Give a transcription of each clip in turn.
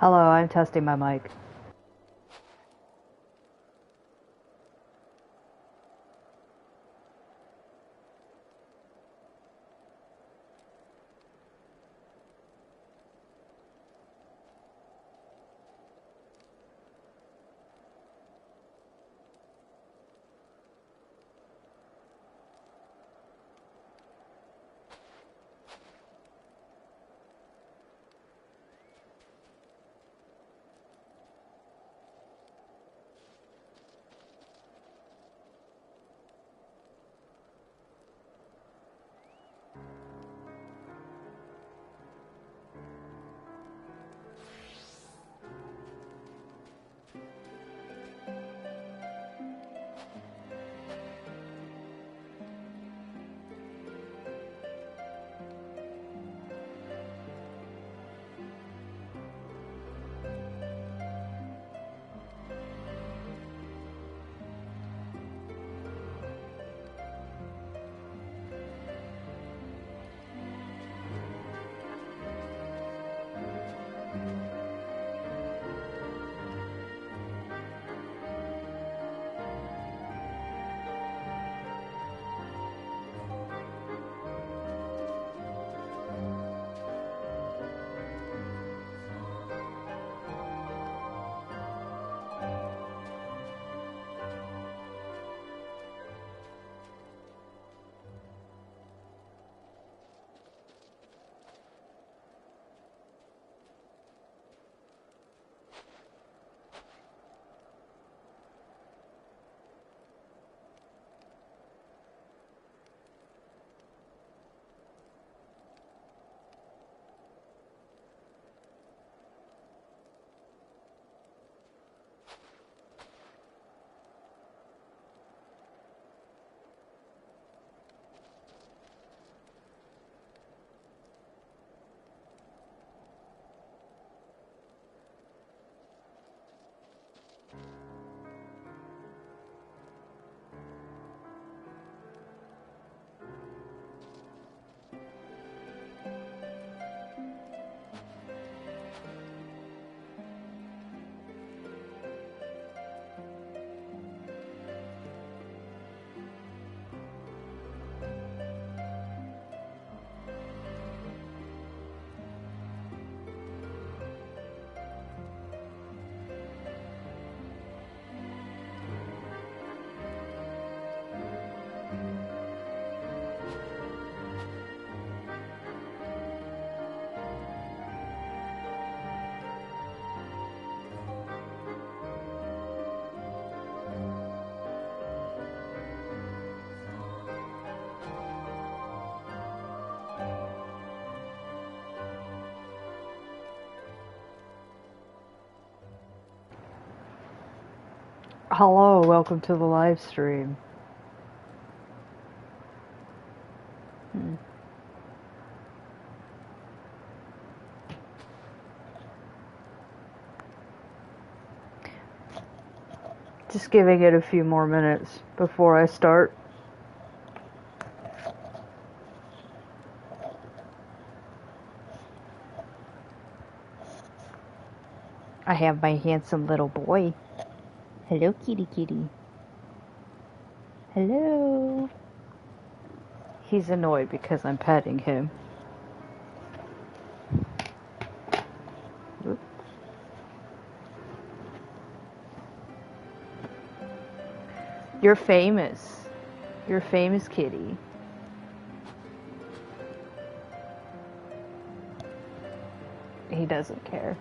Hello, I'm testing my mic. Hello, welcome to the live stream. Just giving it a few more minutes before I start. I have my handsome little boy. Hello, kitty kitty. Hello. He's annoyed because I'm petting him. Oops. You're famous. You're famous, kitty. He doesn't care.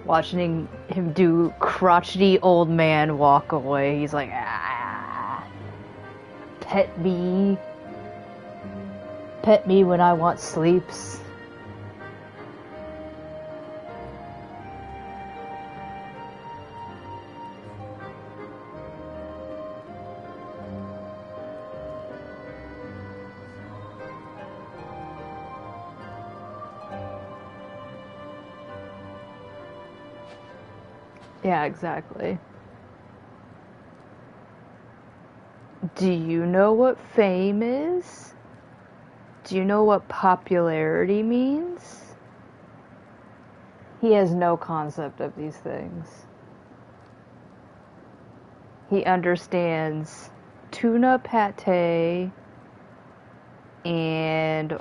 Watching him do crotchety old man walk away, he's like, ah, pet me when I want sleeps. Yeah, exactly. Do you know what fame is? Do you know what popularity means? He has no concept of these things. He understands tuna pate and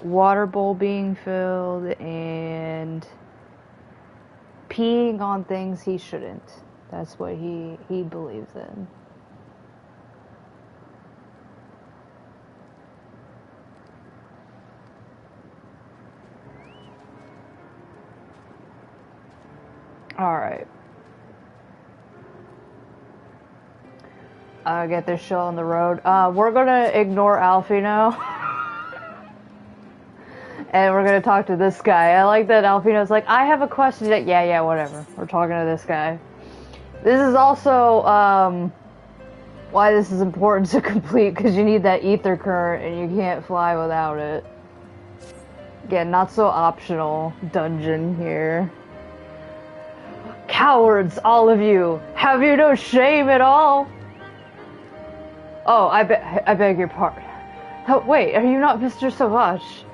water bowl being filled and peeing on things he shouldn't. That's what he believes in. Alright. Get this show on the road. We're gonna ignore Alfie now. And we're gonna talk to this guy. I like that Alfino's like, I have a question. Yeah, whatever. We're talking to this guy. This is also, why this is important to complete, because you need that ether current, and you can't fly without it. Again, not so optional dungeon here. Cowards, all of you! Have you no shame at all? Oh, I beg your pardon. Oh, wait, are you not Mr. Ovasch?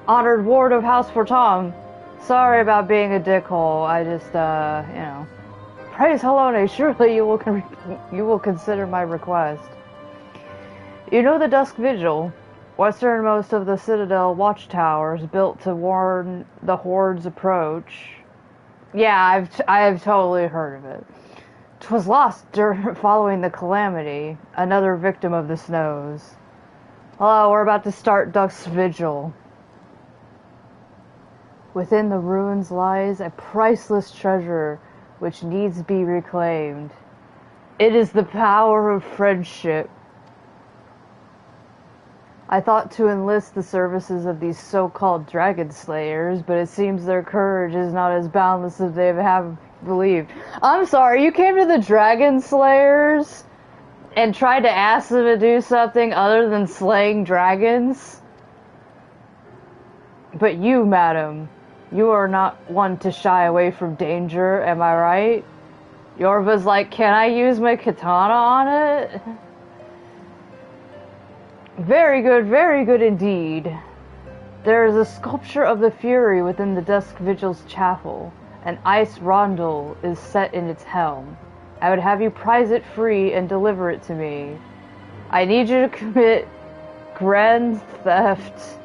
Honored ward of House Fortom. Sorry about being a dickhole. I just, you know. Praise Helone, surely you will consider my request. You know the Dusk Vigil, westernmost of the Citadel watchtowers, built to warn the Horde's approach. Yeah, I've totally heard of it. 'Twas lost following the calamity, another victim of the snows. Hello, we're about to start Dusk Vigil. Within the ruins lies a priceless treasure which needs be reclaimed. It is the power of friendship. I thought to enlist the services of these so-called dragon slayers, but it seems their courage is not as boundless as they have believed. I'm sorry, you came to the dragon slayers and tried to ask them to do something other than slaying dragons? But you, madam, you are not one to shy away from danger, am I right? Yorva's like, can I use my katana on it? Very good indeed. There is a sculpture of the Fury within the Dusk Vigil's chapel. An ice rondel is set in its helm. I would have you prize it free and deliver it to me. I need you to commit grand theft.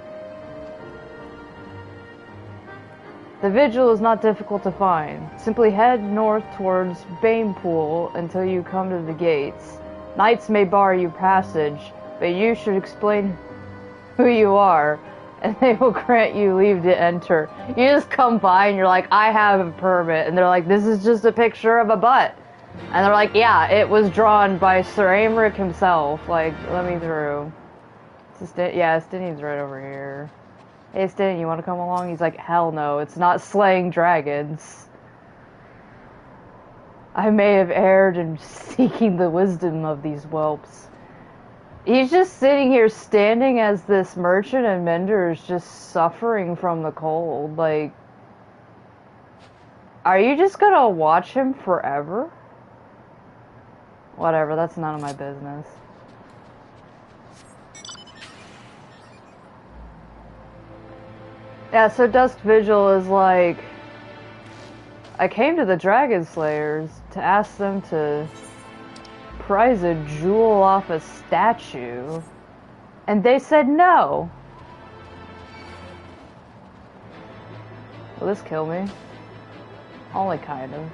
The vigil is not difficult to find. Simply head north towards Banepool until you come to the gates. Knights may bar you passage, but you should explain who you are, and they will grant you leave to enter. You just come by and you're like, I have a permit, and they're like, this is just a picture of a butt. And they're like, yeah, it was drawn by Sir Aymeric himself. Like, let me through. Yeah, Stinian's right over here. Hey, Stinian, you want to come along? He's like, hell no, it's not slaying dragons. I may have erred in seeking the wisdom of these whelps. He's just sitting here standing as this merchant and mender is just suffering from the cold. Like, are you just gonna watch him forever? Whatever, that's none of my business. Yeah, so Dusk Vigil is like, I came to the Dragon Slayers to ask them to prize a jewel off a statue, and they said no. Will this kill me? Only kind of.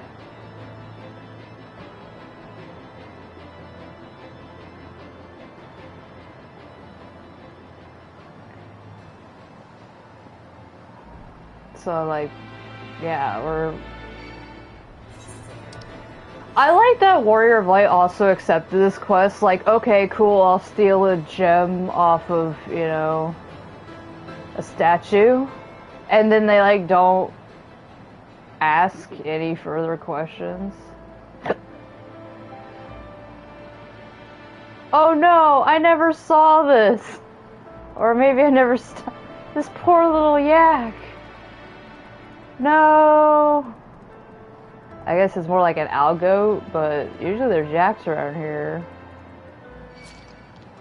So, like, yeah, I like that Warrior of Light also accepted this quest. Like, okay, cool, I'll steal a gem off of, you know, a statue. And then they, like, don't ask any further questions. Oh no, I never saw this! Or maybe I never this poor little yak! No! I guess it's more like an owl goat, but usually there's yaks around here.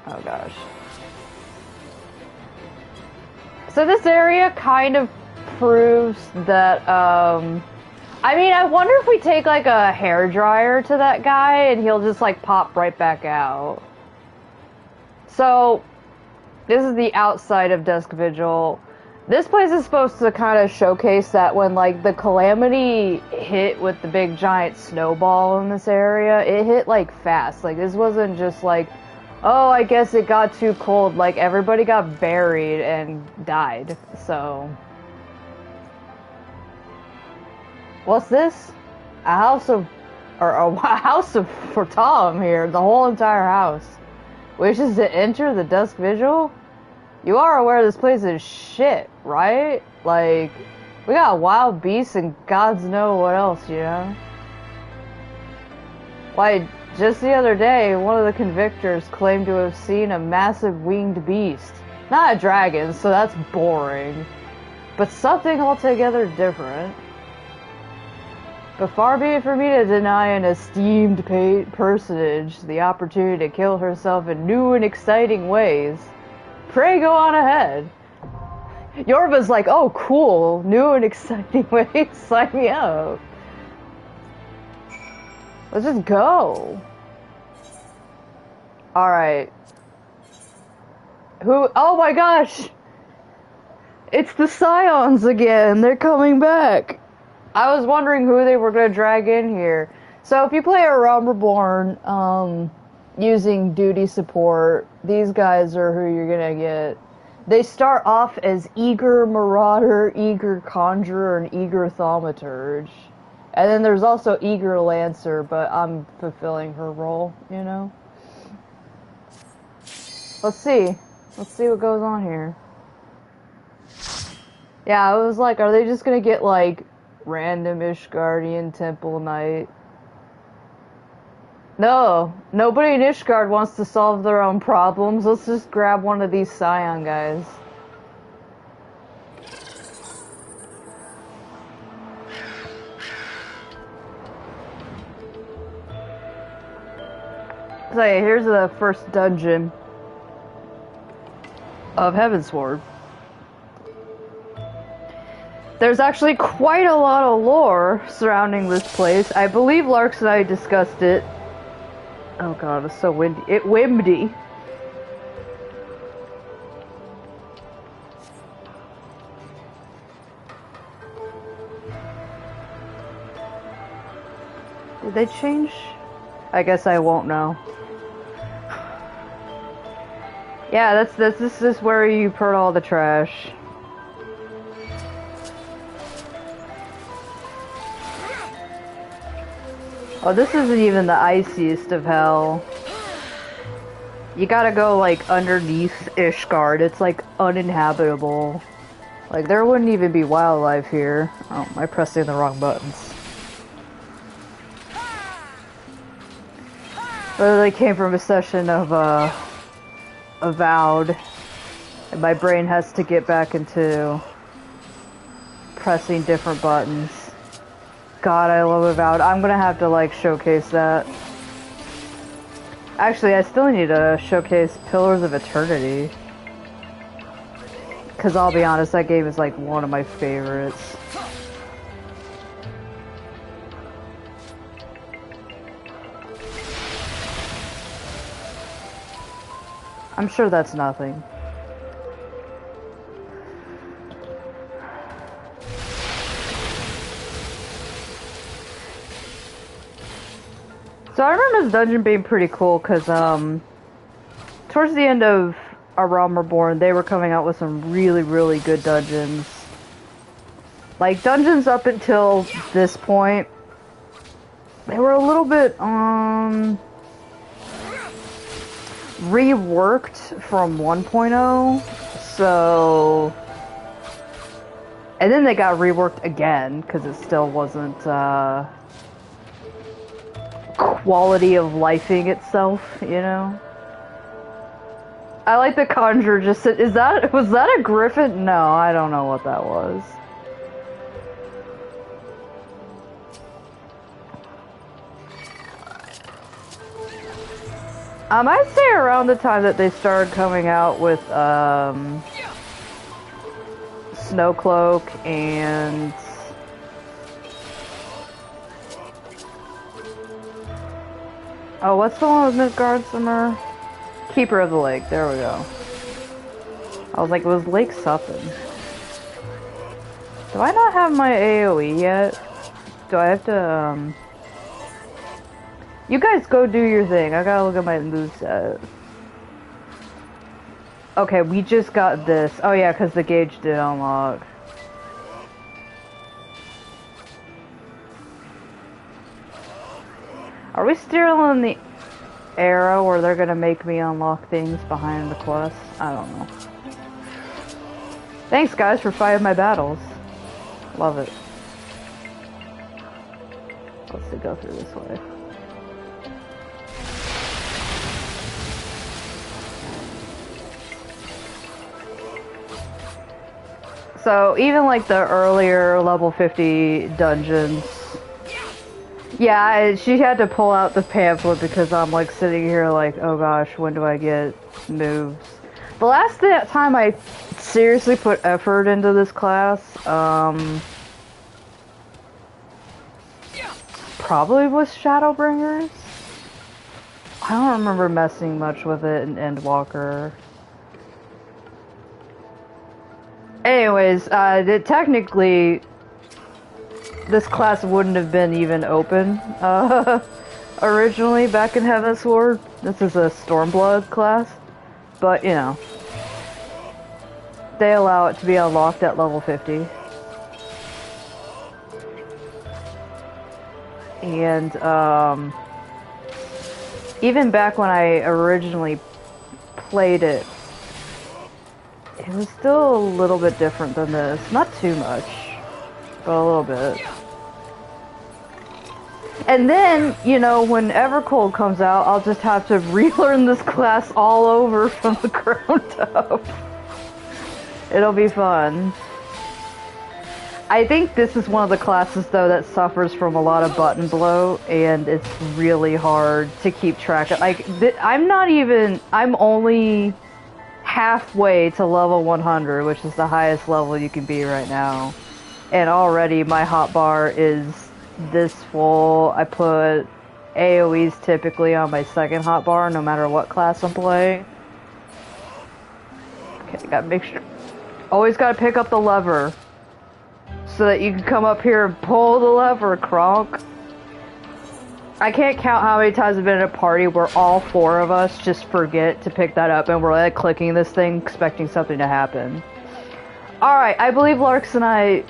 Oh gosh. So this area kind of proves that, I mean, I wonder if we take, like, a hairdryer to that guy and he'll just, like, pop right back out. So, this is the outside of Dusk Vigil. This place is supposed to kind of showcase that when, like, the calamity hit with the big giant snowball in this area, it hit, like, fast. Like, this wasn't just, like, oh, I guess it got too cold. Like, everybody got buried and died, so... What's this? A house of... a house of... for Tom here. The whole entire house. Wishes to enter the Dusk Vigil? You are aware this place is shit, right? Like, we got wild beasts and gods know what else, you know? Like, just the other day, one of the convictors claimed to have seen a massive winged beast. Not a dragon, so that's boring. But something altogether different. But far be it for me to deny an esteemed personage the opportunity to kill herself in new and exciting ways. Pray go on ahead. Yorva's like, oh cool, new and exciting ways, sign me up. Let's just go. Alright. Who? Oh my gosh! It's the Scions again, they're coming back. I was wondering who they were going to drag in here. So if you play a Realm Reborn, using duty support, these guys are who you're going to get. They start off as Eager Marauder, Eager Conjurer, and Eager Thaumaturge. And then there's also Eager Lancer, but I'm fulfilling her role, you know? Let's see. Let's see what goes on here. Yeah, I was like, are they just going to get, like, random Ishgardian Temple Knight? No, nobody in Ishgard wants to solve their own problems. Let's just grab one of these Scion guys. So yeah, here's the first dungeon of Heavensward. There's actually quite a lot of lore surrounding this place. I believe Larks and I discussed it. Oh god, it's so windy. Windy. Did they change? I guess I won't know. Yeah, this is where you put all the trash. Oh, this isn't even the iciest of hell. You gotta go, like, underneath Ishgard. It's, like, uninhabitable. Like, there wouldn't even be wildlife here. Oh, am I pressing the wrong buttons? Literally came from a session of, Avowed. And my brain has to get back into pressing different buttons. God, I love Avowed. I'm gonna have to, like, showcase that. Actually, I still need to showcase Pillars of Eternity. Because I'll be honest, that game is, like, one of my favorites. I'm sure that's nothing. So I remember this dungeon being pretty cool because, towards the end of A Realm Reborn, they were coming out with some really, really good dungeons. Like, dungeons up until this point, they were a little bit, reworked from 1.0, so... And then they got reworked again, because it still wasn't, quality of lifing itself, you know? I like the Conjurer just said, was that a griffin? No, I don't know what that was. I'd say around the time that they started coming out with, Snow Cloak and oh, what's the one with Midgardsormr? Keeper of the Lake. There we go. I was like, it was Lake something. Do I not have my AoE yet? Do I have to, You guys go do your thing. I gotta look at my moveset. Okay, we just got this. Oh yeah, because the gauge did unlock. Are we still in the era where they're gonna make me unlock things behind the quest? I don't know. Thanks guys for fighting my battles. Love it. Let's go through this way. So even like the earlier level 50 dungeons, yeah, she had to pull out the pamphlet because I'm like sitting here like, oh gosh, when do I get moves? The last time I seriously put effort into this class, probably was Shadowbringers. I don't remember messing much with it in Endwalker. Anyways, technically, this class wouldn't have been even open, originally back in Heavensward. This is a Stormblood class, but, you know, they allow it to be unlocked at level 50. And, even back when I originally played it, it was still a little bit different than this. Not too much, but a little bit. And then, you know, when Evercold comes out, I'll just have to relearn this class all over from the ground up. It'll be fun. I think this is one of the classes, though, that suffers from a lot of button bloat, and it's really hard to keep track of. Like, I'm only halfway to level 100, which is the highest level you can be right now. And already my hotbar is this full. I put AoEs typically on my second hotbar, no matter what class I'm playing. Okay, gotta make sure. Always gotta pick up the lever, so that you can come up here and pull the lever, Kronk. I can't count how many times I've been in a party where all four of us just forget to pick that up and we're like clicking this thing expecting something to happen. Alright, I believe Larks and I...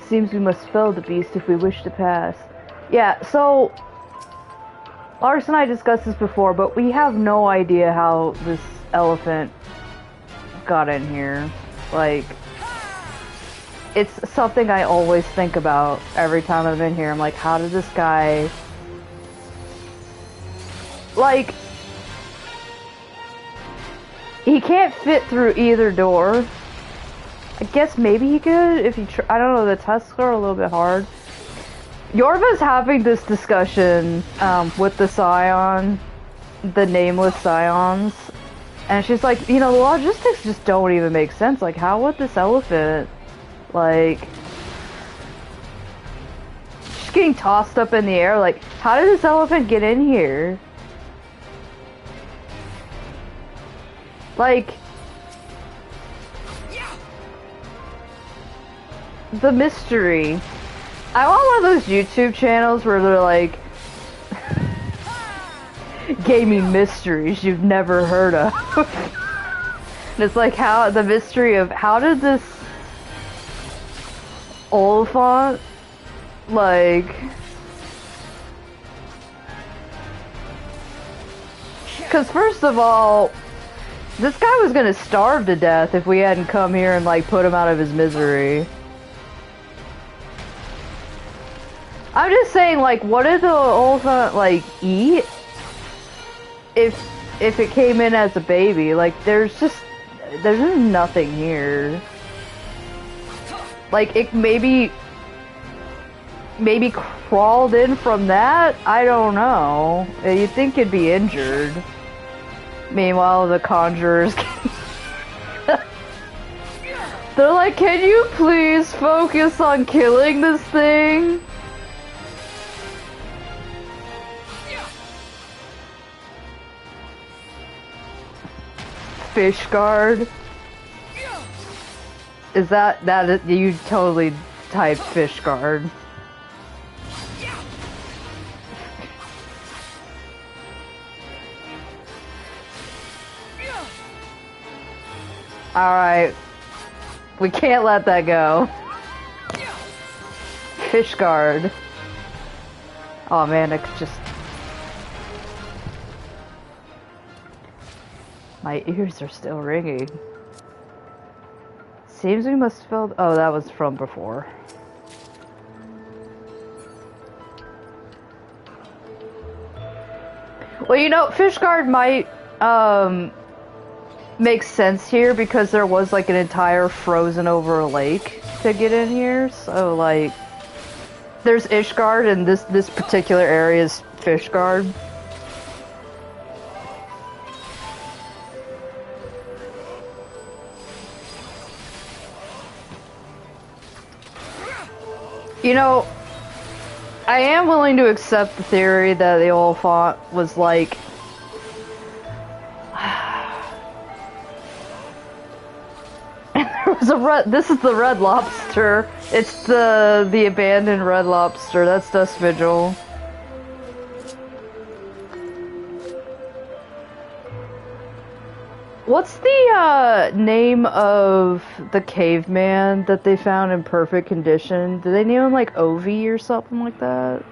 Seems we must fell the beast if we wish to pass. Yeah, so... Larks and I discussed this before, but we have no idea how this elephant got in here. Like... It's something I always think about every time I'm in here. I'm like, how did this guy... Like... He can't fit through either door. I guess maybe he could if he I don't know, the tests are a little bit hard. Yorva's having this discussion with the Scion, the nameless Scions. And she's like, you know, the logistics just don't even make sense. Like, how would this elephant... Like, just getting tossed up in the air. Like, how did this elephant get in here? Like, the mystery. I want one of those YouTube channels where they're like, gaming mysteries you've never heard of. And it's like, how the mystery of how did this Oliphant, like, because first of all, this guy was gonna starve to death if we hadn't come here and like put him out of his misery. I'm just saying, like, what did the Oliphant like eat if it came in as a baby? Like, there's just nothing here. Like, it maybe crawled in from that? I don't know. You'd think it'd be injured. Meanwhile, the conjurers They're like, can you please focus on killing this thing? Fish guard. Is that you totally typed fish guard? Alright. We can't let that go. Fish guard. Oh man, it's just... My ears are still ringing. Seems we must fill... Oh, that was from before. Well, you know, fish guard might, make sense here because there was, like, an entire frozen over lake to get in here. So, like, there's Ishgard and this particular area is Fishgard. You know, I am willing to accept the theory that the Oliphant was like... there was a red... This is the Red Lobster. It's the abandoned Red Lobster. That's Dust Vigil. What's the name of the caveman that they found in perfect condition? Did they name him like Ovi or something like that?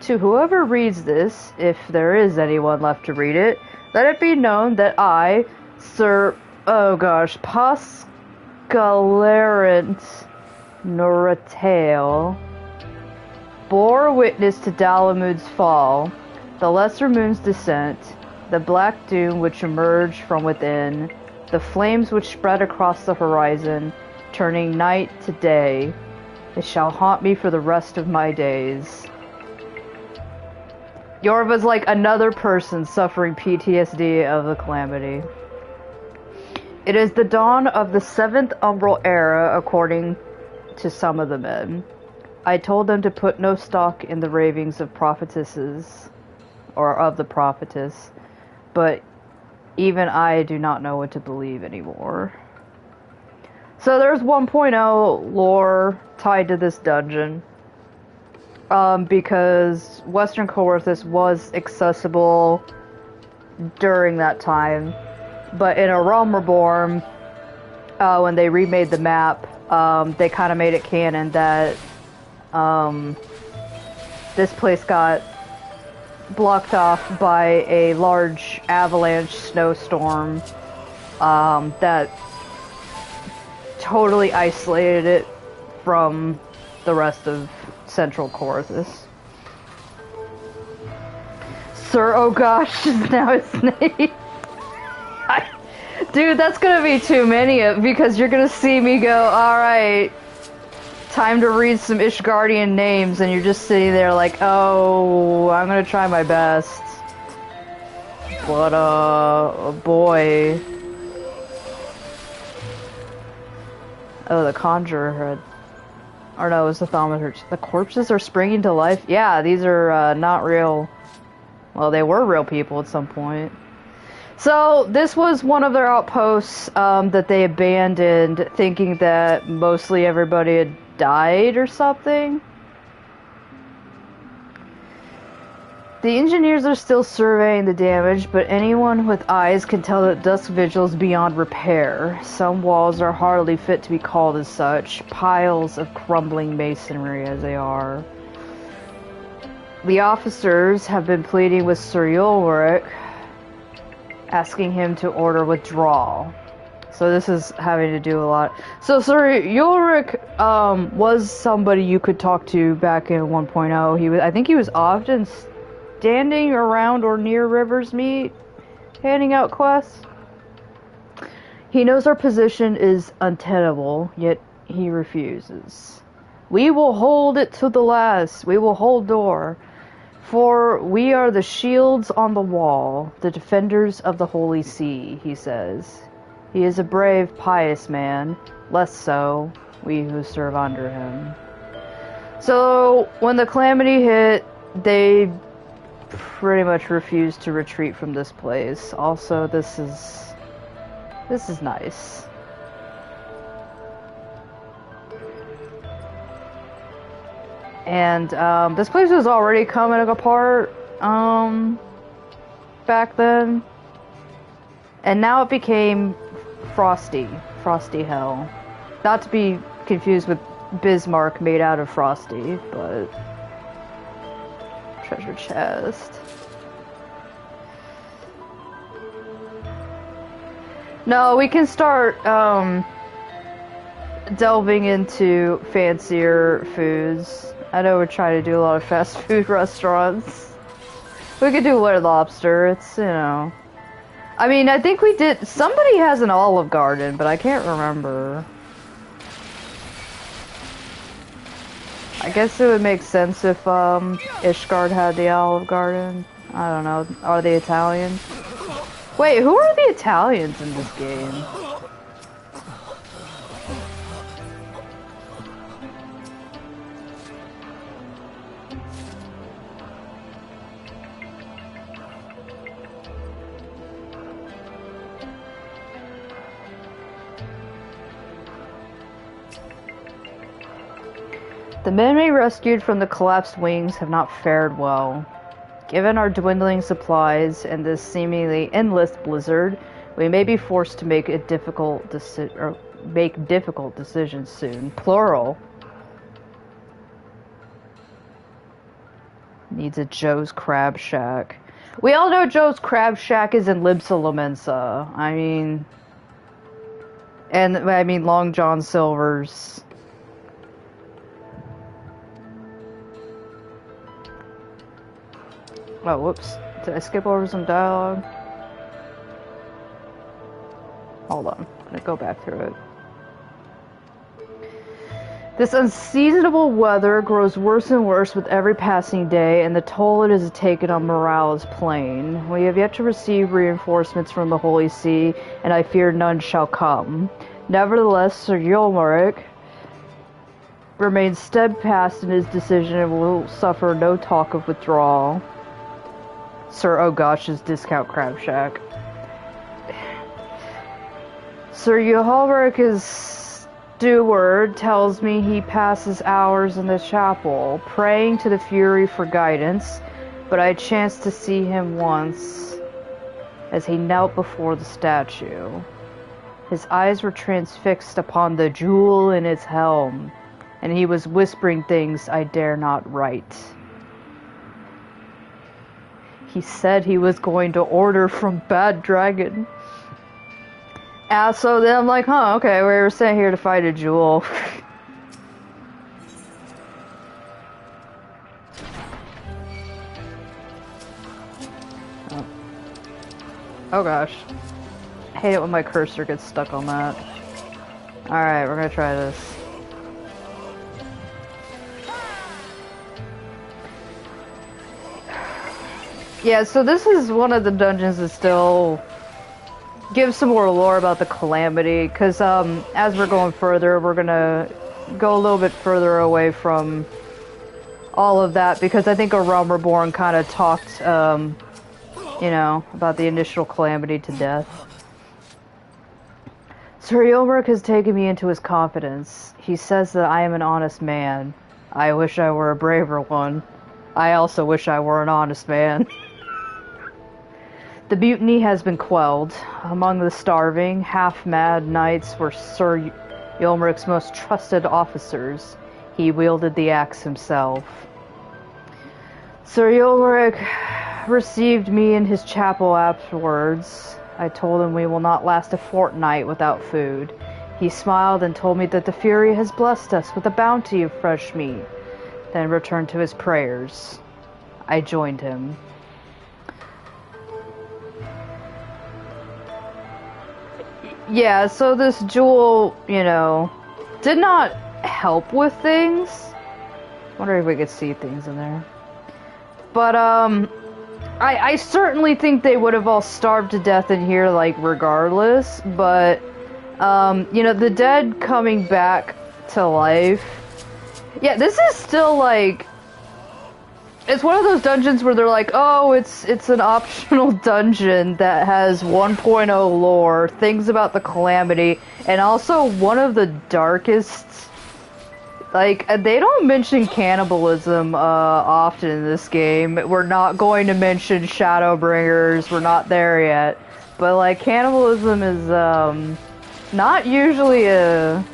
To whoever reads this, if there is anyone left to read it, let it be known that I, Sir, oh gosh, Pascalarent Noratail, bore witness to Dalamud's fall, the Lesser Moon's descent, the black doom which emerged from within, the flames which spread across the horizon, turning night to day. It shall haunt me for the rest of my days. Yorva's like another person suffering PTSD of the calamity. It is the dawn of the 7th Umbral Era, according to some of the men. I told them to put no stock in the ravings of prophetesses, or of the prophetess, but even I do not know what to believe anymore. So there's 1.0 lore tied to this dungeon. Because Western Coerthus was accessible during that time. But in A Realm Reborn, when they remade the map, they kind of made it canon that this place got blocked off by a large avalanche snowstorm that totally isolated it from the rest of Central Coerthus. Sir, oh gosh, is now his name. Dude, that's gonna be too many because you're gonna see me go, alright, time to read some Ishgardian names, and you're just sitting there like, oh, I'm gonna try my best. But, boy. Oh, the Conjurer had... Or no, it was the Thaumaturge. The corpses are springing to life? Yeah, these are, not real... Well, they were real people at some point. So, this was one of their outposts, that they abandoned, thinking that mostly everybody had died or something. The engineers are still surveying the damage, but anyone with eyes can tell that Dusk Vigil is beyond repair. Some walls are hardly fit to be called as such, piles of crumbling masonry as they are. The officers have been pleading with Sir Ulrich, asking him to order withdrawal. So this is having to do a lot. So Sir Ulrich was somebody you could talk to back in 1.0. I think he was often standing around or near River's Meet, handing out quests. He knows our position is untenable, yet he refuses. We will hold it to the last. We will hold door. For we are the shields on the wall, the defenders of the Holy See, he says. He is a brave, pious man. Less so, we who serve under him. So, when the calamity hit, they pretty much refused to retreat from this place. Also, this is nice. And, this place was already coming apart, back then. And now it became frosty hell. Not to be confused with Bismarck made out of frosty, but treasure chest. No, we can start delving into fancier foods. I know we're trying to do a lot of fast food restaurants. We could do Red Lobster. It's, you know, I mean, I think we did. Somebody has an Olive Garden, but I can't remember. I guess it would make sense if Ishgard had the Olive Garden. I don't know. Are they Italian? Wait, who are the Italians in this game? The men we rescued from the collapsed wings have not fared well. Given our dwindling supplies and this seemingly endless blizzard, we may be forced to make difficult decisions soon. Plural. Needs a Joe's Crab Shack. We all know Joe's Crab Shack is in Libsa Lamensa. I mean Long John Silver's. Oh, whoops. Did I skip over some dialogue? Hold on. I'm gonna go back through it. This unseasonable weather grows worse and worse with every passing day, and the toll it has taken on morale is plain. We have yet to receive reinforcements from the Holy See, and I fear none shall come. Nevertheless, Sir Yulmaric remains steadfast in his decision and will suffer no talk of withdrawal. Sir Ogosh's Discount Crab Shack. Sir Yulmaric's steward tells me he passes hours in the chapel, praying to the Fury for guidance, but I chanced to see him once as he knelt before the statue. His eyes were transfixed upon the jewel in its helm, and he was whispering things I dare not write. He said he was going to order from Bad Dragon. So then I'm like, huh, okay, we were sent here to fight a jewel. Oh gosh. I hate it when my cursor gets stuck on that. Alright, we're gonna try this. Yeah, so this is one of the dungeons that still gives some more lore about the Calamity, because as we're going further, we're gonna go a little bit further away from all of that, because I think A Realm Reborn kind of talked, you know, about the initial Calamity to death. Sir Yulmaric has taken me into his confidence. He says that I am an honest man. I wish I were a braver one. I also wish I were an honest man. The mutiny has been quelled. Among the starving, half-mad knights were Sir Yulmaric's most trusted officers. He wielded the axe himself. Sir Yulmaric received me in his chapel afterwards. I told him we will not last a fortnight without food. He smiled and told me that the Fury has blessed us with a bounty of fresh meat, then returned to his prayers. I joined him. Yeah, so this jewel, you know, did not help with things. Wonder if we could see things in there. But, I certainly think they would have all starved to death in here, like, regardless, but, you know, the dead coming back to life. Yeah, this is still, like, it's one of those dungeons where they're like, oh, it's an optional dungeon that has 1.0 lore, things about the Calamity, and also one of the darkest. Like, they don't mention cannibalism often in this game. We're not going to mention Shadowbringers. We're not there yet. But, like, cannibalism is not usually a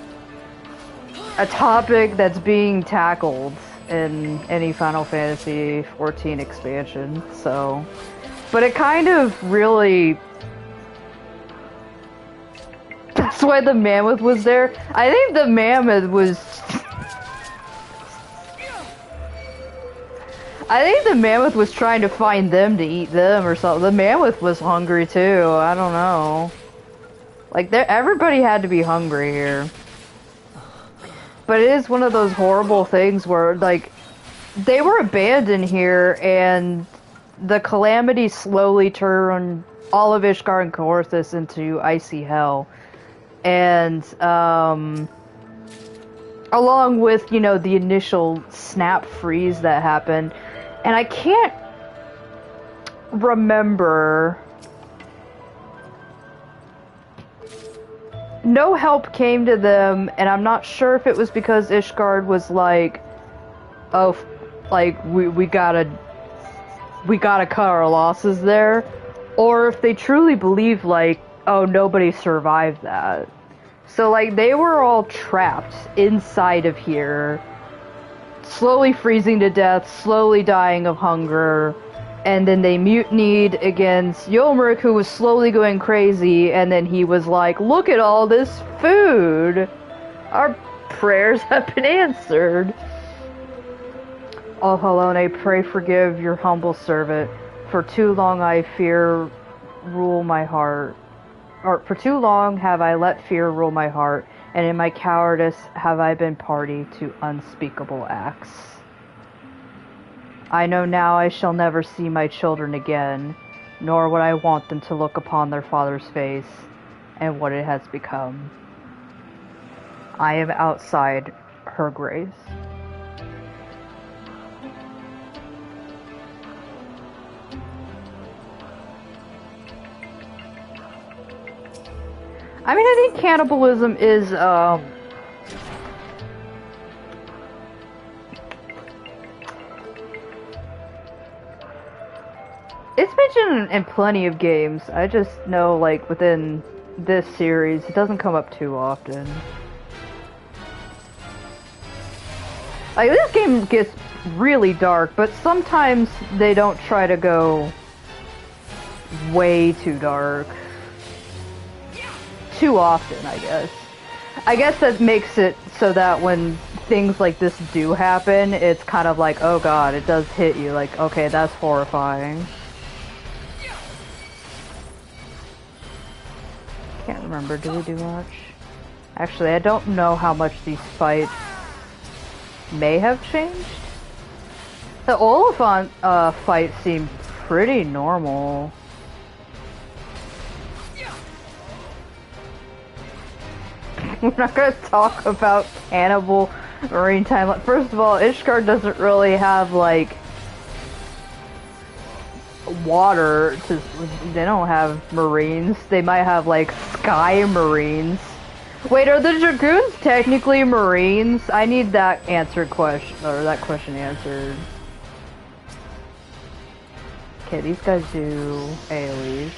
topic that's being tackled in any Final Fantasy XIV expansion. So, but it kind of really... That's why the mammoth was there. I think the mammoth was... I think the mammoth was trying to find them to eat them or something. The mammoth was hungry too. I don't know. Like, everybody had to be hungry here. But it is one of those horrible things where, like, they were abandoned here and the Calamity slowly turned all of Ishgard and Coerthas into icy hell. And, along with, you know, the initial snap freeze that happened. And I can't remember. No help came to them, and I'm not sure if it was because Ishgard was like, oh, like, we gotta cut our losses there, or if they truly believed, like, oh, nobody survived that. So, like, they were all trapped inside of here, slowly freezing to death, slowly dying of hunger, and then they mutinied against Yomeric, who was slowly going crazy, and then he was like, look at all this food! Our prayers have been answered. Oh, Helone, pray forgive your humble servant. For too long I fear rule my heart. Or, for too long have I let fear rule my heart, and in my cowardice have I been party to unspeakable acts. I know now I shall never see my children again, nor would I want them to look upon their father's face, and what it has become. I am outside her grace. I mean, I think cannibalism is, it's mentioned in plenty of games. I just know, like, within this series, it doesn't come up too often. Like, this game gets really dark, but sometimes they don't try to go way too dark. Too often, I guess. I guess that makes it so that when things like this do happen, it's kind of like, oh god, it does hit you. Like, okay, that's horrifying. Can't remember, did we do much? Actually, I don't know how much these fights may have changed. The Oliphant fight seemed pretty normal. We're not going to talk about cannibal marine time. First of all, Ishgard doesn't really have, like, water. They don't have marines. They might have, like, sky marines. Wait, are the Dragoons technically marines? I need that that question answered. Okay, these guys do AoEs.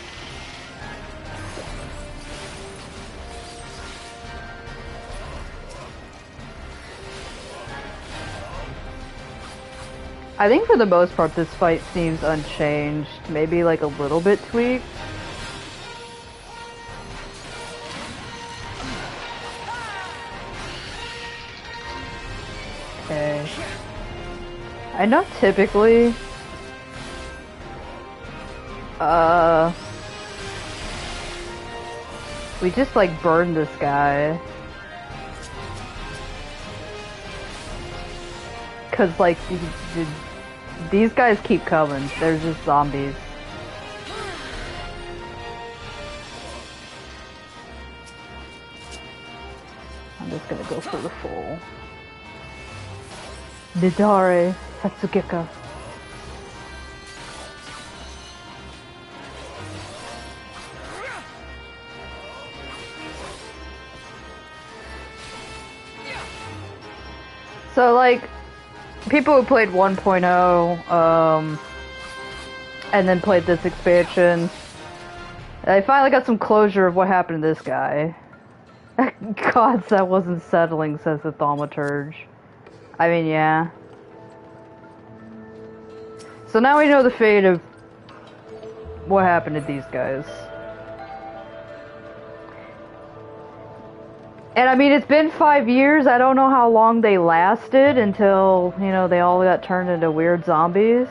I think for the most part this fight seems unchanged, maybe like a little bit tweaked. Okay. I know typically we just like burn this guy. Cause like these guys keep coming. They're just zombies. I'm just gonna go for the full. Nidare Tatsugeka. So, like, people who played 1.0, and then played this expansion, they finally got some closure of what happened to this guy. Gods, that wasn't settling, says the thaumaturge. I mean, yeah. So now we know the fate of what happened to these guys. And I mean, it's been 5 years. I don't know how long they lasted until, you know, they all got turned into weird zombies.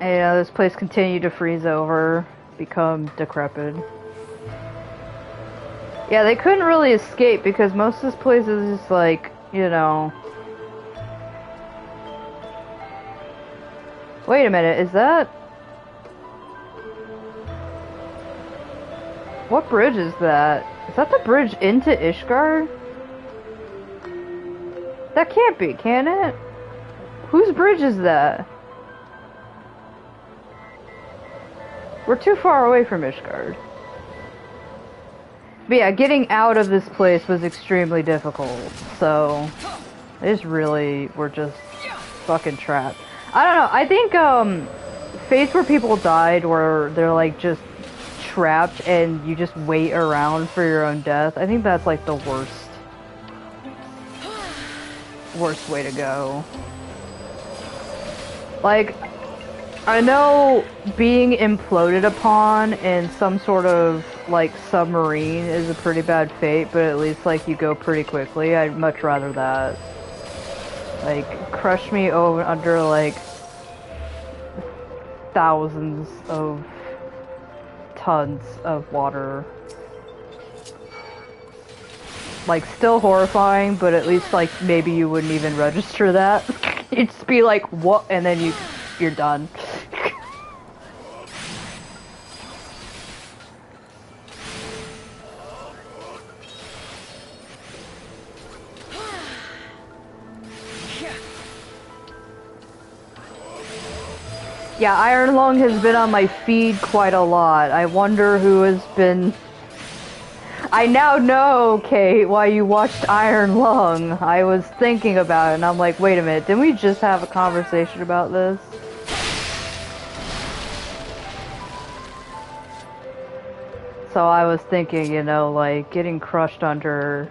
And this place continued to freeze over, become decrepit. Yeah, they couldn't really escape because most of this place is just like, you know... Wait a minute, is that... What bridge is that? Is that the bridge into Ishgard? That can't be, can it? Whose bridge is that? We're too far away from Ishgard. But yeah, getting out of this place was extremely difficult, so... They just really were just fucking trapped. I don't know, I think, fates where people died where they're, like, just trapped and you just wait around for your own death, I think that's, like, the worst way to go. Like, I know being imploded upon in some sort of, like, submarine is a pretty bad fate, but at least, like, you go pretty quickly. I'd much rather that. Like, crush me over under, like, thousands of tons of water. Like, still horrifying, but at least, like, maybe you wouldn't even register that. You'd just be like, what? And then you're done. Yeah, Iron Lung has been on my feed quite a lot. I wonder who has been... I now know, Kate, why you watched Iron Lung. I was thinking about it, and I'm like, wait a minute, didn't we just have a conversation about this? So I was thinking, you know, like, getting crushed under...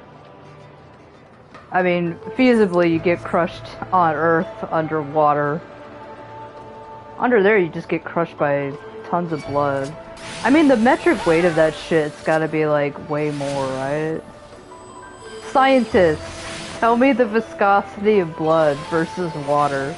I mean, feasibly, you get crushed on Earth underwater. Under there, you just get crushed by tons of blood. I mean, the metric weight of that shit's gotta be, like, way more, right? Scientists, tell me the viscosity of blood versus water.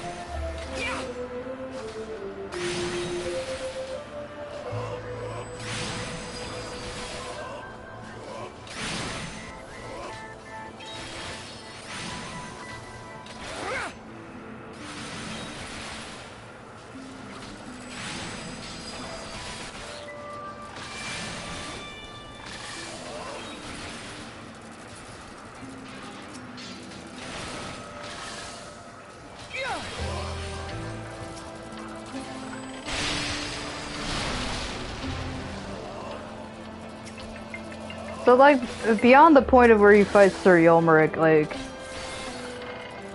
So, like, beyond the point of where you fight Sir Yolmeric, like,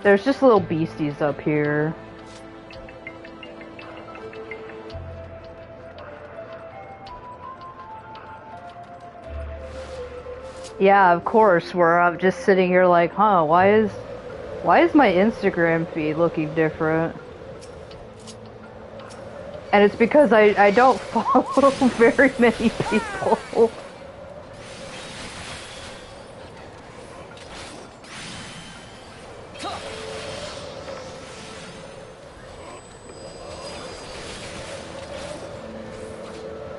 there's just little beasties up here. Yeah, of course, where I'm just sitting here like, huh, why is my Instagram feed looking different? And it's because I don't follow very many people.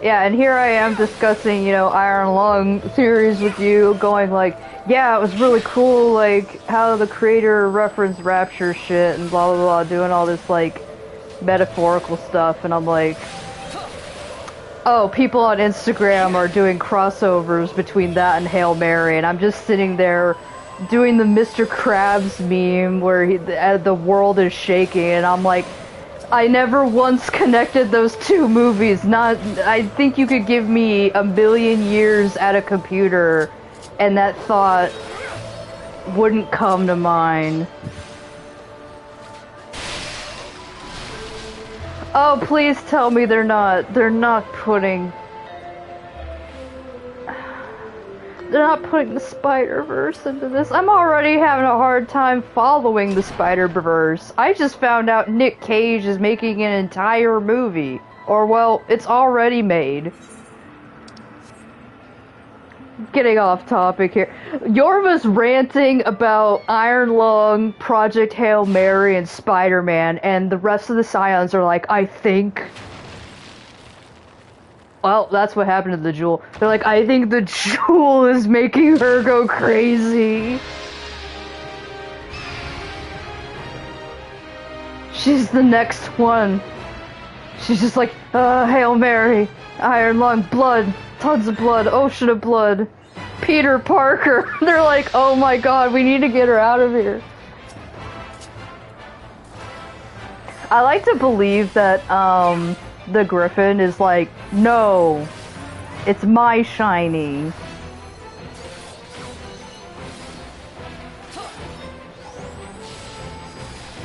Yeah, and here I am discussing, you know, Iron Lung theories with you, going like, yeah, it was really cool, like, how the creator referenced Rapture shit and blah blah blah, doing all this, like, metaphorical stuff, and I'm like, oh, people on Instagram are doing crossovers between that and Hail Mary, and I'm just sitting there doing the Mr. Krabs meme where the world is shaking, and I'm like, I never once connected those two movies. I think you could give me a million years at a computer, and that thought wouldn't come to mind. Oh, please tell me they're not putting the Spider-Verse into this. I'm already having a hard time following the Spider-Verse. I just found out Nick Cage is making an entire movie. Or, well, it's already made. Getting off topic here. Yorva's ranting about Iron Lung, Project Hail Mary, and Spider-Man, and the rest of the Scions are like, I think... Well, that's what happened to the Jewel. They're like, I think the Jewel is making her go crazy. She's the next one. She's just like, Hail Mary, Iron Lung, blood, tons of blood, ocean of blood, Peter Parker. They're like, oh my god, we need to get her out of here. I like to believe that, the Griffin is like, no, it's my shiny.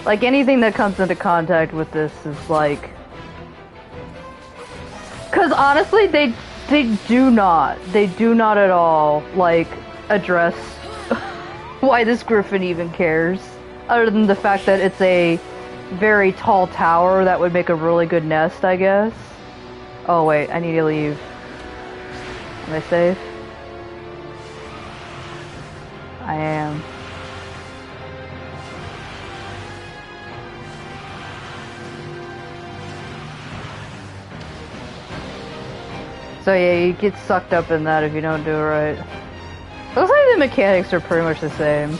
Like, anything that comes into contact with this is like... Because honestly, they do not at all, like, address why this Griffin even cares. Other than the fact that it's a very tall tower that would make a really good nest, I guess. Oh wait, I need to leave. Am I safe? I am. So yeah, you get sucked up in that if you don't do it right. Looks like the mechanics are pretty much the same.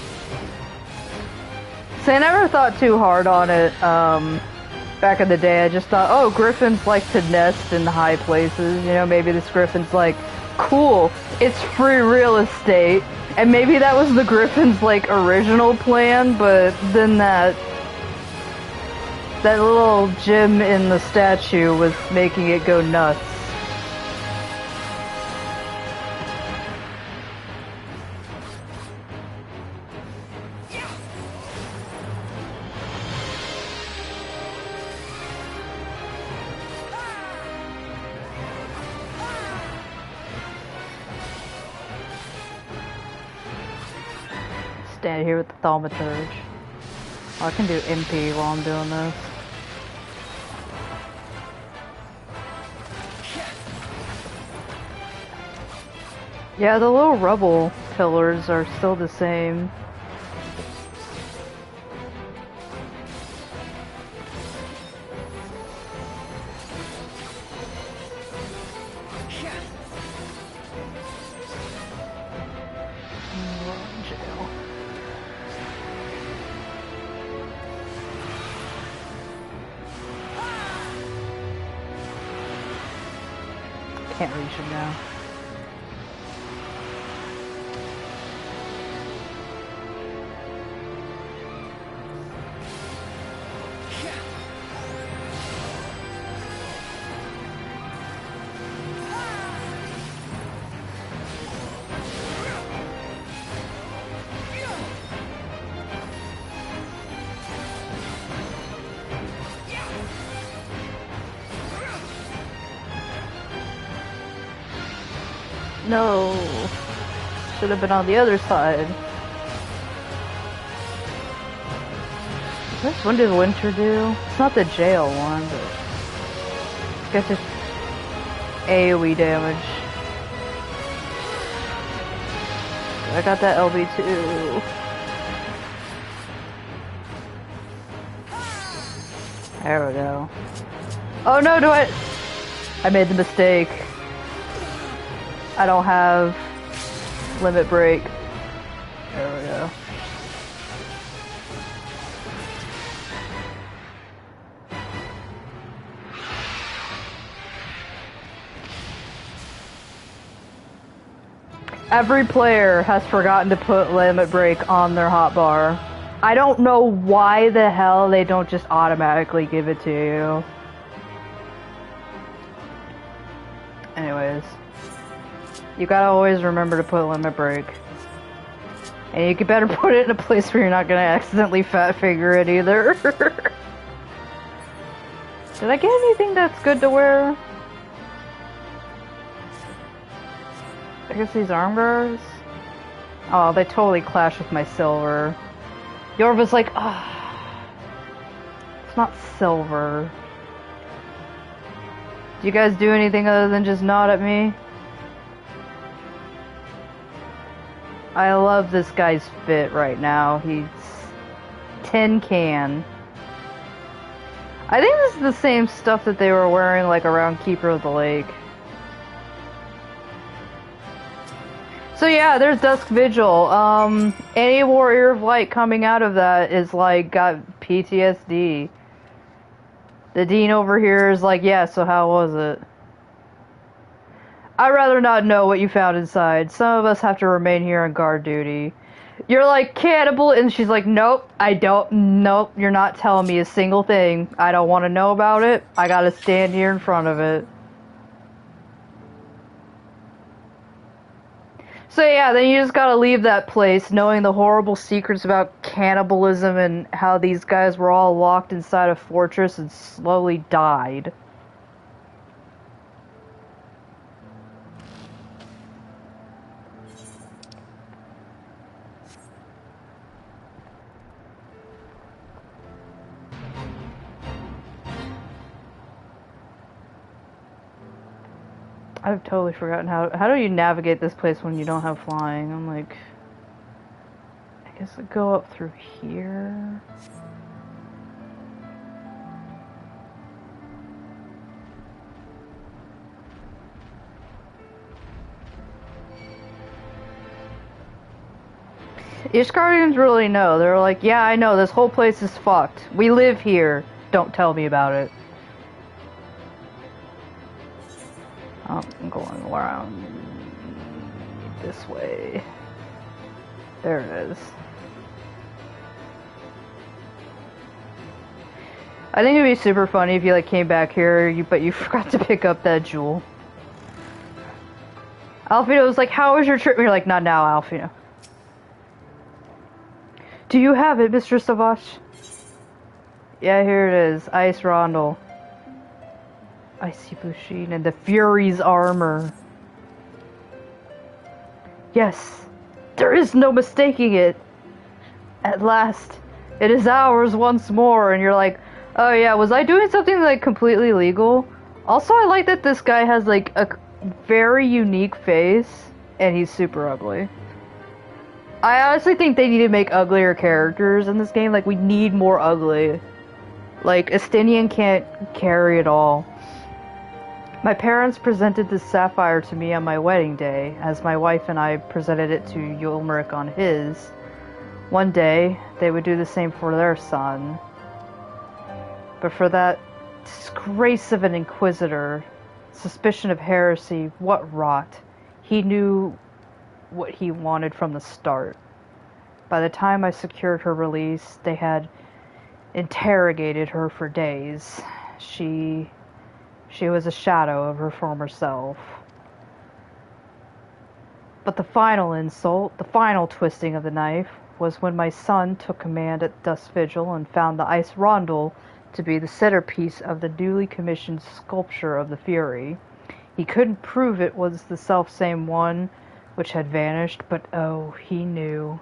See, I never thought too hard on it, back in the day. I just thought, oh, Griffins like to nest in high places. You know, maybe this Griffin's like, cool, it's free real estate. And maybe that was the Griffin's, like, original plan, but then that little gem in the statue was making it go nuts. Stand here with the thaumaturge. Oh, I can do MP while I'm doing this. Yeah, the little rubble pillars are still the same. Can't reach him now. No. Should have been on the other side. Which one did Winter do? It's not the jail one, but it's got just AoE damage. I got that LB too. There we go. Oh no, I made the mistake. I don't have limit break. There we go. Every player has forgotten to put limit break on their hotbar. I don't know why the hell they don't just automatically give it to you. Anyways, you gotta always remember to put limit break. And you better put it in a place where you're not gonna accidentally fat figure it either. Did I get anything that's good to wear? I guess these arm guards? Oh, they totally clash with my silver. Yorva's like, ah, it's not silver. Do you guys do anything other than just nod at me? I love this guy's fit right now. He's tin can. I think this is the same stuff that they were wearing like around Keeper of the Lake. So yeah, there's Dusk Vigil. Any Warrior of Light coming out of that is like got PTSD. The Dean over here is like, yeah, so how was it? I'd rather not know what you found inside. Some of us have to remain here on guard duty. You're like, cannibal, and she's like, nope, I don't, nope, you're not telling me a single thing. I don't want to know about it. I gotta stand here in front of it. So yeah, then you just gotta leave that place knowing the horrible secrets about cannibalism and how these guys were all locked inside a fortress and slowly died. I've totally forgotten how do you navigate this place when you don't have flying? I'm like, I guess I go up through here. Ishgardians really know. They're like, yeah, I know, this whole place is fucked. We live here. Don't tell me about it. I'm going around this way. There it is. I think it'd be super funny if you like came back here, but you forgot to pick up that jewel. Alfino was like, how was your trip? And you're like, not now, Alfino. Do you have it, Mistress Ovasch? Yeah, here it is. Ice Rondel. Icy Bushin and the Fury's armor. Yes, there is no mistaking it. At last, it is ours once more. And you're like, oh yeah, was I doing something like completely legal? Also, I like that this guy has like a very unique face and he's super ugly. I honestly think they need to make uglier characters in this game. Like, we need more ugly. Like, Estinian can't carry it all. My parents presented this sapphire to me on my wedding day, as my wife and I presented it to Ulmeric on his. One day, they would do the same for their son. But for that disgrace of an inquisitor, suspicion of heresy, what rot. He knew what he wanted from the start. By the time I secured her release, they had interrogated her for days. She was a shadow of her former self. But the final insult, the final twisting of the knife, was when my son took command at Dusk Vigil and found the ice rondel to be the centerpiece of the newly commissioned sculpture of the Fury. He couldn't prove it was the selfsame one which had vanished, but oh, he knew.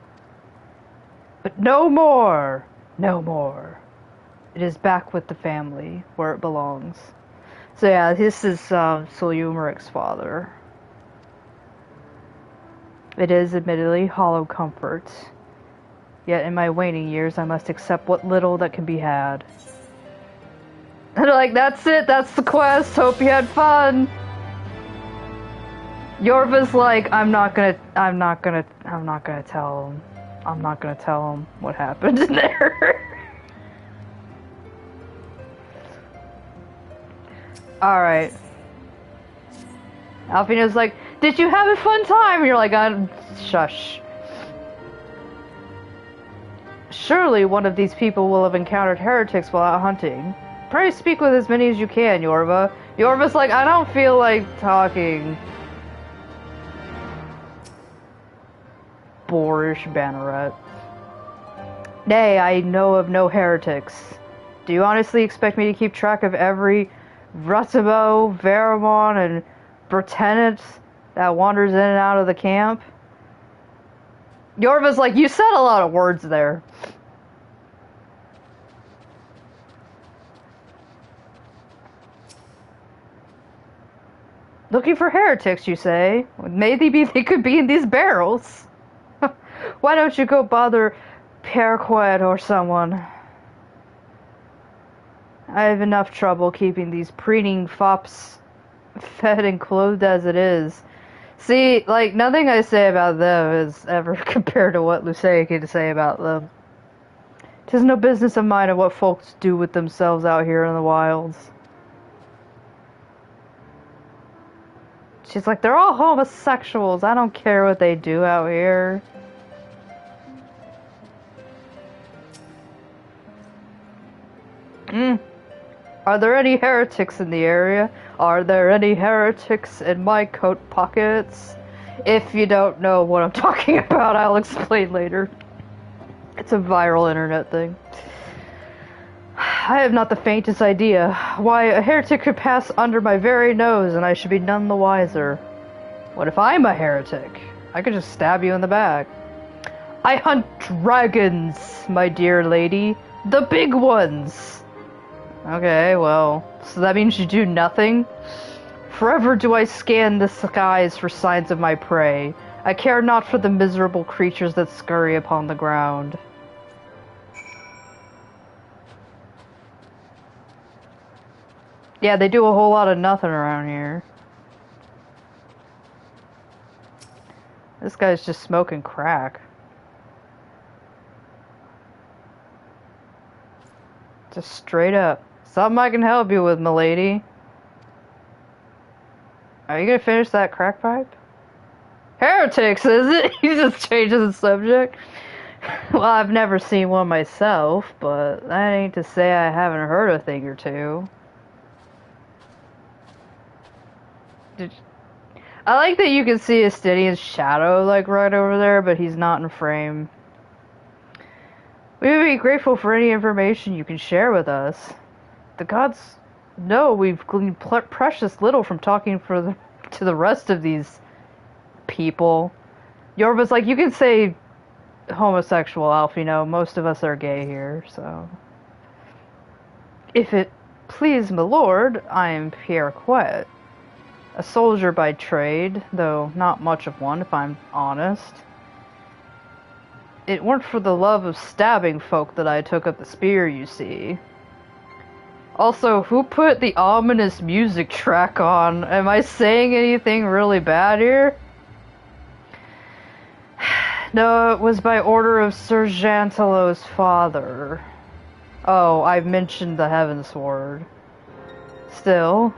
But no more! No more. It is back with the family, where it belongs. So yeah, this is Ulmeric's father. It is admittedly hollow comfort. Yet in my waning years, I must accept what little that can be had. And they're like, that's it, that's the quest, hope you had fun. Yorva's like, I'm not gonna tell him what happened in there. Alright. Alfina's like, did you have a fun time? And you're like, shush. Surely one of these people will have encountered heretics while out hunting. Pray speak with as many as you can, Yorva. Yorva's like, I don't feel like talking. Boorish banneret. Nay, I know of no heretics. Do you honestly expect me to keep track of every Rutabo, Veramon, and Bertenant that wanders in and out of the camp? Yorva's like, you said a lot of words there. Looking for heretics, you say? Maybe they could be in these barrels. Why don't you go bother Paraquet or someone? I have enough trouble keeping these preening fops fed and clothed as it is. See, like, nothing I say about them is ever compared to what Lucea can say about them. 'Tis no business of mine of what folks do with themselves out here in the wilds. She's like, they're all homosexuals. I don't care what they do out here. Are there any heretics in the area? Are there any heretics in my coat pockets? If you don't know what I'm talking about, I'll explain later. It's a viral internet thing. I have not the faintest idea why a heretic could pass under my very nose and I should be none the wiser. What if I'm a heretic? I could just stab you in the back. I hunt dragons, my dear lady. The big ones. Okay, well, so that means you do nothing? Forever do I scan the skies for signs of my prey. I care not for the miserable creatures that scurry upon the ground. Yeah, they do a whole lot of nothing around here. This guy's just smoking crack. Just straight up. Something I can help you with, milady. Are you gonna finish that crack pipe? Heretics, is it? He just changes the subject. Well, I've never seen one myself, but that ain't to say I haven't heard a thing or two. I like that you can see Estinian's shadow, like, right over there, but he's not in frame. We would be grateful for any information you can share with us. The gods know we've gleaned precious little from talking to the rest of these people. Yorva's like, you can say homosexual, Alf, you know, most of us are gay here, so. If it please my lord, I am Paraquet. A soldier by trade, though not much of one, if I'm honest. It weren't for the love of stabbing folk that I took up the spear, you see. Also, who put the ominous music track on? Am I saying anything really bad here? No, it was by order of Sir Jantelo's father. Oh, I've mentioned the Heavensward. Still,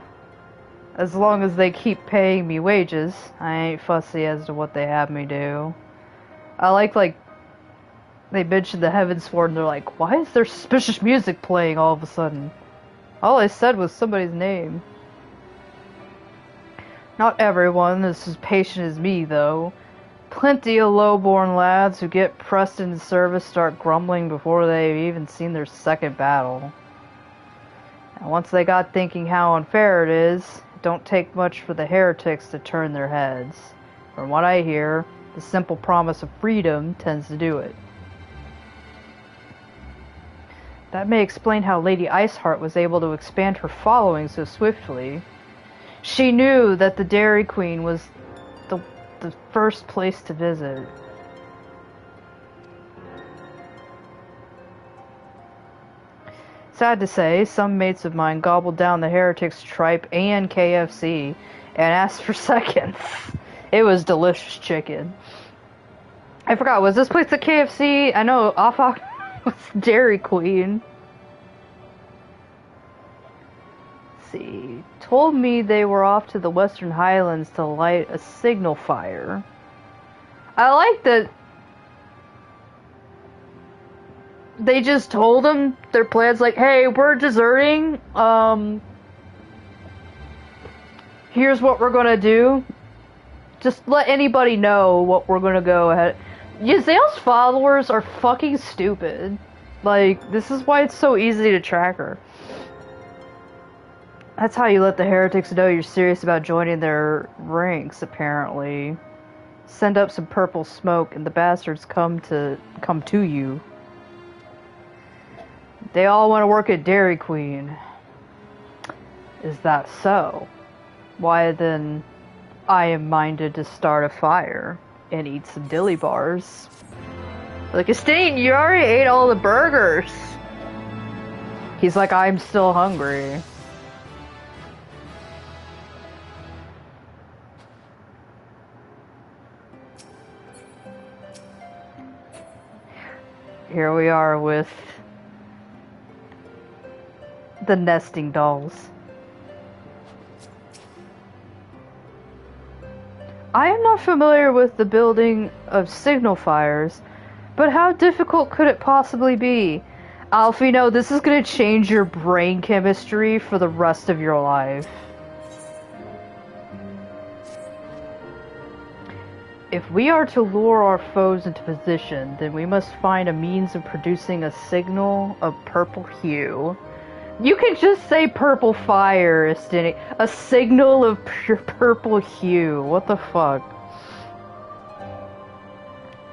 as long as they keep paying me wages, I ain't fussy as to what they have me do. I like, they mentioned the Heavensward and they're like, why is there suspicious music playing all of a sudden? All I said was somebody's name. Not everyone is as patient as me, though. Plenty of low-born lads who get pressed into service start grumbling before they've even seen their second battle. And once they got thinking how unfair it is, it don't take much for the heretics to turn their heads. From what I hear, the simple promise of freedom tends to do it. That may explain how Lady Iceheart was able to expand her following so swiftly. She knew that the Dairy Queen was the first place to visit. Sad to say, some mates of mine gobbled down the heretics' tripe and KFC and asked for seconds. It was delicious chicken. I forgot, was this place the KFC? I know Ovasch was Dairy Queen. Let's see. Told me they were off to the Western Highlands to light a signal fire. I like that they just told them their plans, like, hey, we're deserting. Here's what we're gonna do. Just let anybody know what we're gonna go ahead. Yazel's followers are fucking stupid. Like, this is why it's so easy to track her. That's how you let the heretics know you're serious about joining their ranks, apparently. Send up some purple smoke and the bastards come to you. They all want to work at Dairy Queen. Is that so? Why then, I am minded to start a fire and eat some dilly bars. Like, Estate, you already ate all the burgers. He's like, I'm still hungry. Here we are with the nesting dolls. I am not familiar with the building of signal fires, but how difficult could it possibly be? Alfino, this is going to change your brain chemistry for the rest of your life. If we are to lure our foes into position, then we must find a means of producing a signal of purple hue. You can just say purple fire, Estini. A signal of pure purple hue. What the fuck?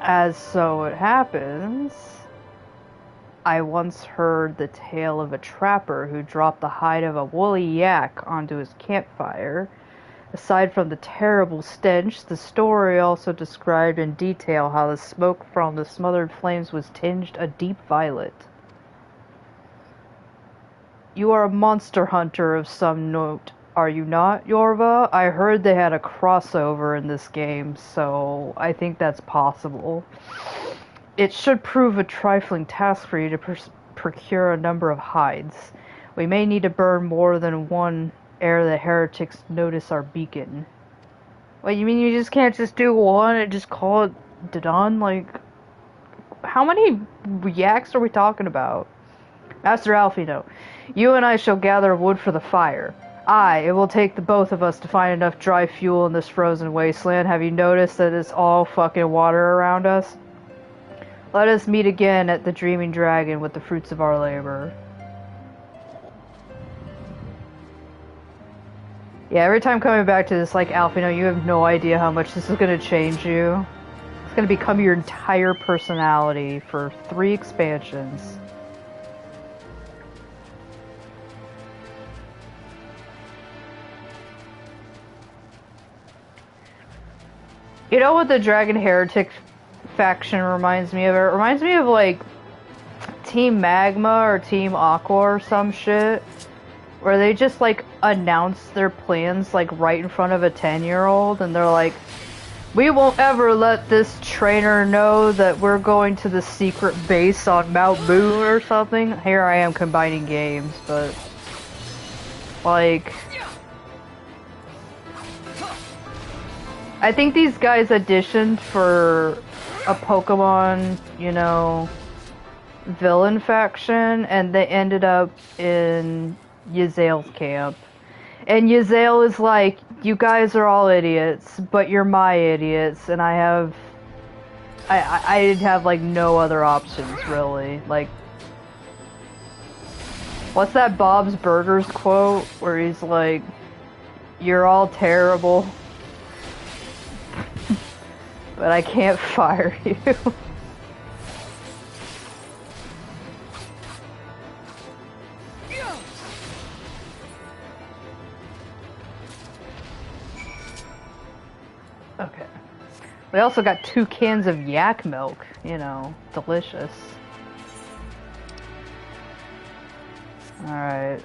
As so it happens, I once heard the tale of a trapper who dropped the hide of a woolly yak onto his campfire. Aside from the terrible stench, the story also described in detail how the smoke from the smothered flames was tinged a deep violet. You are a monster hunter of some note, are you not, Yorva? I heard they had a crossover in this game, so I think that's possible. It should prove a trifling task for you to procure a number of hides. We may need to burn more than one ere the heretics notice our beacon. What, you mean you just can't just do one and just call it done? Like, how many yaks are we talking about? Master Alfino, you and I shall gather wood for the fire. Aye, it will take the both of us to find enough dry fuel in this frozen wasteland. Have you noticed that it's all fucking water around us? Let us meet again at the Dreaming Dragon with the fruits of our labor. Yeah, every time coming back to this, like, Alfino, you have no idea how much this is going to change you. It's going to become your entire personality for 3 expansions. You know what the Dragon Heretic faction reminds me of? It reminds me of, like, Team Magma or Team Aqua or some shit. Where they just, like, announce their plans, like, right in front of a 10-year-old. And they're like, we won't ever let this trainer know that we're going to the secret base on Mount Moon or something. Here I am combining games, but... like... I think these guys auditioned for a Pokemon, you know, villain faction, and they ended up in Yazel's camp. And Yazel is like, you guys are all idiots, but you're my idiots, and I have like no other options, really. Like, what's that Bob's Burgers quote, where he's like, you're all terrible, but I can't fire you. Okay. We also got 2 cans of yak milk, you know, delicious. Alright.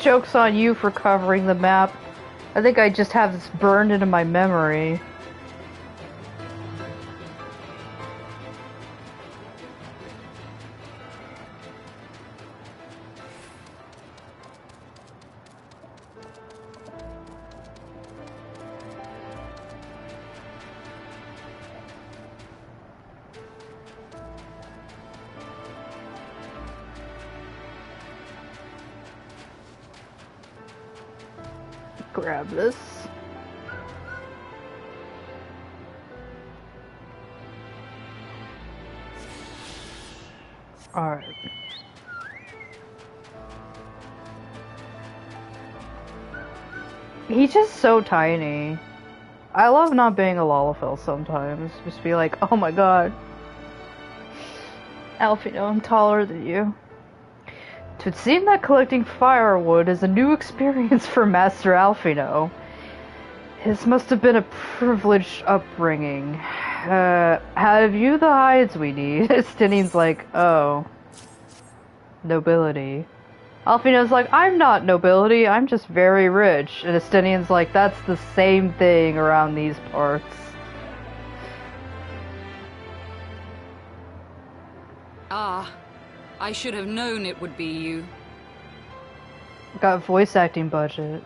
Joke's on you for covering the map. I think I just have this burned into my memory. Grab this. Alright. He's just so tiny. I love not being a Lalafell sometimes. Just be like, oh my god. Alfino, I'm taller than you. It would seem that collecting firewood is a new experience for Master Alfino. His must have been a privileged upbringing. Have you the hides we need? Estinian's like, oh. Nobility. Alfino's like, I'm not nobility, I'm just very rich. And Estinian's like, that's the same thing around these parts. Ah. I should have known it would be you. Got voice acting budget.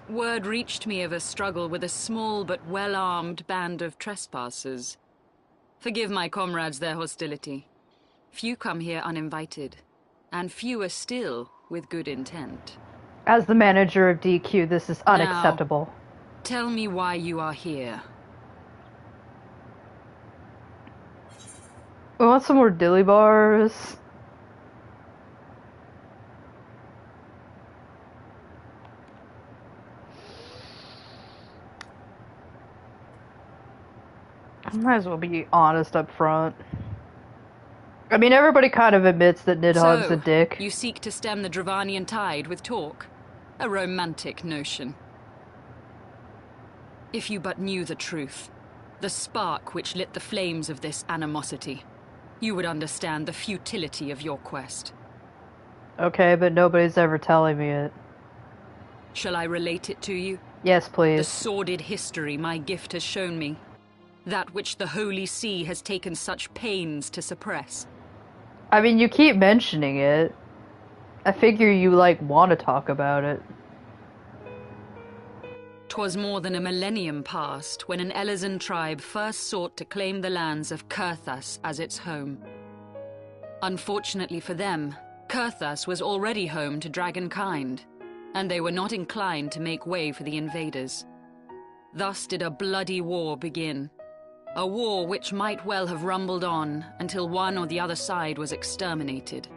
Word reached me of a struggle with a small but well-armed band of trespassers. Forgive my comrades their hostility. Few come here uninvited, and fewer still with good intent. As the manager of DQ, this is unacceptable. Now, tell me why you are here. We want some more dilly bars. I might as well be honest up front. I mean, everybody kind of admits that Nidhogg's a dick. You seek to stem the Dravanian tide with talk? A romantic notion. If you but knew the truth, the spark which lit the flames of this animosity, you would understand the futility of your quest. Okay, but nobody's ever telling me it. Shall I relate it to you? Yes, please. The sordid history my gift has shown me. That which the Holy See has taken such pains to suppress. I mean, you keep mentioning it. I figure you, like, want to talk about it. 'Twas more than a millennium past when an Elizan tribe first sought to claim the lands of Kurthas as its home. Unfortunately for them, Kurthas was already home to dragonkind, and they were not inclined to make way for the invaders. Thus did a bloody war begin. A war which might well have rumbled on until one or the other side was exterminated,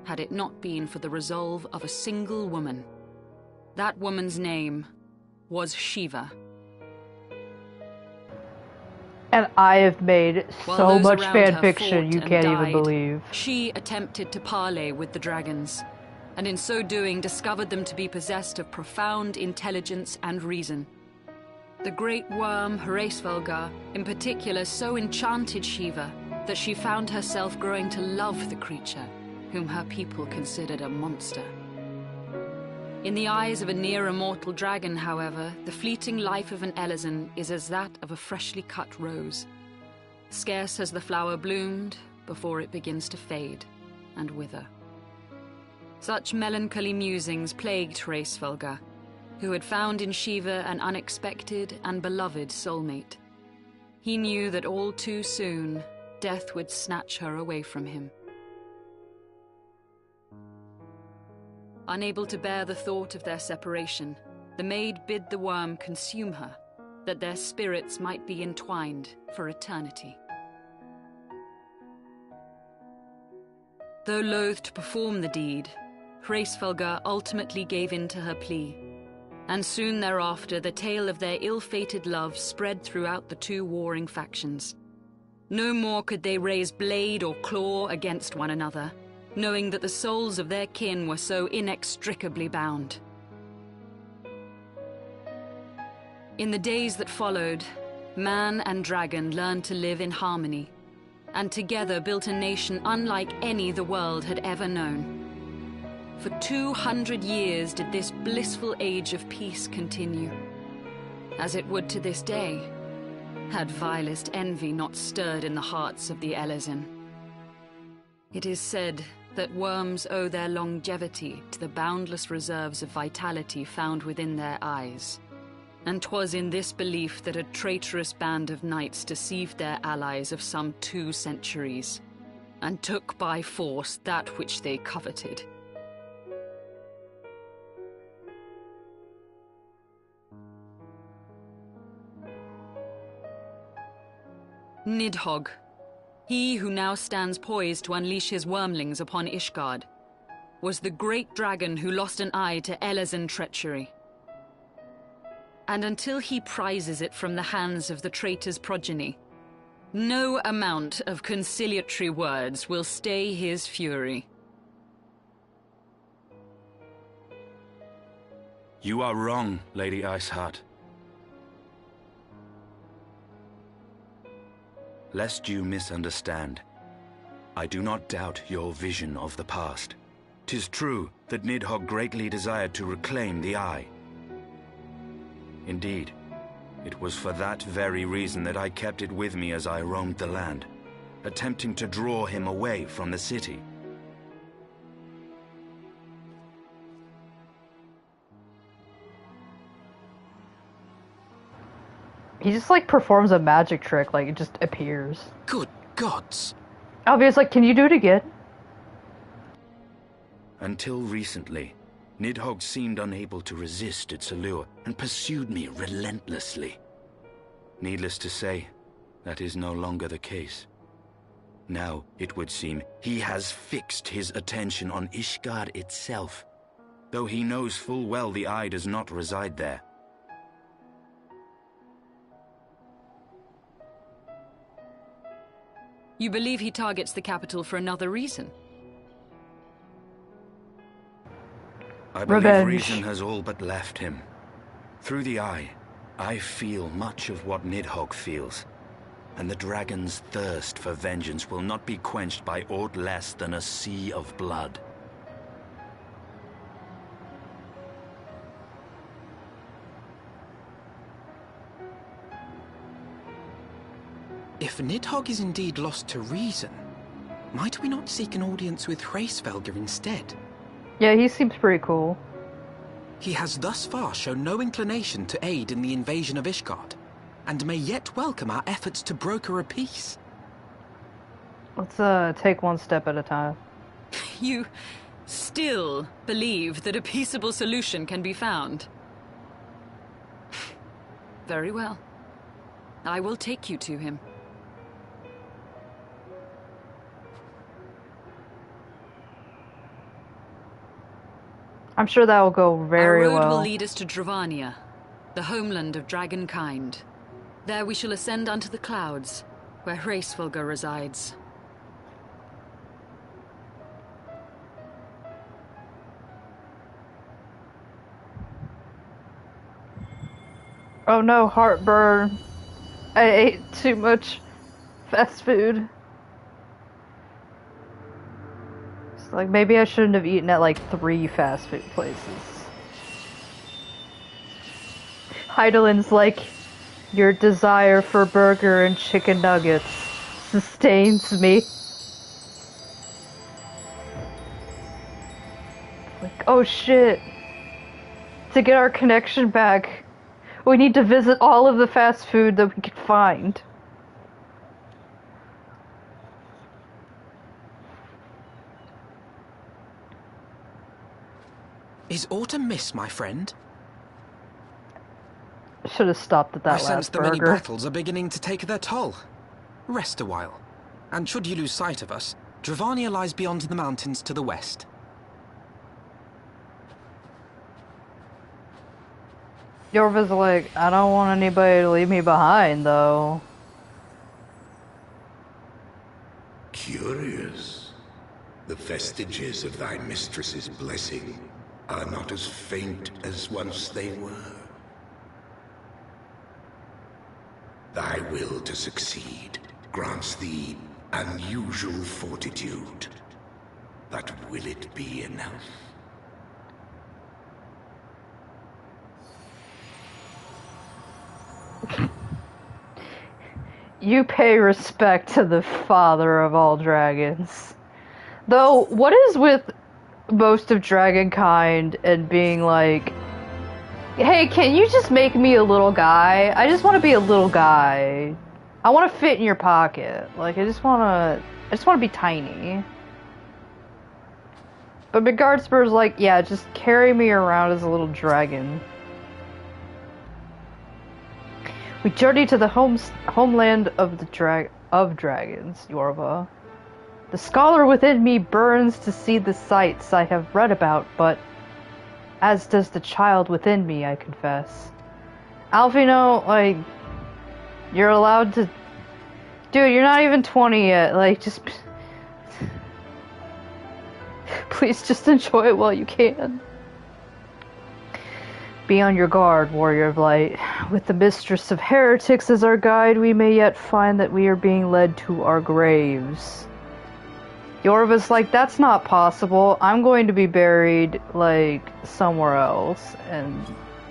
had it not been for the resolve of a single woman. That woman's name was Shiva. And I have made so much fanfiction you can't even believe. She attempted to parley with the dragons, and in so doing discovered them to be possessed of profound intelligence and reason. The great worm Heavensward in particular so enchanted Shiva that she found herself growing to love the creature, whom her people considered a monster. In the eyes of a near-immortal dragon, however, the fleeting life of an Elizan is as that of a freshly cut rose. Scarce has the flower bloomed before it begins to fade and wither. Such melancholy musings plagued Heavensward, who had found in Shiva an unexpected and beloved soulmate. He knew that all too soon, death would snatch her away from him. Unable to bear the thought of their separation, the maid bid the worm consume her, that their spirits might be entwined for eternity. Though loath to perform the deed, Heavensward ultimately gave in to her plea, and soon thereafter the tale of their ill-fated love spread throughout the two warring factions. No more could they raise blade or claw against one another, knowing that the souls of their kin were so inextricably bound. In the days that followed, man and dragon learned to live in harmony, and together built a nation unlike any the world had ever known. For 200 years did this blissful age of peace continue, as it would to this day, had vilest envy not stirred in the hearts of the Elezen. It is said that worms owe their longevity to the boundless reserves of vitality found within their eyes, and 'twas in this belief that a traitorous band of knights deceived their allies of some 2 centuries, and took by force that which they coveted. Nidhogg, he who now stands poised to unleash his wormlings upon Ishgard, was the great dragon who lost an eye to Elezen treachery. And until he prizes it from the hands of the traitor's progeny, no amount of conciliatory words will stay his fury. You are wrong, Lady Iceheart. Lest you misunderstand, I do not doubt your vision of the past. 'Tis true that Nidhogg greatly desired to reclaim the Eye. Indeed, it was for that very reason that I kept it with me as I roamed the land, attempting to draw him away from the city. He just like performs a magic trick, like it just appears. Good gods! Albie's like, can you do it again? Until recently, Nidhogg seemed unable to resist its allure and pursued me relentlessly. Needless to say, that is no longer the case. Now, it would seem, he has fixed his attention on Ishgard itself, though he knows full well the Eye does not reside there. You believe he targets the capital for another reason? I believe Revenge. reason has all but left him. Through the Eye, I feel much of what Nidhogg feels, and the dragon's thirst for vengeance will not be quenched by aught less than a sea of blood. If Nidhogg is indeed lost to reason, might we not seek an audience with Hraesvelgr instead? Yeah, he seems pretty cool. He has thus far shown no inclination to aid in the invasion of Ishgard, and may yet welcome our efforts to broker a peace. Let's take one step at a time. You still believe that a peaceable solution can be found? Very well. I will take you to him. I'm sure that will go very Our road well. will lead us to Dravania, the homeland of dragonkind. There we shall ascend unto the clouds, where Hraesvelgr resides. Oh no, heartburn. I ate too much fast food. It's like, maybe I shouldn't have eaten at like 3 fast food places. Heidelin's like, your desire for burger and chicken nuggets sustains me. Like, oh shit. To get our connection back, we need to visit all of the fast food that we could find. Is aught amiss, my friend? Should have stopped at that I last sense the many burger. battles are beginning to take their toll. Rest a while, and should you lose sight of us, Dravania lies beyond the mountains to the west. Yorva's like, I don't want anybody to leave me behind, though. Curious. The vestiges of thy mistress's blessing are not as faint as once they were. Thy will to succeed grants thee unusual fortitude. But will it be enough? You pay respect to the father of all dragons. Though, what is with most of dragonkind and being like, hey, can you just make me a little guy? I just want to be a little guy. I want to fit in your pocket. Like, I just want to be tiny. But Midgardspur's like, yeah, just carry me around as a little dragon. We journey to the homeland of the dragons, Yorva. The scholar within me burns to see the sights I have read about, but as does the child within me, I confess. Alfino, like, you're allowed to... Dude, you're not even 20 yet, like, just... Please just enjoy it while you can. Be on your guard, warrior of light. With the mistress of heretics as our guide, we may yet find that we are being led to our graves. Yorva's like, that's not possible. I'm going to be buried, like, somewhere else. And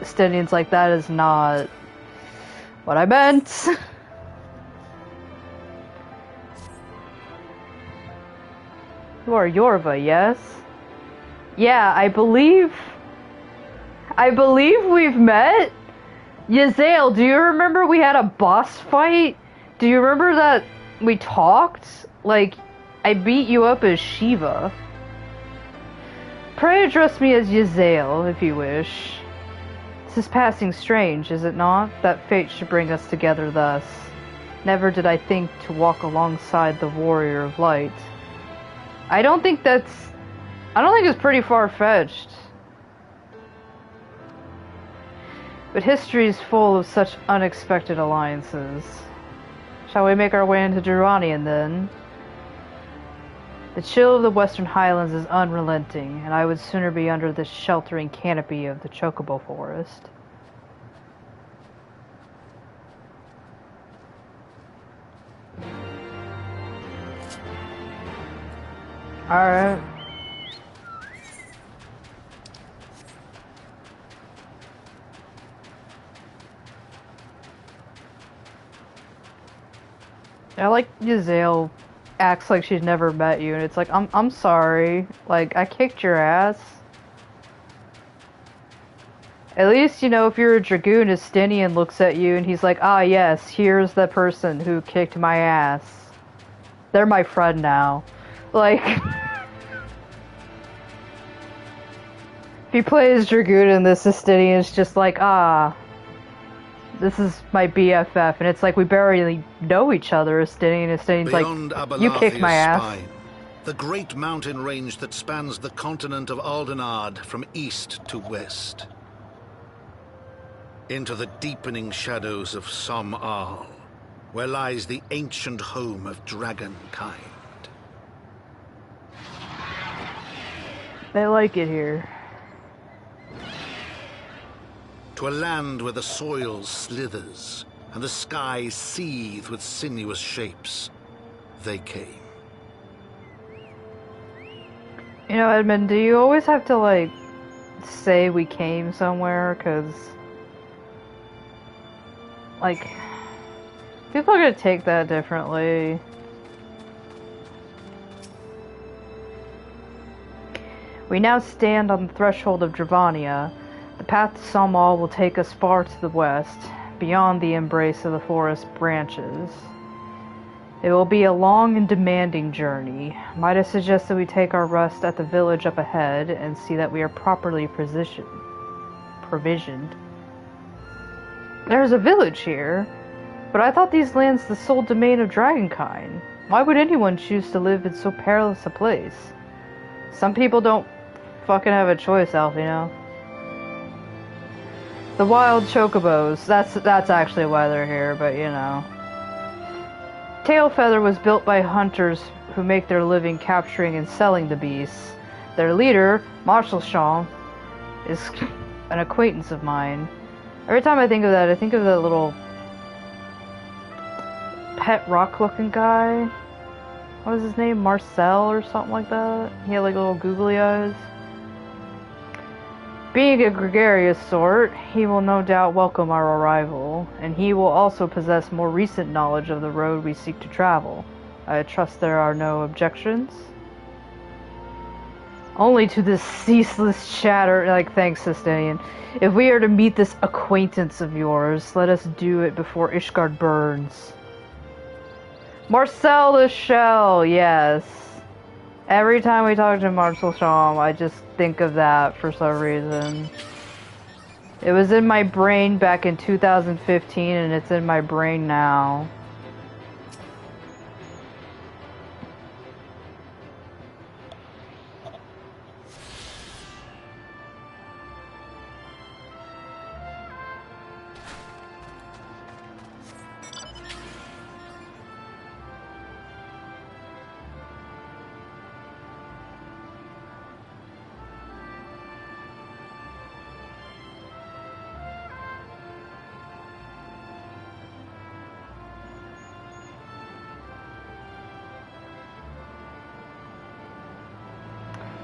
Stenian's like, that is not what I meant. You are Yorva, yes? Yeah, I believe we've met? Yazael, do you remember we had a boss fight? Do you remember that we talked? Like, I beat you up as Shiva. Pray address me as Yazael, if you wish. This is passing strange, is it not? That fate should bring us together thus. Never did I think to walk alongside the warrior of light. I don't think it's pretty far-fetched. But history is full of such unexpected alliances. Shall we make our way into Durranion, then? The chill of the Western Highlands is unrelenting, and I would sooner be under the sheltering canopy of the Chocobo Forest. Alright. I like Yazael acts like she's never met you, and it's like, I'm sorry. Like, I kicked your ass. At least, you know, if you're a dragoon, Estinian looks at you and he's like, ah, yes, here's the person who kicked my ass. They're my friend now. Like, if you play as dragoon in this, Estinian's just like, ah, this is my BFF, and it's like we barely know each other. Estinian's like, you kicked my ass. Spine, the great mountain range that spans the continent of Aldenard from east to west. Into the deepening shadows of Som-Al, where lies the ancient home of dragonkind. They like it here. To a land where the soil slithers and the skies seethe with sinuous shapes, they came. You know, Edmund, do you always have to, like, say we came somewhere? Because, like, people are gonna take that differently. We now stand on the threshold of Dravania. The path to Som-Al will take us far to the west, beyond the embrace of the forest branches. It will be a long and demanding journey. Might I suggest that we take our rest at the village up ahead and see that we are properly provisioned? There's a village here, but I thought these lands the sole domain of dragonkind. Why would anyone choose to live in so perilous a place? Some people don't fucking have a choice, Alf, you know? The wild chocobos, that's actually why they're here, but you know. Tailfeather was built by hunters who make their living capturing and selling the beasts. Their leader, Marshal Shaw, is an acquaintance of mine. Every time I think of that, I think of that little pet rock-looking guy. what was his name? Marcel or something like that? He had like little googly eyes. Being a gregarious sort, he will no doubt welcome our arrival, and he will also possess more recent knowledge of the road we seek to travel. I trust there are no objections? Only to this ceaseless chatter, like, thanks, Sistanian. If we are to meet this acquaintance of yours, let us do it before Ishgard burns. Marcel the Shell, yes. Every time we talk to Marcel Sham, I just think of that for some reason. It was in my brain back in 2015, and it's in my brain now.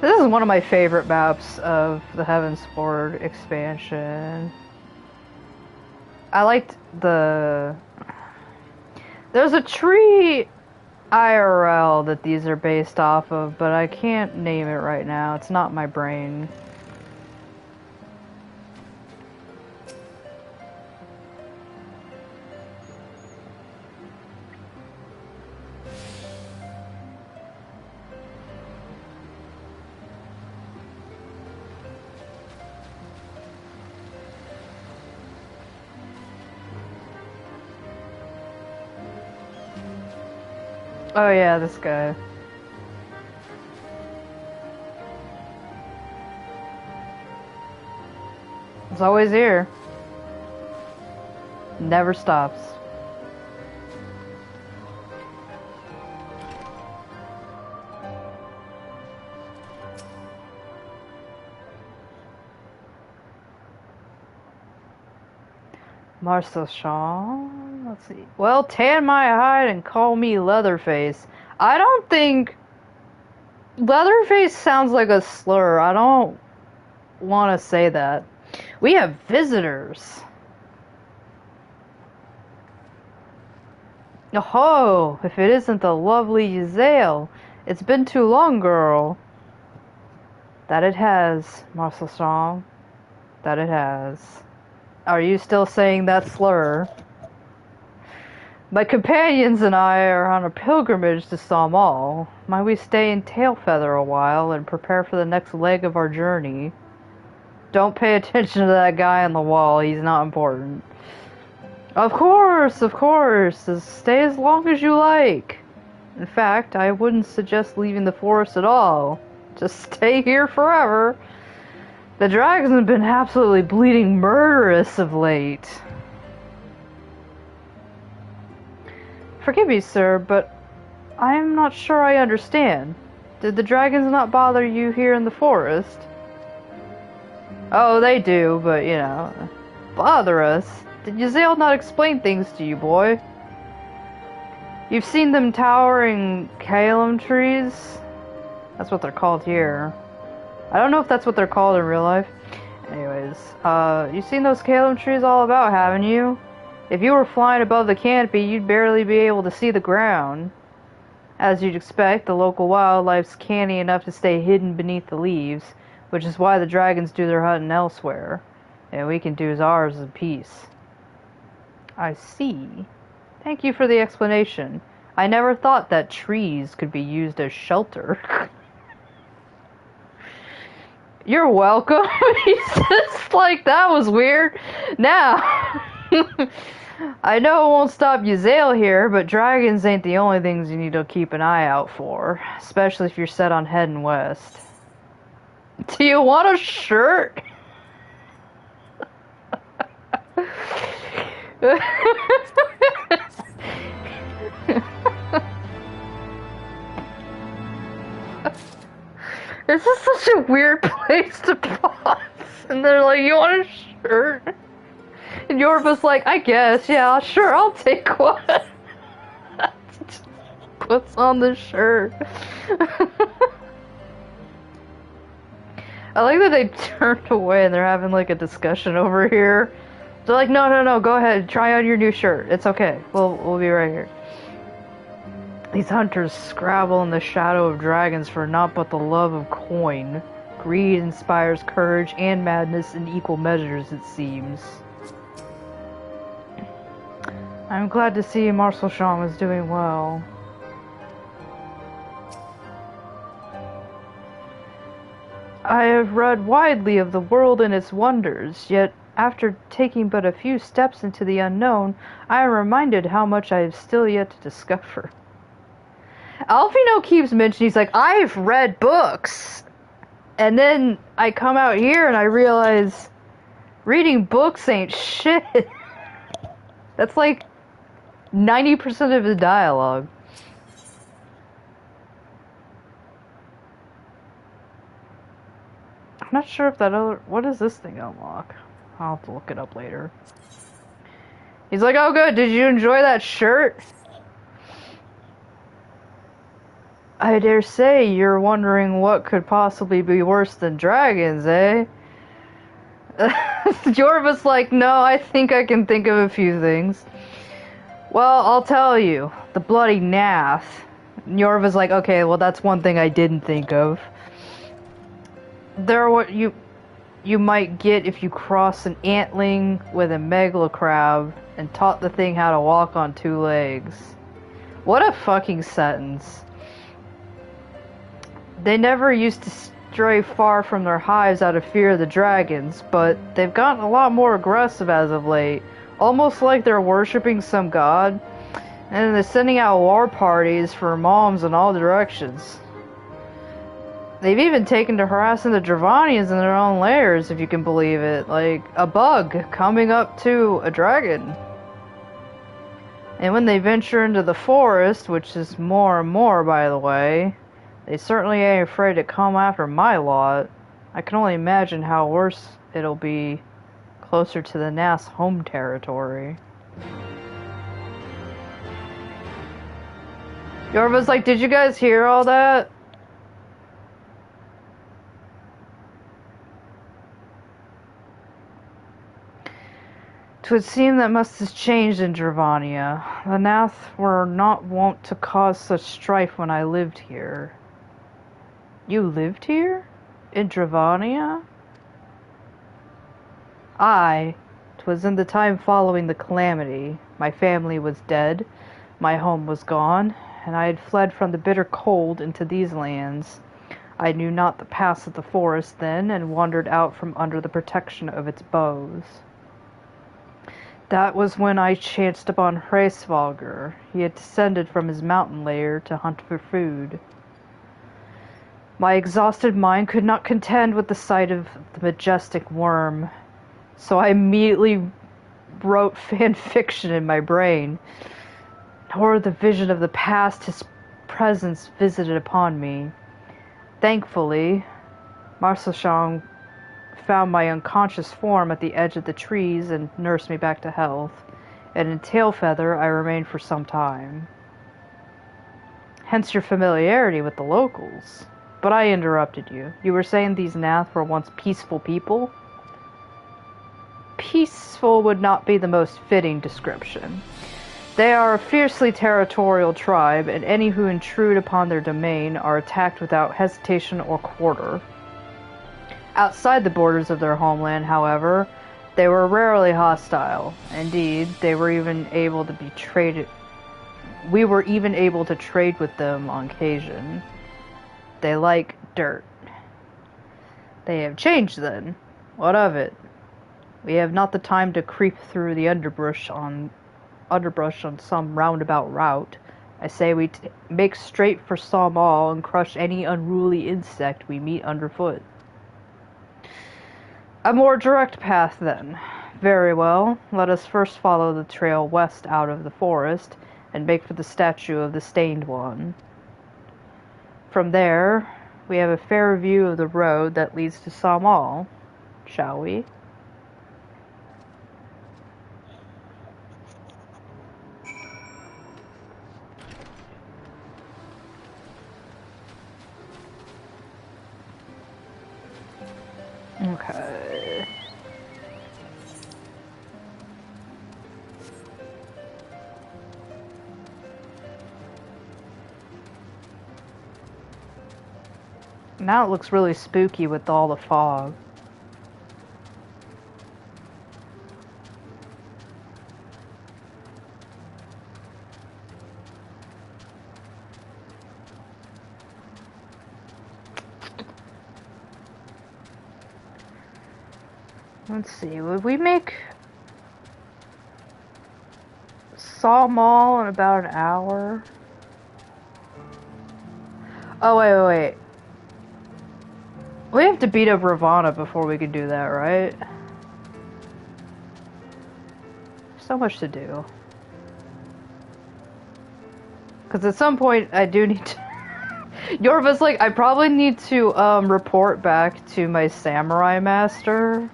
This is one of my favorite maps of the Heavensward expansion. I liked the... There's a tree IRL that these are based off of, but I can't name it right now. It's not in my brain. Oh yeah, this guy. It's always here. Never stops. Marcel Shaw, let's see. Well, tan my hide and call me Leatherface. I don't think... Leatherface sounds like a slur. I don't want to say that. We have visitors. Oh, if it isn't the lovely Yzael. It's been too long, girl. That it has, Marcel Shaw. That it has. Are you still saying that slur? My companions and I are on a pilgrimage to Samal. Might we stay in Tailfeather a while and prepare for the next leg of our journey? Don't pay attention to that guy on the wall. He's not important. Of course, of course. Stay as long as you like. In fact, I wouldn't suggest leaving the forest at all. Just stay here forever. The dragons have been absolutely bleeding murderous of late. Forgive me, sir, but I am not sure I understand. Did the dragons not bother you here in the forest? Oh, they do, but, you know, bother us. Did Yzael not explain things to you, boy? You've seen them towering Calum trees? That's what they're called here. I don't know if that's what they're called in real life. Anyways, you've seen those Calum trees all about, haven't you? If you were flying above the canopy, you'd barely be able to see the ground. As you'd expect, the local wildlife's canny enough to stay hidden beneath the leaves, which is why the dragons do their hunting elsewhere, and we can do ours in peace. I see. Thank you for the explanation. I never thought that trees could be used as shelter. You're welcome. He's just like, that was weird. Now, I know it won't stop Yzael here, but dragons ain't the only things you need to keep an eye out for, especially if you're set on heading west. Do you want a shirt? This is such a weird place to pause. And they're like, you want a shirt? And Yorva's like, I guess, yeah, sure, I'll take one. puts on the shirt. I like that they turned away and they're having like a discussion over here. They're like, no, go ahead, try on your new shirt. It's okay. We'll be right here. These hunters scrabble in the shadow of dragons for naught but the love of coin. Greed inspires courage and madness in equal measures, it seems. I'm glad to see Marcel Jean is doing well. I have read widely of the world and its wonders, yet after taking but a few steps into the unknown, I am reminded how much I have still yet to discover. Alfino keeps mentioning, he's like, I've read books. And then I come out here and I realize reading books ain't shit. That's like 90% of the dialogue. I'm not sure if that other... What does this thing unlock? I'll have to look it up later. He's like, oh good, did you enjoy that shirt? I dare say you're wondering what could possibly be worse than dragons, eh? Yorva's like, no, I think I can think of a few things. Well, I'll tell you. The bloody Nath. Yorva's like, okay, well that's one thing I didn't think of. They're what you might get if you cross an antling with a megalocrab and taught the thing how to walk on two legs. What a fucking sentence. They never used to stray far from their hives out of fear of the dragons, but they've gotten a lot more aggressive as of late, almost like they're worshipping some god, and they're sending out war parties for moms in all directions. They've even taken to harassing the Dravanians in their own lairs, if you can believe it, like a bug coming up to a dragon. And when they venture into the forest, which is more and more, by the way, they certainly ain't afraid to come after my lot. I can only imagine how worse it'll be closer to the Nass home territory. Yorva's like, did you guys hear all that? Twould seem that must have changed in Dravania. The Nath were not wont to cause such strife when I lived here. You lived here? In Dravania? Aye. 'Twas in the time following the calamity. My family was dead, my home was gone, and I had fled from the bitter cold into these lands. I knew not the paths of the forest then, and wandered out from under the protection of its boughs. That was when I chanced upon Heavensward. He had descended from his mountain lair to hunt for food. My exhausted mind could not contend with the sight of the majestic worm, so I immediately wrote fan fiction in my brain. Nor the vision of the past his presence visited upon me. Thankfully, Marcel found my unconscious form at the edge of the trees and nursed me back to health, and in Tailfeather I remained for some time. Hence your familiarity with the locals. But I interrupted you. You were saying these Nath were once peaceful people? Peaceful would not be the most fitting description. They are a fiercely territorial tribe, and any who intrude upon their domain are attacked without hesitation or quarter. Outside the borders of their homeland, however, they were rarely hostile. Indeed, they were even able to be traded. We were even able to trade with them on occasion. They like dirt. They have changed then. What of it? We have not the time to creep through the underbrush on some roundabout route. I say we make straight for Samal and crush any unruly insect we meet underfoot. A more direct path, then. Very well. Let us first follow the trail west out of the forest, and make for the statue of the Stained One. From there, we have a fair view of the road that leads to Samal. Shall we? Okay. Now it looks really spooky with all the fog. Let's see, would we make Saw Mall in about an hour? Oh, wait. We have to beat up Ravana before we can do that, right? So much to do. Because at some point, I do need to... Yorva's like, I probably need to report back to my samurai master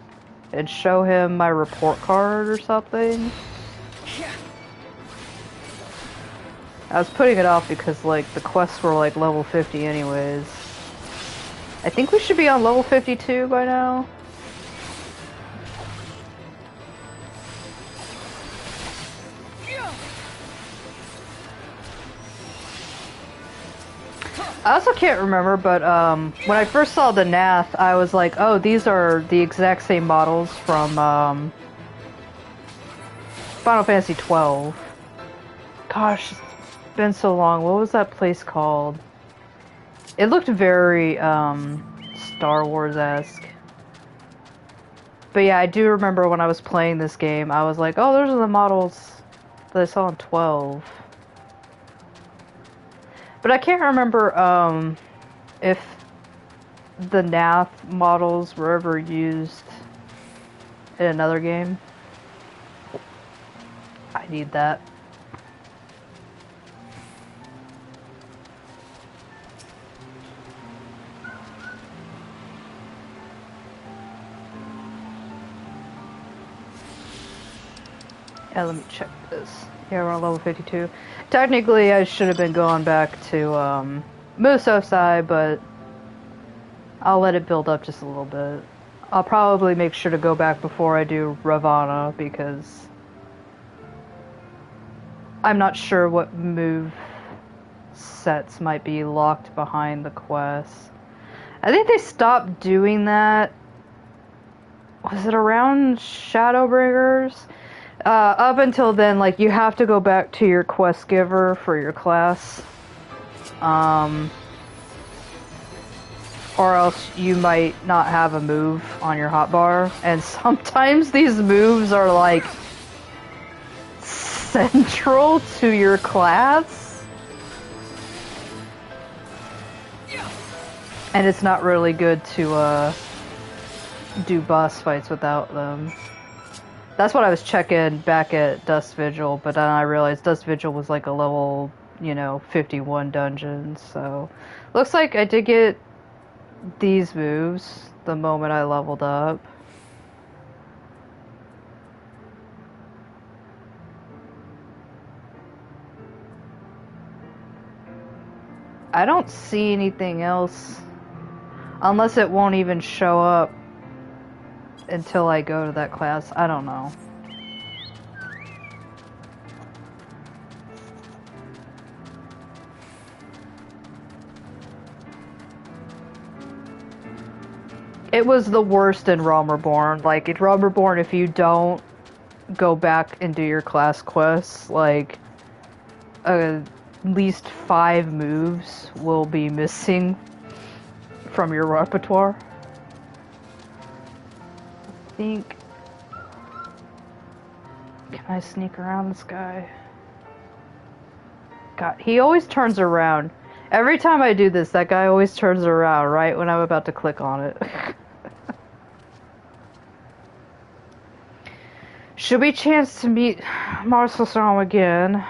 and show him my report card or something. I was putting it off because, like, the quests were, like, level 50 anyways. I think we should be on level 52 by now. I also can't remember, but when I first saw the Nath, I was like, oh, these are the exact same models from Final Fantasy XII. Gosh, it's been so long. What was that place called? It looked very Star Wars-esque. But yeah, I do remember when I was playing this game, I was like, oh, those are the models that I saw in 12. But I can't remember if the Nath models were ever used in another game. I need that. Yeah, let me check this. Yeah, we're on level 52. Technically, I should have been going back to Musosai, but I'll let it build up just a little bit. I'll probably make sure to go back before I do Ravana, because I'm not sure what move sets might be locked behind the quest. I think they stopped doing that. Was it around Shadowbringers? Up until then, like, you have to go back to your quest giver for your class. Or else you might not have a move on your hotbar. And sometimes these moves are, like, central to your class. And it's not really good to, do boss fights without them. That's what I was checking back at Dust Vigil, but then I realized Dust Vigil was like a level, 51 dungeon, so... Looks like I did get these moves the moment I leveled up. I don't see anything else, unless it won't even show up until I go to that class. I don't know. It was the worst in Realm Reborn. Like, in Realm Reborn, if you don't go back and do your class quests, like, at least 5 moves will be missing from your repertoire. Can I sneak around this guy? God, he always turns around. Every time I do this, that guy always turns around right when I'm about to click on it. Should we chance to meet Marcel again?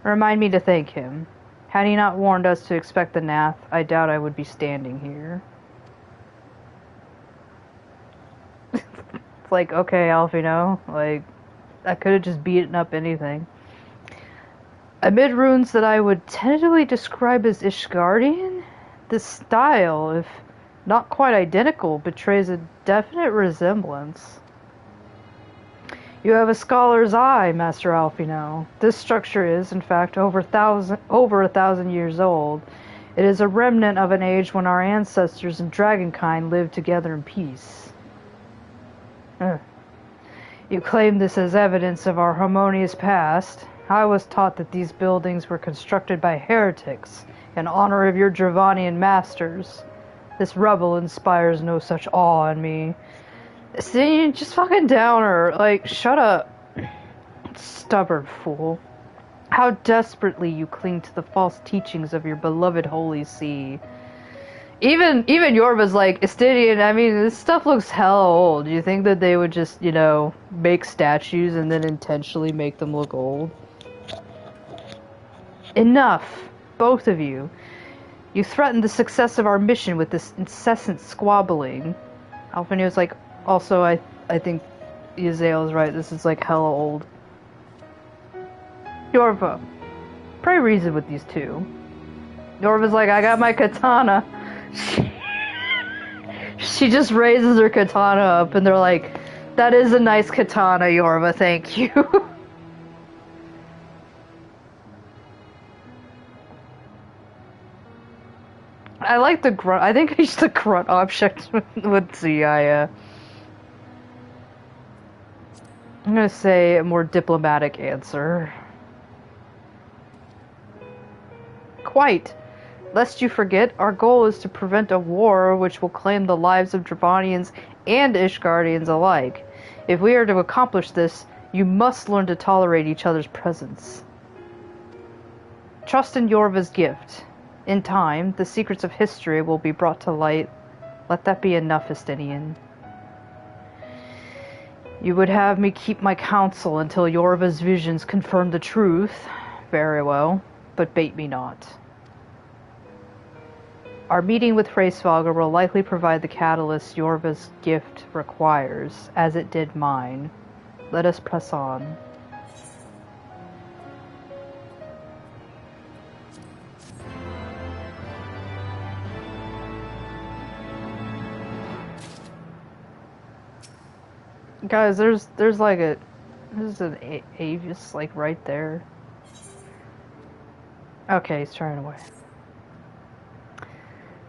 Remind me to thank him. Had he not warned us to expect the Nath, I doubt I would be standing here. Like, okay, Alfino, like, I could have just beaten up anything. Amid runes that I would tentatively describe as Ishgardian, the style, if not quite identical, betrays a definite resemblance. You have a scholar's eye, Master Alfino. This structure is, in fact, over a thousand years old. It is a remnant of an age when our ancestors and dragonkind lived together in peace. You claim this as evidence of our harmonious past. I was taught that these buildings were constructed by heretics in honor of your Dravanian masters. This rubble inspires no such awe in me. See, just fucking downer. Like, shut up. Stubborn fool. How desperately you cling to the false teachings of your beloved Holy See. Even Yorva's like, Estidian, I mean, this stuff looks hella old. Do you think that they would just, you know, make statues and then intentionally make them look old? Enough, both of you. You threatened the success of our mission with this incessant squabbling. Alfino's like, also, I think Yazael's right, this is like hella old. Yorva, pray reason with these two. Yorva's like, I got my katana. She just raises her katana up and they're like, that is a nice katana, Yorva, thank you. I like the grunt. I think I used the grunt object with Ziyaya. I'm gonna say a more diplomatic answer. Quite. Lest you forget, our goal is to prevent a war which will claim the lives of Dravanians and Ishgardians alike. If we are to accomplish this, you must learn to tolerate each other's presence. Trust in Yorva's gift. In time, the secrets of history will be brought to light. Let that be enough, Estinian. You would have me keep my counsel until Yorva's visions confirm the truth. Very well, but bait me not. Our meeting with Hraesvalgar will likely provide the catalyst Yorva's gift requires, as it did mine. Let us press on. Guys, there's an Avis like right there. Okay, he's turning away.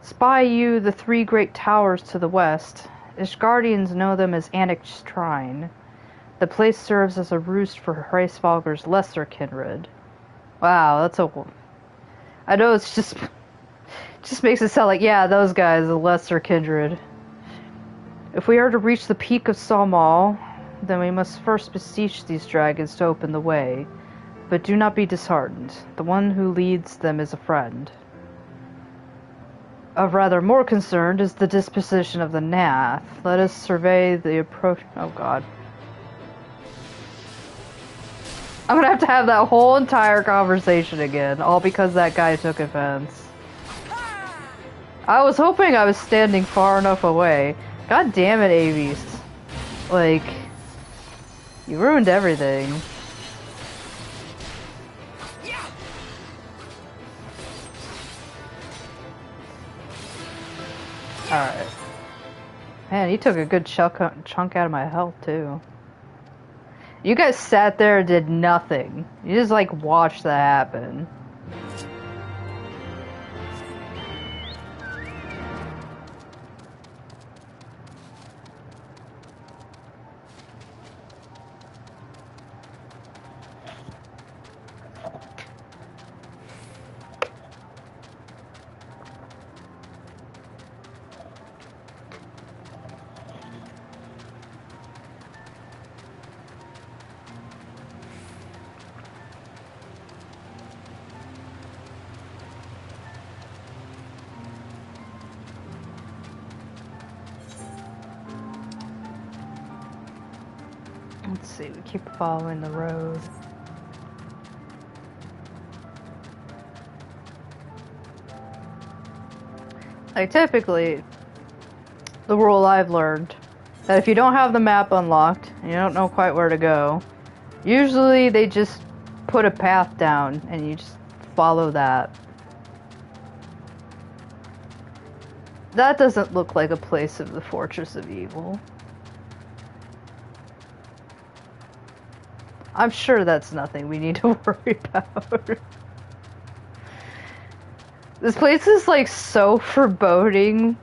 Spy you the three great towers to the west. Ishgardians know them as Annik's Shrine. The place serves as a roost for Hraesvalgar's lesser kindred. Wow, that's a... I know it's just makes it sound like, yeah, those guys, the lesser kindred. If we are to reach the peak of Salmal, then we must first beseech these dragons to open the way. But do not be disheartened. The one who leads them is a friend. Of rather more concern is the disposition of the Nath. Let us survey the approach... Oh god. I'm gonna have to have that whole entire conversation again, all because that guy took offense. I was hoping I was standing far enough away. God damn it, Avis. Like, you ruined everything. Alright. Man, he took a good chunk out of my health, too. You guys sat there and did nothing. You just, like, watched that happen. Let's see, we keep following the road. Like, typically, the rule I've learned, that if you don't have the map unlocked, and you don't know quite where to go, usually they just put a path down, and you just follow that. That doesn't look like a place of the Fortress of Evil. I'm sure that's nothing we need to worry about. This place is like so foreboding.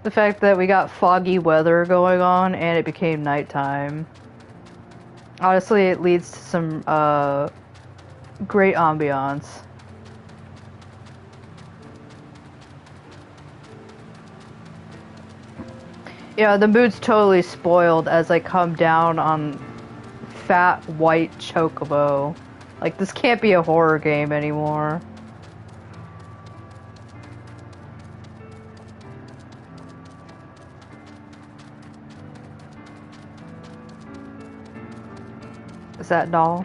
The fact that we got foggy weather going on and it became nighttime. Honestly, it leads to some great ambiance. Yeah, the mood's totally spoiled as I come down on fat white chocobo. Like, this can't be a horror game anymore. Is that doll?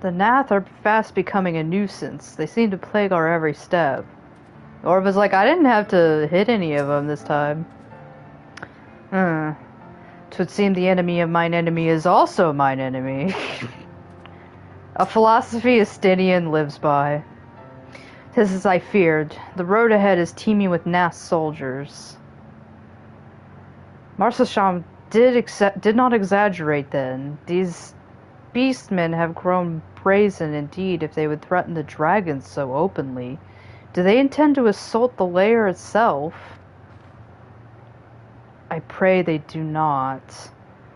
The Nath are fast becoming a nuisance. They seem to plague our every step. Yorva's like, I didn't have to hit any of them this time. Twould seem the enemy of mine enemy is also mine enemy. A philosophy Estinian lives by. 'Tis as I feared. The road ahead is teeming with Nath soldiers. Marshasham did not exaggerate then. These beastmen have grown brazen indeed if they would threaten the dragons so openly. Do they intend to assault the lair itself? I pray they do not.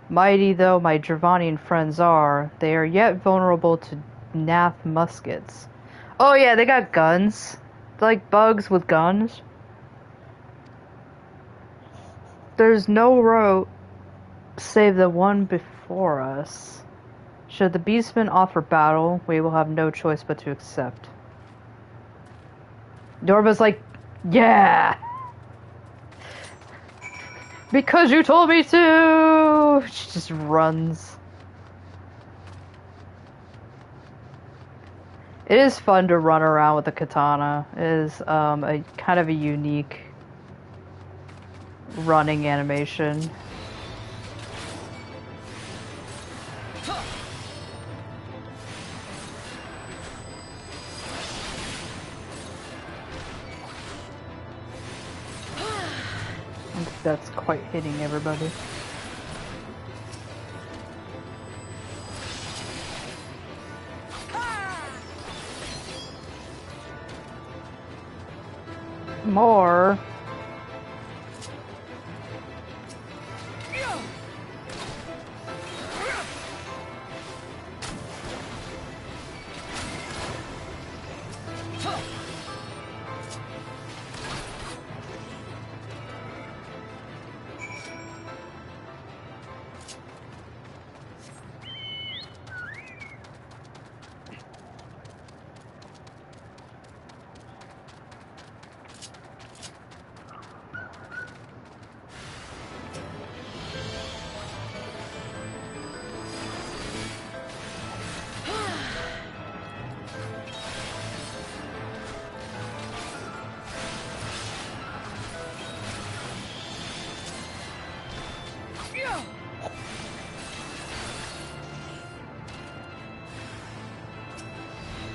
Mighty though my Dravanian friends are, they are yet vulnerable to Nath muskets. Oh yeah, they got guns. They're like bugs with guns. There's no road save the one before us. Should the beastmen offer battle, we will have no choice but to accept. Yorva's like, yeah! Because you told me to! She just runs. It is fun to run around with a katana. It is a kind of a unique running animation. That's quite hitting everybody. More.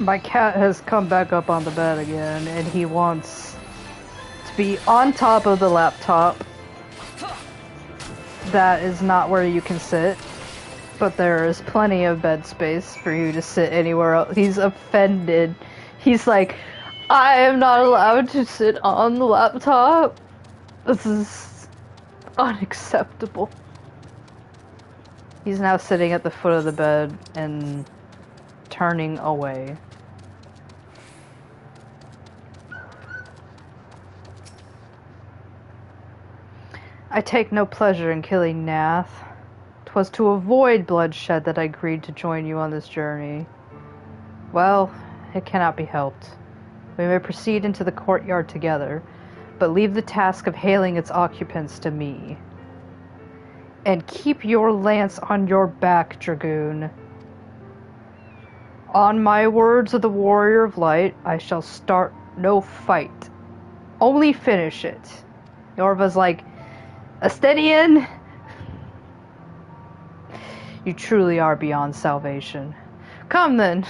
My cat has come back up on the bed again, and he wants to be on top of the laptop. That is not where you can sit, but there is plenty of bed space for you to sit anywhere else. He's offended. He's like, I am not allowed to sit on the laptop. This is unacceptable. He's now sitting at the foot of the bed and turning away. I take no pleasure in killing Nath. 'Twas to avoid bloodshed that I agreed to join you on this journey. Well, it cannot be helped. We may proceed into the courtyard together, but leave the task of hailing its occupants to me. And keep your lance on your back, Dragoon. On my words of the Warrior of Light, I shall start no fight. Only finish it. Yorva's like, Estinian, you truly are beyond salvation. Come then.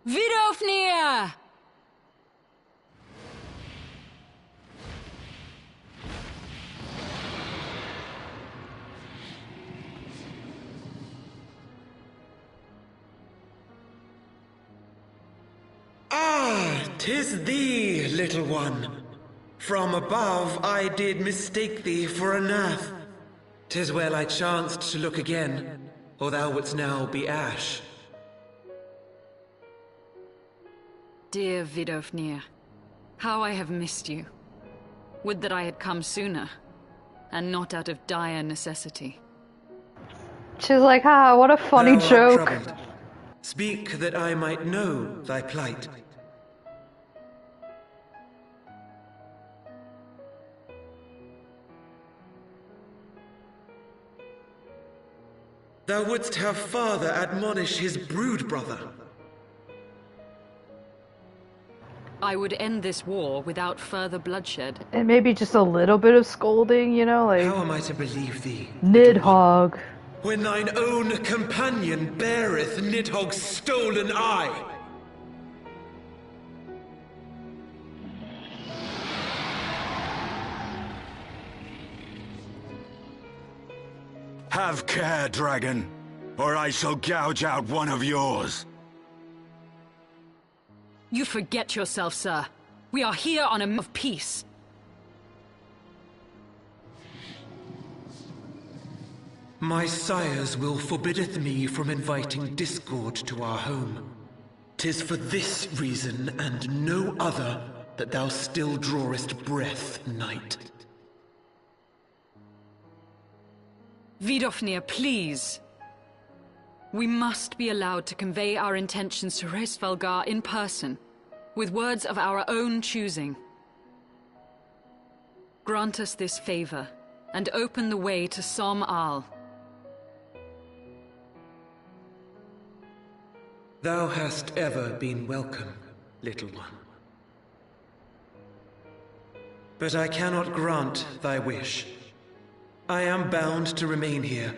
Vidofnir! Ah, 'tis thee, little one. From above I did mistake thee for a nath. 'Tis well I chanced to look again, or thou wouldst now be ash. Dear Vidofnir, how I have missed you. Would that I had come sooner, and not out of dire necessity. She's like, ah, what a funny Thou art joke. troubled. Speak that I might know thy plight. Thou wouldst have father admonish his brood brother. I would end this war without further bloodshed. And maybe just a little bit of scolding, you know, like How am I to believe thee, Nidhogg. when thine own companion beareth Nidhogg's stolen eye? Have care, dragon, or I shall gouge out one of yours. You forget yourself, sir. We are here on a mission of peace. My sires will forbiddeth me from inviting discord to our home. 'Tis for this reason and no other that thou still drawest breath, knight. Vidofnir, please. We must be allowed to convey our intentions to Hreysvelgar in person, with words of our own choosing. Grant us this favor, and open the way to Som Al. Thou hast ever been welcome, little one. But I cannot grant thy wish. I am bound to remain here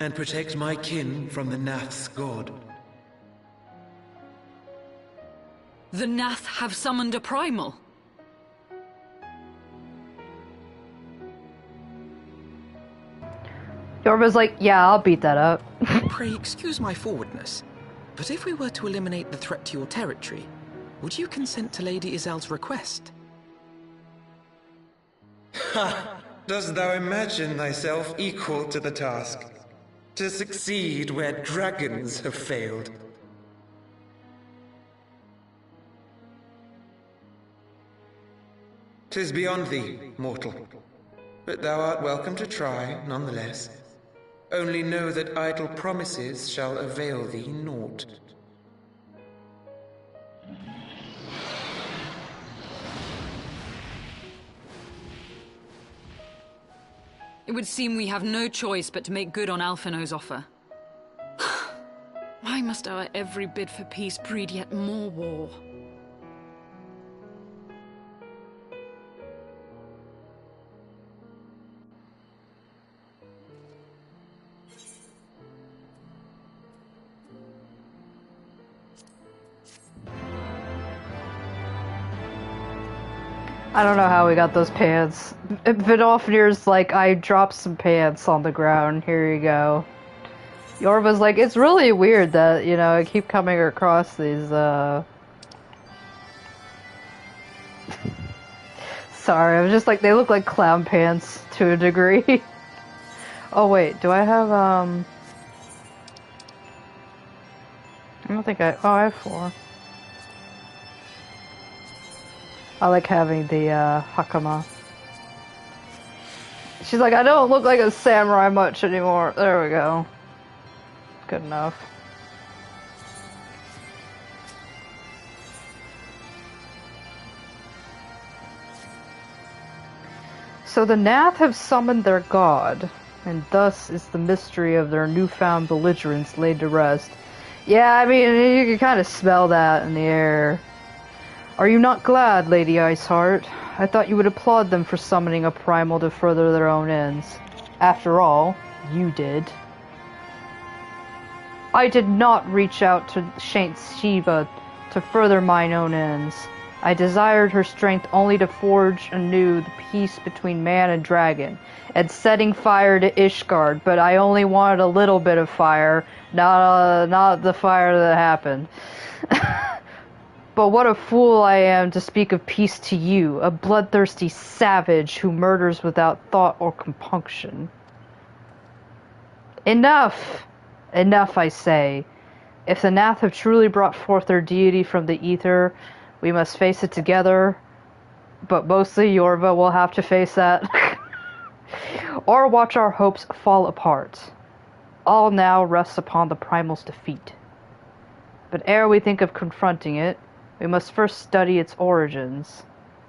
and protect my kin from the Nath's god. The Nath have summoned a primal. Yorva's like, yeah, I'll beat that up. Pray excuse my forwardness, but if we were to eliminate the threat to your territory, would you consent to Lady Izel's request? Ha! Dost thou imagine thyself equal to the task? To succeed where dragons have failed? 'Tis beyond thee, mortal. But thou art welcome to try, nonetheless. Only know that idle promises shall avail thee naught. It would seem we have no choice but to make good on Alphino's offer. Why must our every bid for peace breed yet more war? I don't know how we got those pants. Vidofnir's like, I dropped some pants on the ground, here you go. Yorva's like, it's really weird that, you know, I keep coming across these, Sorry, I was just like, they look like clown pants to a degree. Oh wait, do I have, I don't think I have 4. I like having the, hakama. She's like, I don't look like a samurai much anymore. There we go. Good enough. So the Nath have summoned their god, and thus is the mystery of their newfound belligerence laid to rest. Yeah, I mean, you can kind of smell that in the air. Are you not glad, Lady Iceheart? I thought you would applaud them for summoning a primal to further their own ends. After all, you did. I did not reach out to Saint Shiva to further mine own ends. I desired her strength only to forge anew the peace between man and dragon, and setting fire to Ishgard, but I only wanted a little bit of fire, not the fire that happened. But what a fool I am to speak of peace to you, a bloodthirsty savage who murders without thought or compunction. Enough! Enough, I say. If the Nath have truly brought forth their deity from the ether, we must face it together, but mostly Yorva will have to face that. Or watch our hopes fall apart. All now rests upon the Primal's defeat. But ere we think of confronting it, we must first study its origins.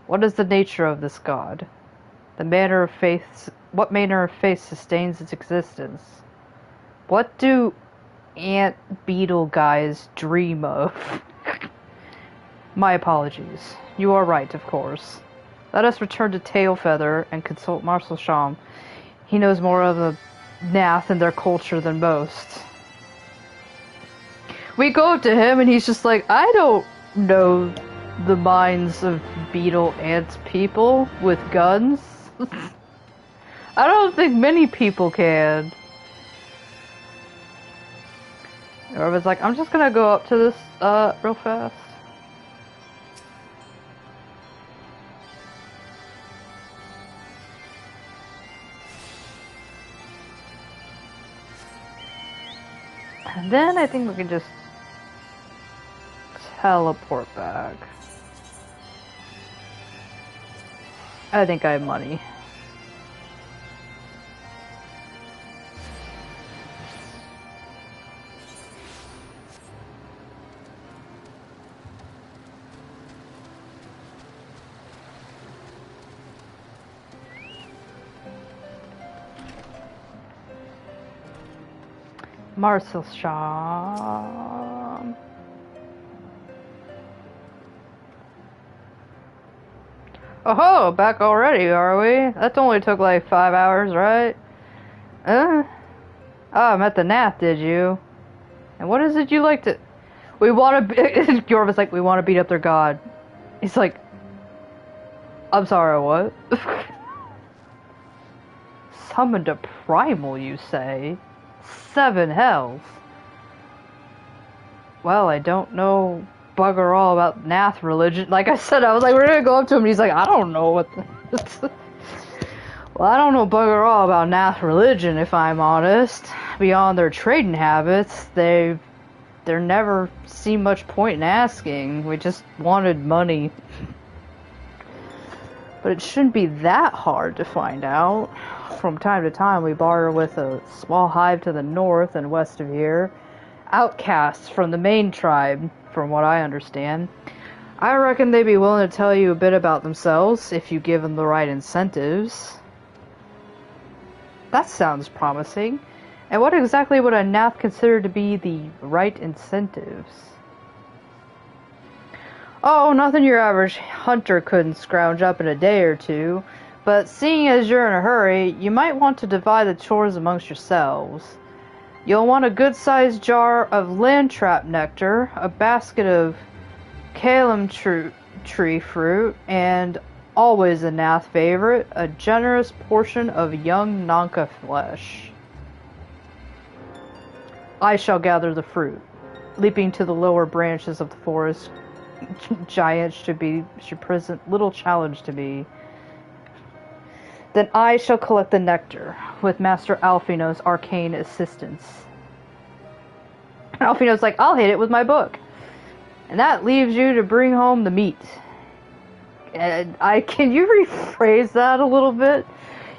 What is the nature of this god? What manner of faith sustains its existence? What do ant beetle guys dream of? My apologies. You are right, of course. Let us return to Tailfeather and consult Marcel Sham. He knows more of the Nath and their culture than most. We go up to him and he's just like, I don't know the minds of beetle ant people with guns. I don't think many people can. Yorva's like, I'm just gonna go up to this real fast. And then I think we can just teleport back. I think I have money. Marcel Sham. Oh, back already, are we? That only took like 5 hours, right? Oh, I met the Nath, did you? And what is it you like to... We want to... Yorva's like, we want to beat up their god. He's like... I'm sorry, what? Summoned a primal, you say? 7 hells. Well, I don't know bugger all about Nath religion. Like I said, I was like, we're gonna go up to him, and he's like, I don't know what the... Well, I don't know bugger all about Nath religion, if I'm honest. Beyond their trading habits, there never seemed much point in asking. We just wanted money. But it shouldn't be that hard to find out. From time to time, we barter with a small hive to the north and west of here. Outcasts from the main tribe, from what I understand. I reckon they'd be willing to tell you a bit about themselves, if you give them the right incentives. That sounds promising. And what exactly would a Nath consider to be the right incentives? Oh, nothing your average hunter couldn't scrounge up in a day or two. But seeing as you're in a hurry, you might want to divide the chores amongst yourselves. You'll want a good-sized jar of landtrap nectar, a basket of calam tree fruit, and, always a Nath favorite, a generous portion of young Nanka flesh. I shall gather the fruit. Leaping to the lower branches of the forest, giants should present little challenge to me. Then I shall collect the nectar, with Master Alfino's arcane assistance. Alfino's like, I'll hit it with my book. And that leaves you to bring home the meat. And can you rephrase that a little bit?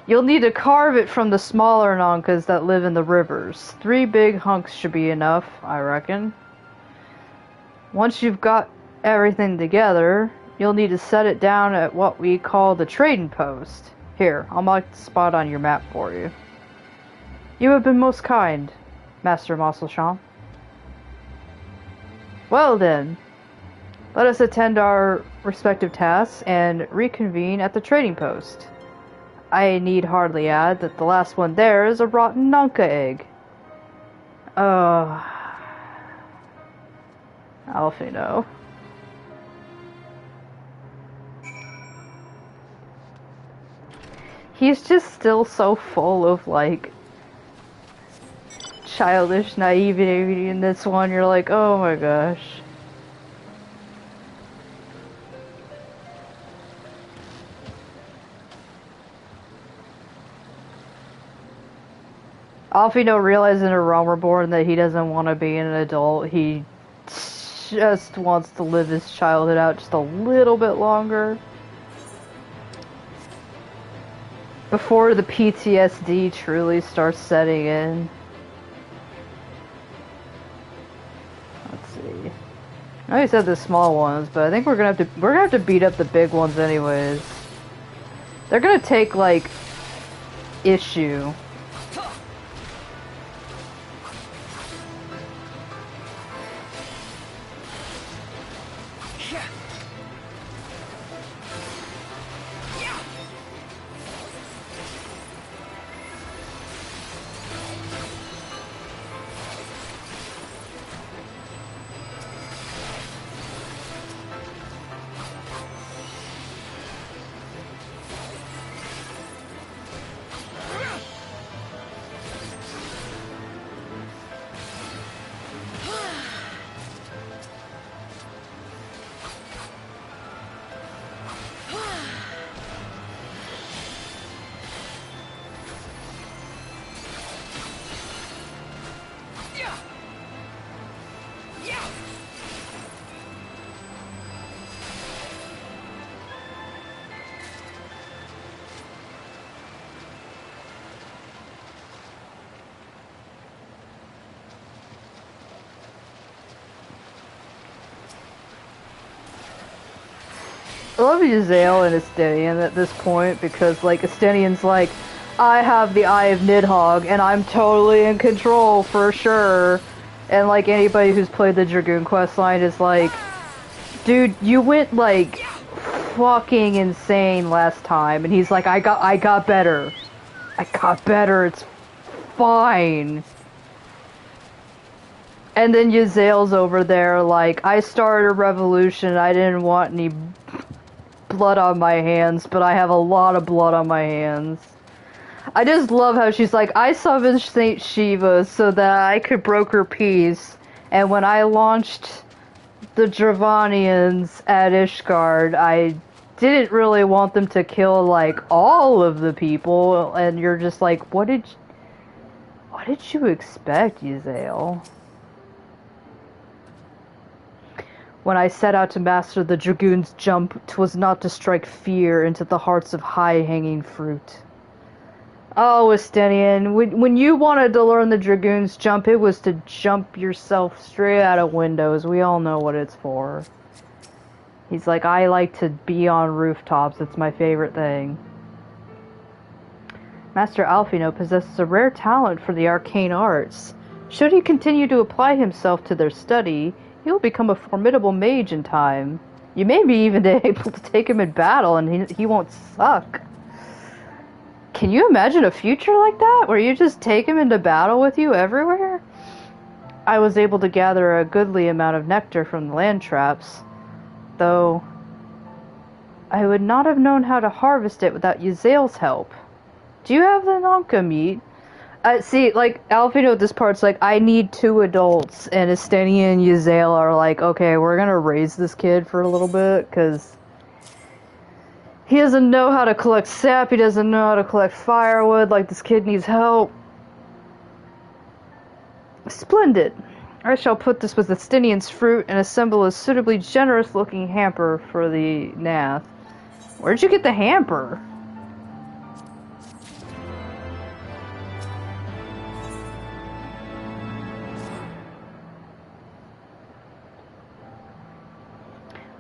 You'll need to carve it from the smaller Nankas that live in the rivers. 3 big hunks should be enough, I reckon. Once you've got everything together, you'll need to set it down at what we call the trading post. Here, I'll mark the spot on your map for you. You have been most kind, Master Marcel. Well then, let us attend our respective tasks and reconvene at the trading post. I need hardly add that the last one there is a rotten Nanka egg. Alfino. He's just still so full of, like, childish naivety in this one. You're like, oh my gosh. Alfino realizes in a realm reborn that he doesn't want to be an adult. He just wants to live his childhood out just a little bit longer. Before the PTSD truly starts setting in. Let's see. I know you said the small ones, but I think we're gonna have to beat up the big ones anyways. They're gonna take like issue. I love Yzael and Estinian at this point because, like, Estinian's like, I have the Eye of Nidhogg and I'm totally in control for sure. And, like, anybody who's played the Dragoon questline is like, dude, you went, like, fucking insane last time. And he's like, I got better. I got better. It's fine. And then Yzael's over there like, I started a revolution. I didn't want any blood on my hands, but I have a lot of blood on my hands. I just love how she's like, I summoned Saint Shiva so that I could broker peace, and when I launched the Dravanians at Ishgard, I didn't really want them to kill, like, all of the people, and you're just like, what did you expect, Yzael? When I set out to master the Dragoon's jump, 'twas not to strike fear into the hearts of high-hanging fruit. Oh, Estinian, when you wanted to learn the Dragoon's jump, it was to jump yourself straight out of windows. We all know what it's for. He's like, I like to be on rooftops. It's my favorite thing. Master Alfino possesses a rare talent for the arcane arts. Should he continue to apply himself to their study, he will become a formidable mage in time. You may be even able to take him in battle and he won't suck. Can you imagine a future like that, where you just take him into battle with you everywhere? I was able to gather a goodly amount of nectar from the land traps, though I would not have known how to harvest it without Yzael's help. Do you have the Nonka meat? See, like, Alfino at this part's like, I need 2 adults, and Estenia and Yzael are like, okay, we're gonna raise this kid for a little bit, because he doesn't know how to collect sap, he doesn't know how to collect firewood, like, this kid needs help. Splendid. I shall put this with Estinian's fruit and assemble a suitably generous-looking hamper for the Nath. Where'd you get the hamper?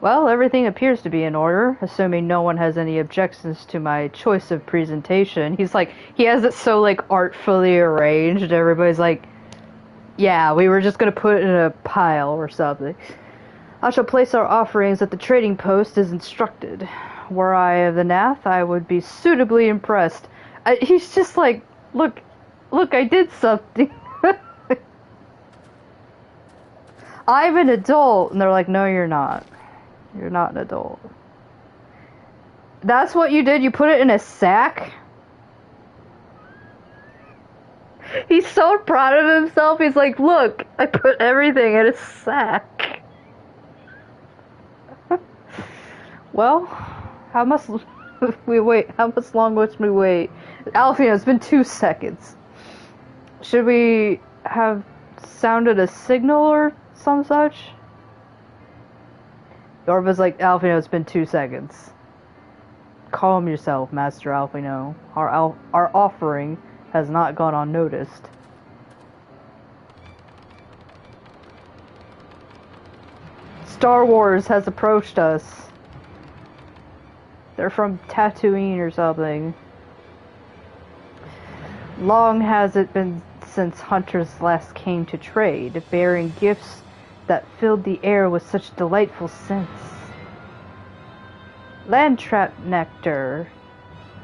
Well, everything appears to be in order, assuming no one has any objections to my choice of presentation. He's like, he has it so, like, artfully arranged, and everybody's like, yeah, we were just gonna put it in a pile or something. I shall place our offerings at the trading post as instructed. Were I of the Nath, I would be suitably impressed. He's just like, look, I did something. I'm an adult. And they're like, no, you're not. You're not an adult. That's what you did? You put it in a sack? He's so proud of himself. He's like, look, I put everything in a sack. Well, how much we wait? How much longer must we wait? Alfina, it's been 2 seconds. Should we have sounded a signal or some such? Yorva's like, Alfino, it's been 2 seconds. Calm yourself, Master Alfino. Our offering has not gone unnoticed. Star Wars has approached us. They're from Tatooine or something. Long has it been since hunters last came to trade, bearing gifts that filled the air with such delightful scents. Landtrap nectar,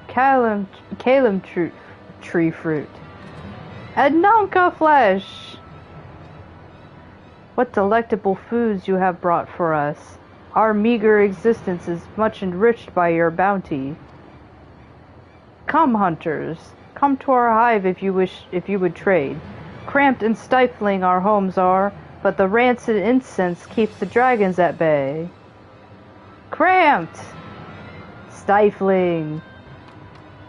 calam tree fruit, and nonka flesh. What delectable foods you have brought for us. Our meager existence is much enriched by your bounty. Come, hunters, come to our hive if you would trade. Cramped and stifling our homes are, but the rancid incense keeps the dragons at bay. Cramped, stifling,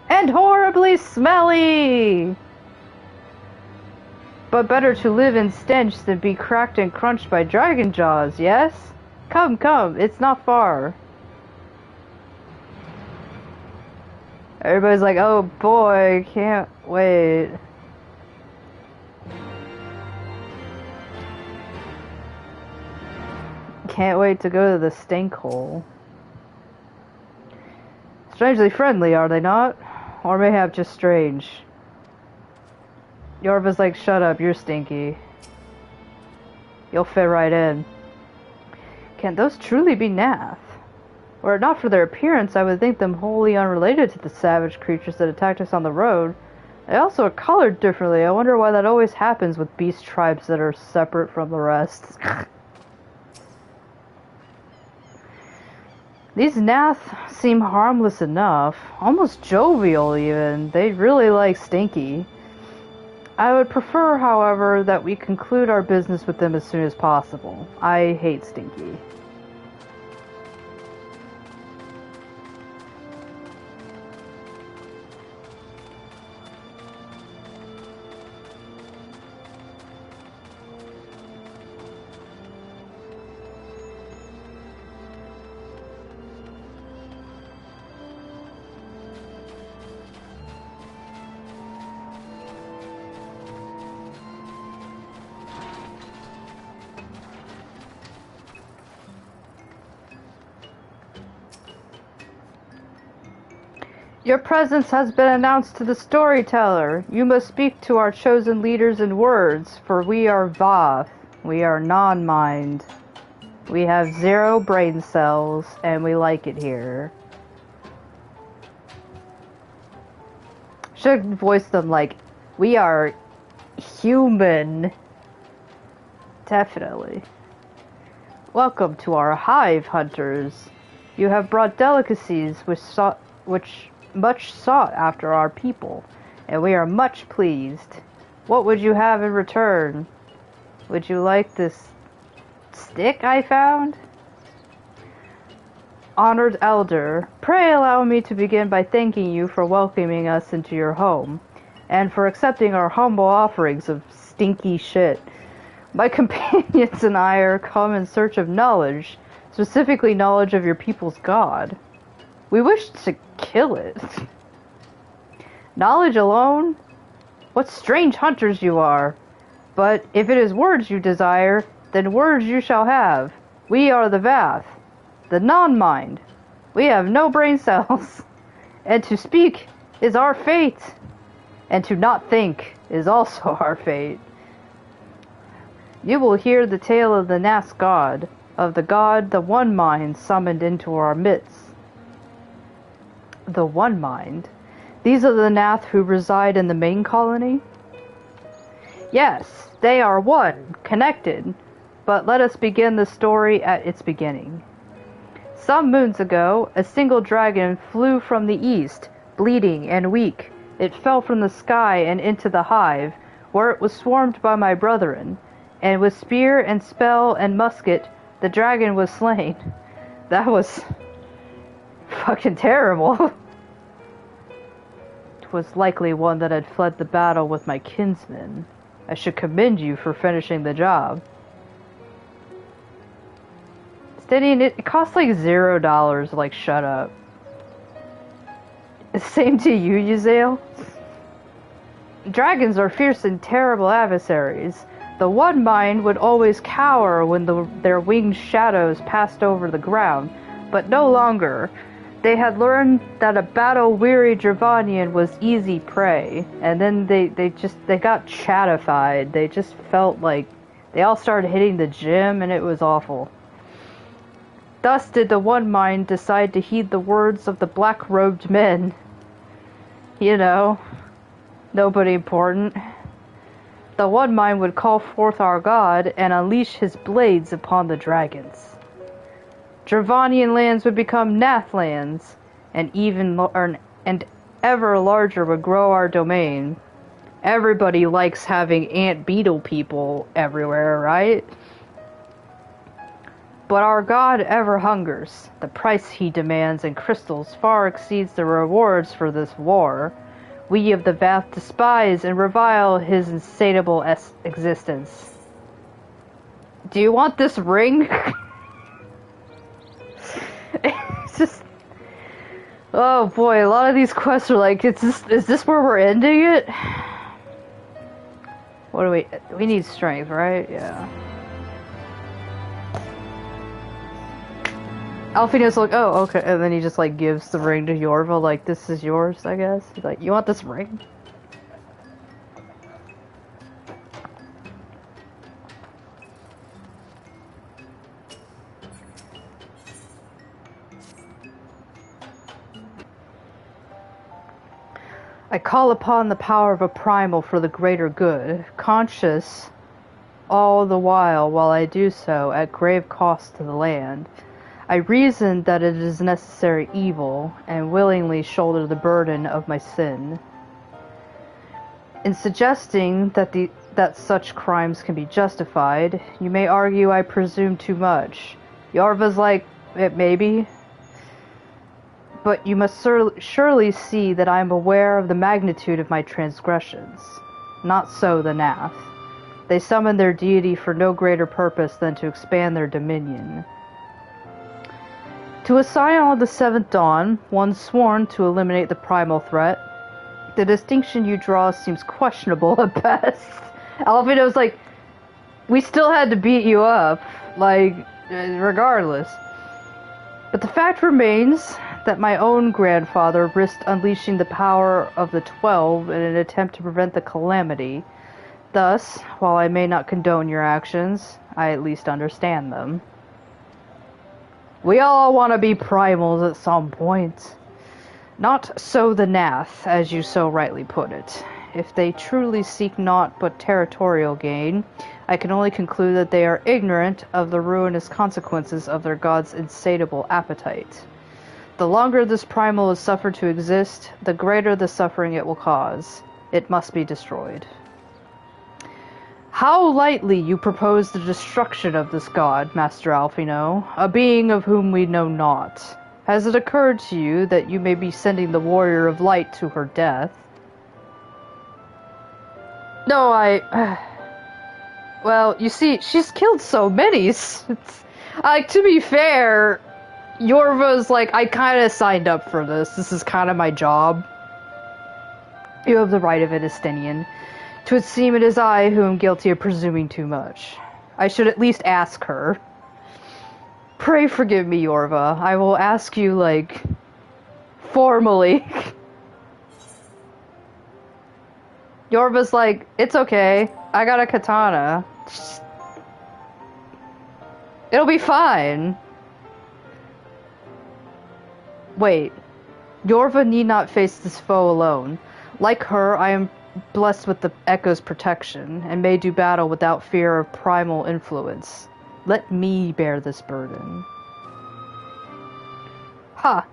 and horribly smelly! But better to live in stench than be cracked and crunched by dragon jaws, yes? Come, come, it's not far. Everybody's like, oh boy, can't wait. Can't wait to go to the stink hole. Strangely friendly, are they not? Or mayhap just strange. Yorva's like, shut up, you're stinky. You'll fit right in. Can those truly be Nath? Were it not for their appearance, I would think them wholly unrelated to the savage creatures that attacked us on the road. They also are colored differently. I wonder why that always happens with beast tribes that are separate from the rest. These Nath seem harmless enough. Almost jovial, even. They really like Stinky. I would prefer, however, that we conclude our business with them as soon as possible. I hate Stinky. Your presence has been announced to the storyteller. You must speak to our chosen leaders in words, for we are Voth. We are non-mind. We have 0 brain cells, and we like it here. Should voice them like, we are human. Definitely. Welcome to our hive, hunters. You have brought delicacies which much sought after our people, and we are much pleased. What would you have in return? Would you like this stick I found? Honored elder, pray allow me to begin by thanking you for welcoming us into your home, and for accepting our humble offerings of stinky shit. My companions and I are come in search of knowledge, specifically knowledge of your people's god. We wish to kill it. Knowledge alone? What strange hunters you are. But if it is words you desire, then words you shall have. We are the Vath, the non-mind. We have no brain cells. And to speak is our fate. And to not think is also our fate. You will hear the tale of the Nass god, of the god the One Mind summoned into our midst. The One Mind? These are the Nath who reside in the main colony? Yes, they are one, connected, but let us begin the story at its beginning. Some moons ago, a single dragon flew from the east, bleeding and weak. It fell from the sky and into the hive, where it was swarmed by my brethren, and with spear and spell and musket the dragon was slain. That was fucking terrible. 'Twas likely one that had fled the battle with my kinsmen. I should commend you for finishing the job. Steady, it costs like $0, like, shut up. Same to you, Yuzale. Dragons are fierce and terrible adversaries. The one mind would always cower when their winged shadows passed over the ground, but no longer. They had learned that a battle-weary Dravanian was easy prey, and then they got chatified. They just felt like they all started hitting the gym, and it was awful. Thus did the one mind decide to heed the words of the black-robed men. You know, nobody important. The one mind would call forth our god and unleash his blades upon the dragons. Dravanian lands would become Nath lands, and and ever larger would grow our domain. Everybody likes having ant beetle people everywhere, right? But our god ever hungers. The price he demands in crystals far exceeds the rewards for this war. We of the Vath despise and revile his insatiable existence. Do you want this ring? It's just... Oh boy, a lot of these quests are like, is this where we're ending it? What do we need strength, right? Yeah. Alfino's like, oh, okay, and then he just, like, gives the ring to Yorva, like, this is yours, I guess. He's like, you want this ring? I call upon the power of a primal for the greater good, conscious all the while I do so at grave cost to the land. I reason that it is necessary evil, and willingly shoulder the burden of my sin. In suggesting that such crimes can be justified, you may argue I presume too much. Yorva's like, maybe. But you must surely see that I am aware of the magnitude of my transgressions. Not so the Nath. They summon their deity for no greater purpose than to expand their dominion. To a scion of the seventh dawn, one sworn to eliminate the primal threat, the distinction you draw seems questionable at best. Alfino's like, we still had to beat you up, like, regardless. But the fact remains that my own grandfather risked unleashing the power of the 12 in an attempt to prevent the calamity. Thus, while I may not condone your actions, I at least understand them. We all want to be primals at some point. Not so the Nath, as you so rightly put it. If they truly seek naught but territorial gain, I can only conclude that they are ignorant of the ruinous consequences of their god's insatiable appetite. The longer this primal is suffered to exist, the greater the suffering it will cause. It must be destroyed. How lightly you propose the destruction of this god, Master Alfino, a being of whom we know naught. Has it occurred to you that you may be sending the warrior of light to her death? No, well, you see, she's killed so many. To be fair, Yorva's like, I kind of signed up for this. This is kind of my job. You have the right of it, Estinian. 'Twould seem it is I who am guilty of presuming too much. I should at least ask her. Pray forgive me, Yorva. I will ask you, like, formally. Yorva's like, it's okay. I got a katana. It'll be fine. Wait. Yorva need not face this foe alone. Like her, I am blessed with the Echo's protection, and may do battle without fear of primal influence. Let me bear this burden. Ha!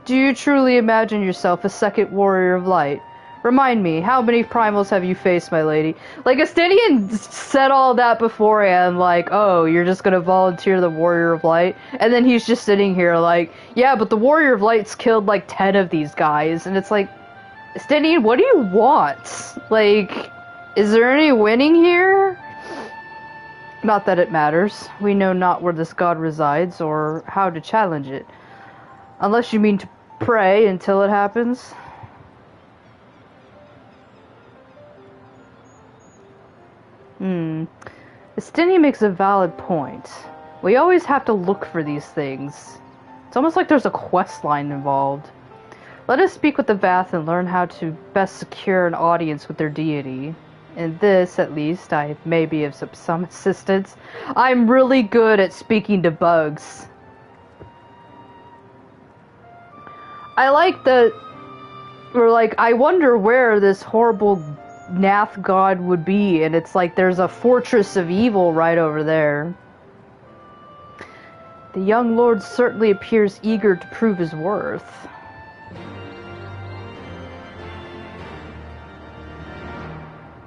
Do you truly imagine yourself a second warrior of light? Remind me, how many primals have you faced, my lady? Like, Estinian said all that beforehand, like, oh, you're just gonna volunteer the Warrior of Light? And then he's just sitting here like, yeah, but the Warrior of Light's killed like 10 of these guys. And it's like, Estinian, what do you want? Like, is there any winning here? Not that it matters. We know not where this god resides or how to challenge it. Unless you mean to pray until it happens. Estinian makes a valid point. We always have to look for these things. It's almost like there's a quest line involved. Let us speak with the Vath and learn how to best secure an audience with their deity. In this, at least, I may be of some assistance. I'm really good at speaking to bugs. I like the... Or like, I wonder where this horrible Nath god would be, and it's like there's a fortress of evil right over there. The young lord certainly appears eager to prove his worth.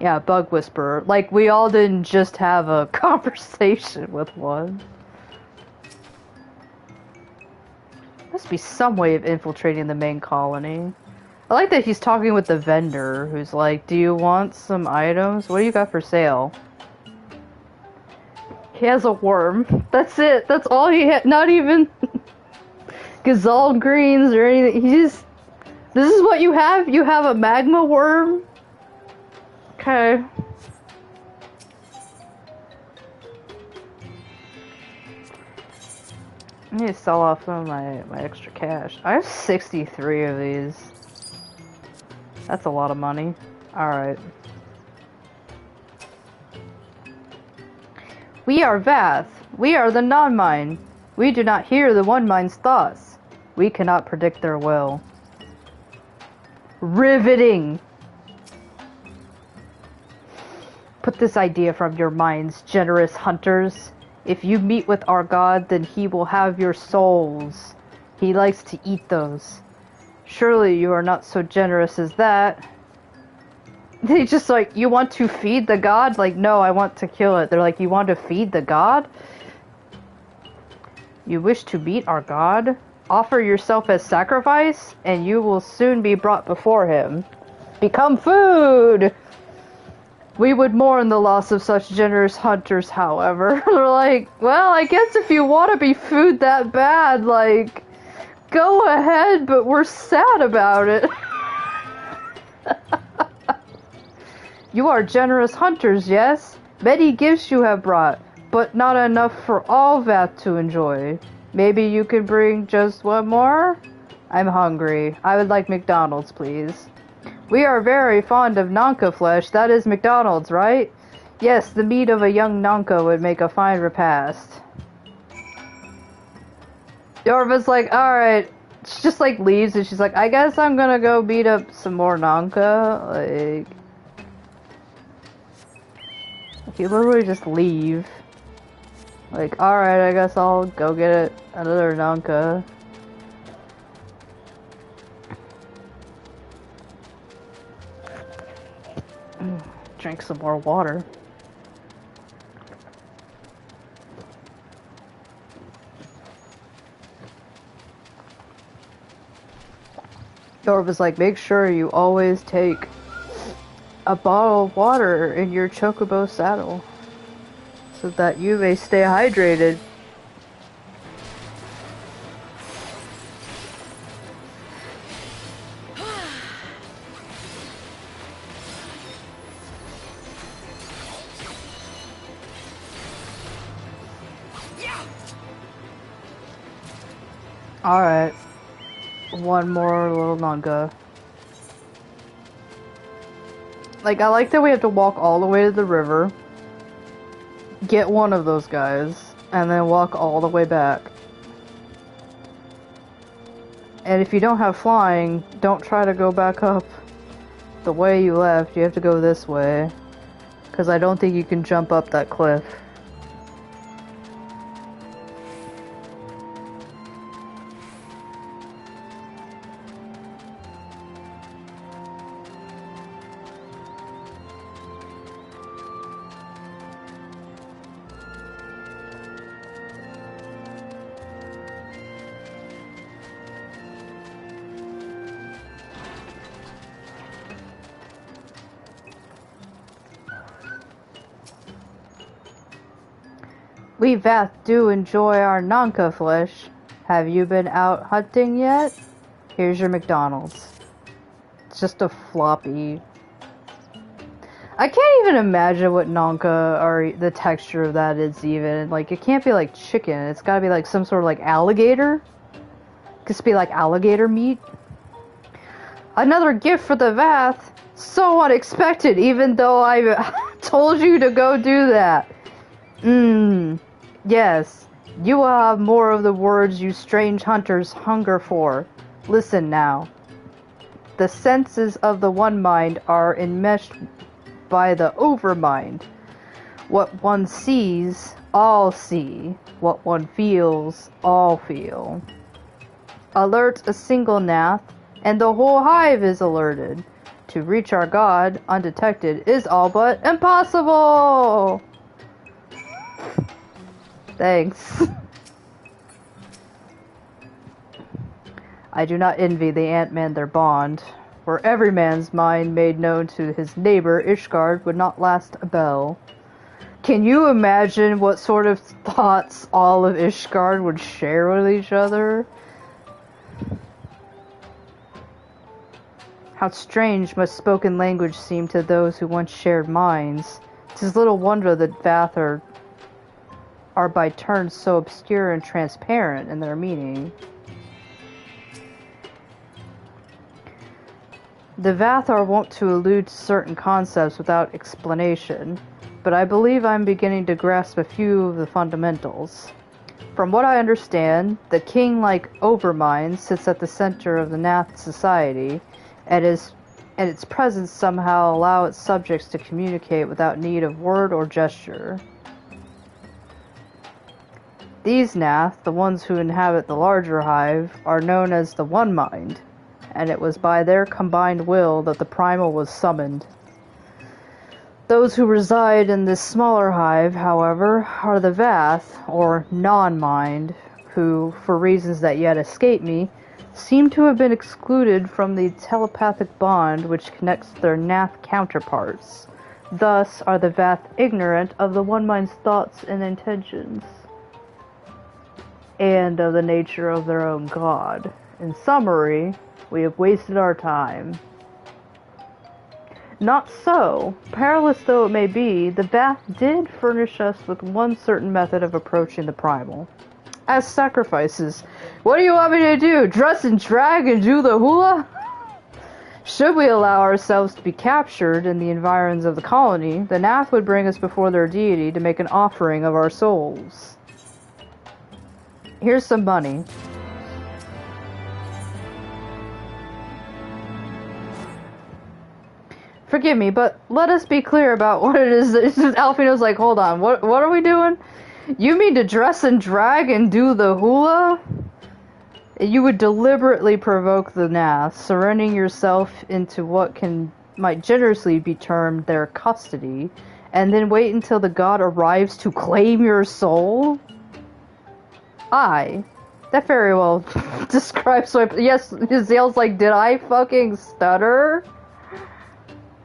Yeah, bug whisperer. Like, we all didn't just have a conversation with one. Must be some way of infiltrating the main colony. I like that he's talking with the vendor, who's like, do you want some items? What do you got for sale? He has a worm. That's it. That's all he had. Not even Gazal greens or anything. He just... This is what you have? You have a magma worm? Okay. I need to sell off some of my extra cash. I have 63 of these. That's a lot of money. Alright. We are Vath. We are the non-mind. We do not hear the one-mind's thoughts. We cannot predict their will. Riveting! Put this idea from your minds, generous hunters. If you meet with our god, then he will have your souls. He likes to eat those. Surely you are not so generous as that. They just like, you want to feed the god? Like, no, I want to kill it. They're like, you want to feed the god? You wish to meet our god? Offer yourself as sacrifice, and you will soon be brought before him. Become food! We would mourn the loss of such generous hunters, however. They're like, well, I guess if you want to be food that bad, like, go ahead, but we're sad about it. You are generous hunters, yes? Many gifts you have brought, but not enough for all Vath to enjoy. Maybe you could bring just one more? I'm hungry. I would like McDonald's, please. We are very fond of Nanka flesh. That is McDonald's, right? Yes, the meat of a young Nanka would make a fine repast. Yorva's like, alright. She just like leaves and she's like, I guess I'm gonna go beat up some more Nanka. Like, you literally just leave. Like, alright, I guess I'll go get another Nanka. Drink some more water. Yorva's like, make sure you always take a bottle of water in your chocobo saddle so that you may stay hydrated. Alright. One more little Nanka. Like, I like that we have to walk all the way to the river, get one of those guys, and then walk all the way back. And if you don't have flying, don't try to go back up the way you left. You have to go this way, because I don't think you can jump up that cliff. We Vath do enjoy our Nanka flesh. Have you been out hunting yet? Here's your McDonald's. It's just a floppy... I can't even imagine what Nanka or the texture of that is even. Like, it can't be like chicken. It's gotta be like some sort of like alligator. It could be like alligator meat. Another gift for the Vath. So unexpected, even though I told you to go do that. Yes. You will have more of the words you strange hunters hunger for. Listen now. The senses of the one mind are enmeshed by the overmind. What one sees, all see. What one feels, all feel. Alert a single Nath, and the whole hive is alerted. To reach our god undetected is all but impossible! Thanks. I do not envy the Ant-Man their bond. For every man's mind made known to his neighbor, Ishgard would not last a bell. Can you imagine what sort of thoughts all of Ishgard would share with each other? How strange must spoken language seem to those who once shared minds. 'Tis little wonder that Vath are by turns so obscure and transparent in their meaning. The Vath are wont to allude to certain concepts without explanation, but I believe I'm beginning to grasp a few of the fundamentals. From what I understand, the king-like overmind sits at the center of the Nath society, and its presence somehow allow its subjects to communicate without need of word or gesture. These Nath, the ones who inhabit the larger hive, are known as the One Mind, and it was by their combined will that the primal was summoned. Those who reside in this smaller hive, however, are the Vath, or non-mind, who, for reasons that yet escape me, seem to have been excluded from the telepathic bond which connects their Nath counterparts. Thus are the Vath ignorant of the One Mind's thoughts and intentions, and of the nature of their own god. In summary, we have wasted our time. Not so. Perilous though it may be, the Vath did furnish us with one certain method of approaching the primal. As sacrifices. What do you want me to do? Dress and drag and do the hula? Should we allow ourselves to be captured in the environs of the colony, the Nath would bring us before their deity to make an offering of our souls. Here's some money. Forgive me, but let us be clear about what it is. Alfino's like, hold on, what are we doing? You mean to dress and drag and do the hula? You would deliberately provoke the Nath, surrendering yourself into what might generously be termed their custody, and then wait until the god arrives to claim your soul? Aye. That very well describes what... Yes, Zale's like, did I fucking stutter?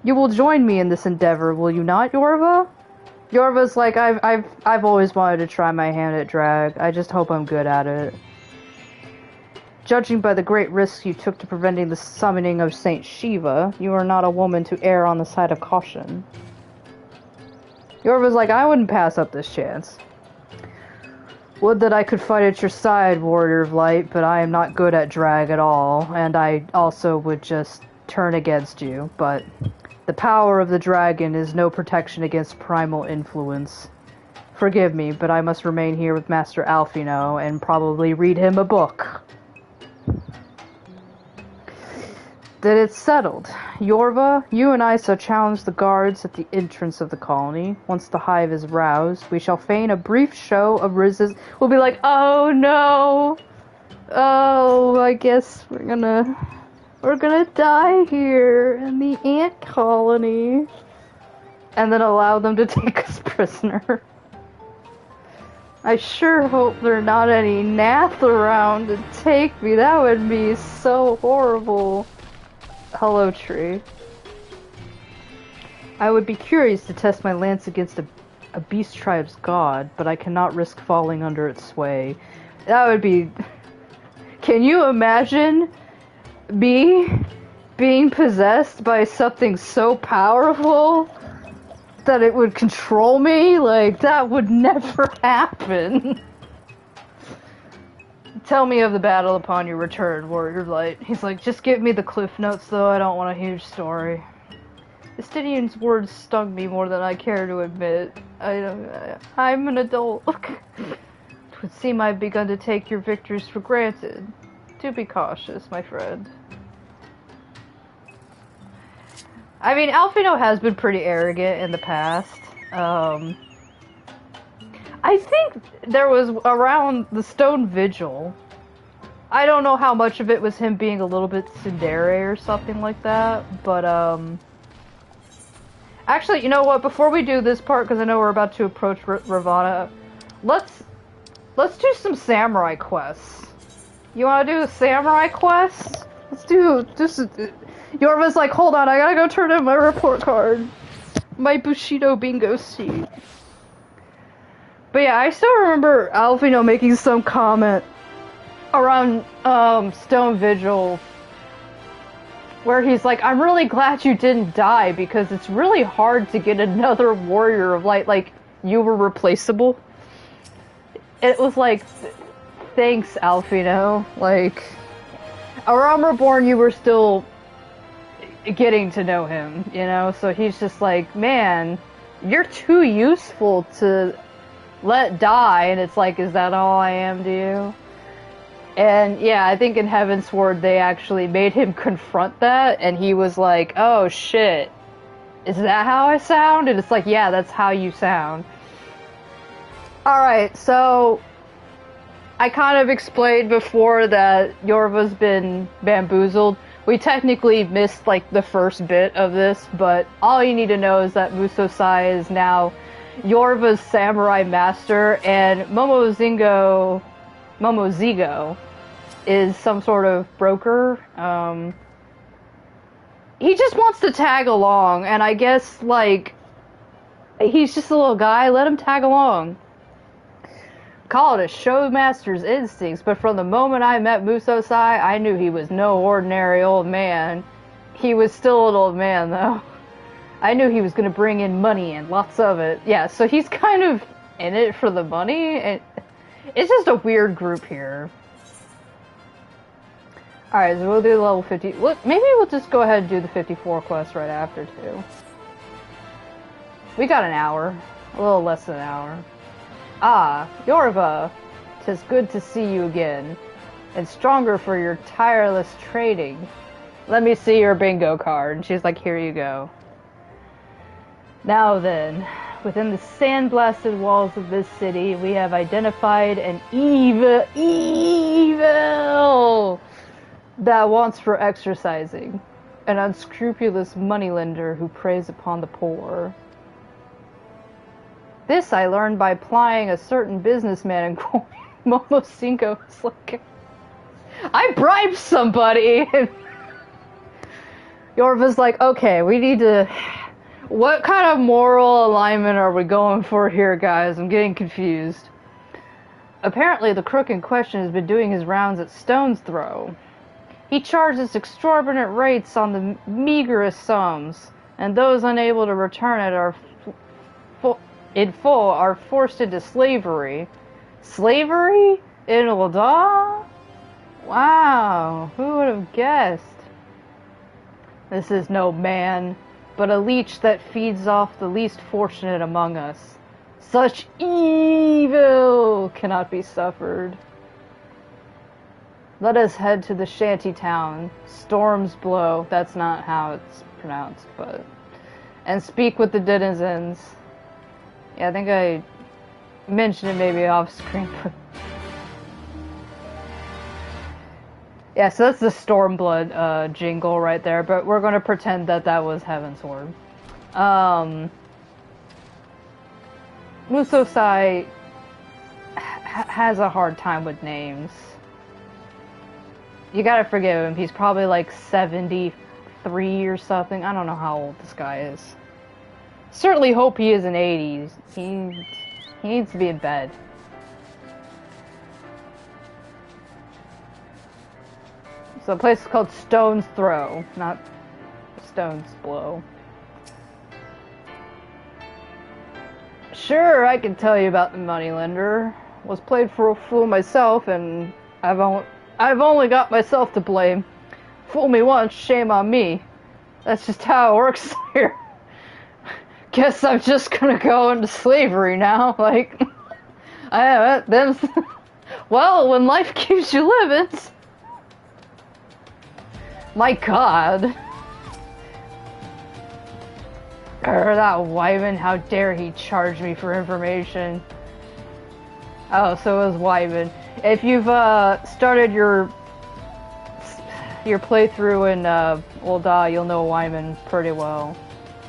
You will join me in this endeavor, will you not, Yorva? Yorva's like, I've always wanted to try my hand at drag. I just hope I'm good at it. Judging by the great risks you took to preventing the summoning of Saint Shiva, you are not a woman to err on the side of caution. Yorva's like, I wouldn't pass up this chance. Would that I could fight at your side, Warrior of Light, but I am not good at drag at all, and I also would just turn against you, but... The power of the dragon is no protection against primal influence. Forgive me, but I must remain here with Master Alfino and probably read him a book. Then it's settled. Yorva, you and I shall challenge the guards at the entrance of the colony. Once the hive is roused, we shall feign a brief show of resistance. We'll be like, oh no! Oh, I guess we're gonna die here in the ant colony. And then allow them to take us prisoner. I sure hope there are not any Nath around to take me. That would be so horrible. Hello, tree. I would be curious to test my lance against a A beast tribe's god, but I cannot risk falling under its sway. That would be... Can you imagine me being possessed by something so powerful that it would control me? Like, that would never happen. Tell me of the battle upon your return, Warrior Light. He's like, just give me the cliff notes though, I don't want a huge story. Estinian's words stung me more than I care to admit. I'm an adult. It would seem I've begun to take your victories for granted. Do be cautious, my friend. I mean, Alfino has been pretty arrogant in the past. I think there was around the Stone Vigil. I don't know how much of it was him being a little bit tsundere or something like that, but actually, you know what? Before we do this part, because I know we're about to approach Ravana, let's do some samurai quests. You want to do a samurai quest? Let's do this. Yorva's like, hold on, I gotta go turn in my report card. My Bushido bingo sheet. But yeah, I still remember Alfino making some comment around Stone Vigil where he's like, I'm really glad you didn't die because it's really hard to get another Warrior of Light. Like, you were replaceable. It was like, thanks, Alfino. Like, around Reborn, you were still getting to know him, you know? So he's just like, man, you're too useful to let die. And it's like, is that all I am to you? And yeah, I think in Heavensward they actually made him confront that, and he was like, oh shit, is that how I sound? And it's like, yeah, that's how you sound. Alright, so I kind of explained before that Yorva's been bamboozled. We technically missed like the first bit of this, but all you need to know is that Musosai is now Yorva's samurai master, and Momozigo is some sort of broker. He just wants to tag along, and I guess, like, he's just a little guy, let him tag along. Call it a showmaster's instincts, but from the moment I met Musosai, I knew he was no ordinary old man. He was still an old man, though. I knew he was going to bring in money, and lots of it. Yeah, so he's kind of in it for the money, and it's just a weird group here. Alright, so we'll do level 50. Look, maybe we'll just go ahead and do the 54 quest right after, too. We got an hour. A little less than an hour. Ah, Yorva! 'Tis good to see you again. And stronger for your tireless trading. Let me see your bingo card. And she's like, here you go. Now then, within the sandblasted walls of this city, we have identified an evil that wants for exercising, an unscrupulous moneylender who preys upon the poor. This I learned by plying a certain businessman in Momosinko was like, I bribed somebody! Yorva's like, okay, we need to... What kind of moral alignment are we going for here, guys? I'm getting confused. Apparently, the crook in question has been doing his rounds at Stone's Throw. He charges exorbitant rates on the meagerest sums, and those unable to return it are in full are forced into slavery. Slavery? In Ul'dah? Wow, who would have guessed? This is no man, but a leech that feeds off the least fortunate among us. Such evil cannot be suffered. Let us head to the shanty town. Storms blow. That's not how it's pronounced, but... And speak with the denizens. Yeah, I think I mentioned it maybe off screen. Yeah, so that's the Stormblood jingle right there, but we're going to pretend that that was Heavensward. Musosai has a hard time with names. You gotta forgive him, he's probably like 73 or something. I don't know how old this guy is. Certainly hope he isn't 80s. He needs to be in bed. So the place is called Stone's Throw, not Stone's Blow. Sure, I can tell you about the moneylender. Was played for a fool myself, and I've only got myself to blame. Fool me once, shame on me. That's just how it works here. Guess I'm just gonna go into slavery now. Like, well, when life keeps you living. My God. That Wyman, how dare he charge me for information. Oh, so it was Wyman. If you've started your playthrough in Ul'dah, you'll know Wyman pretty well.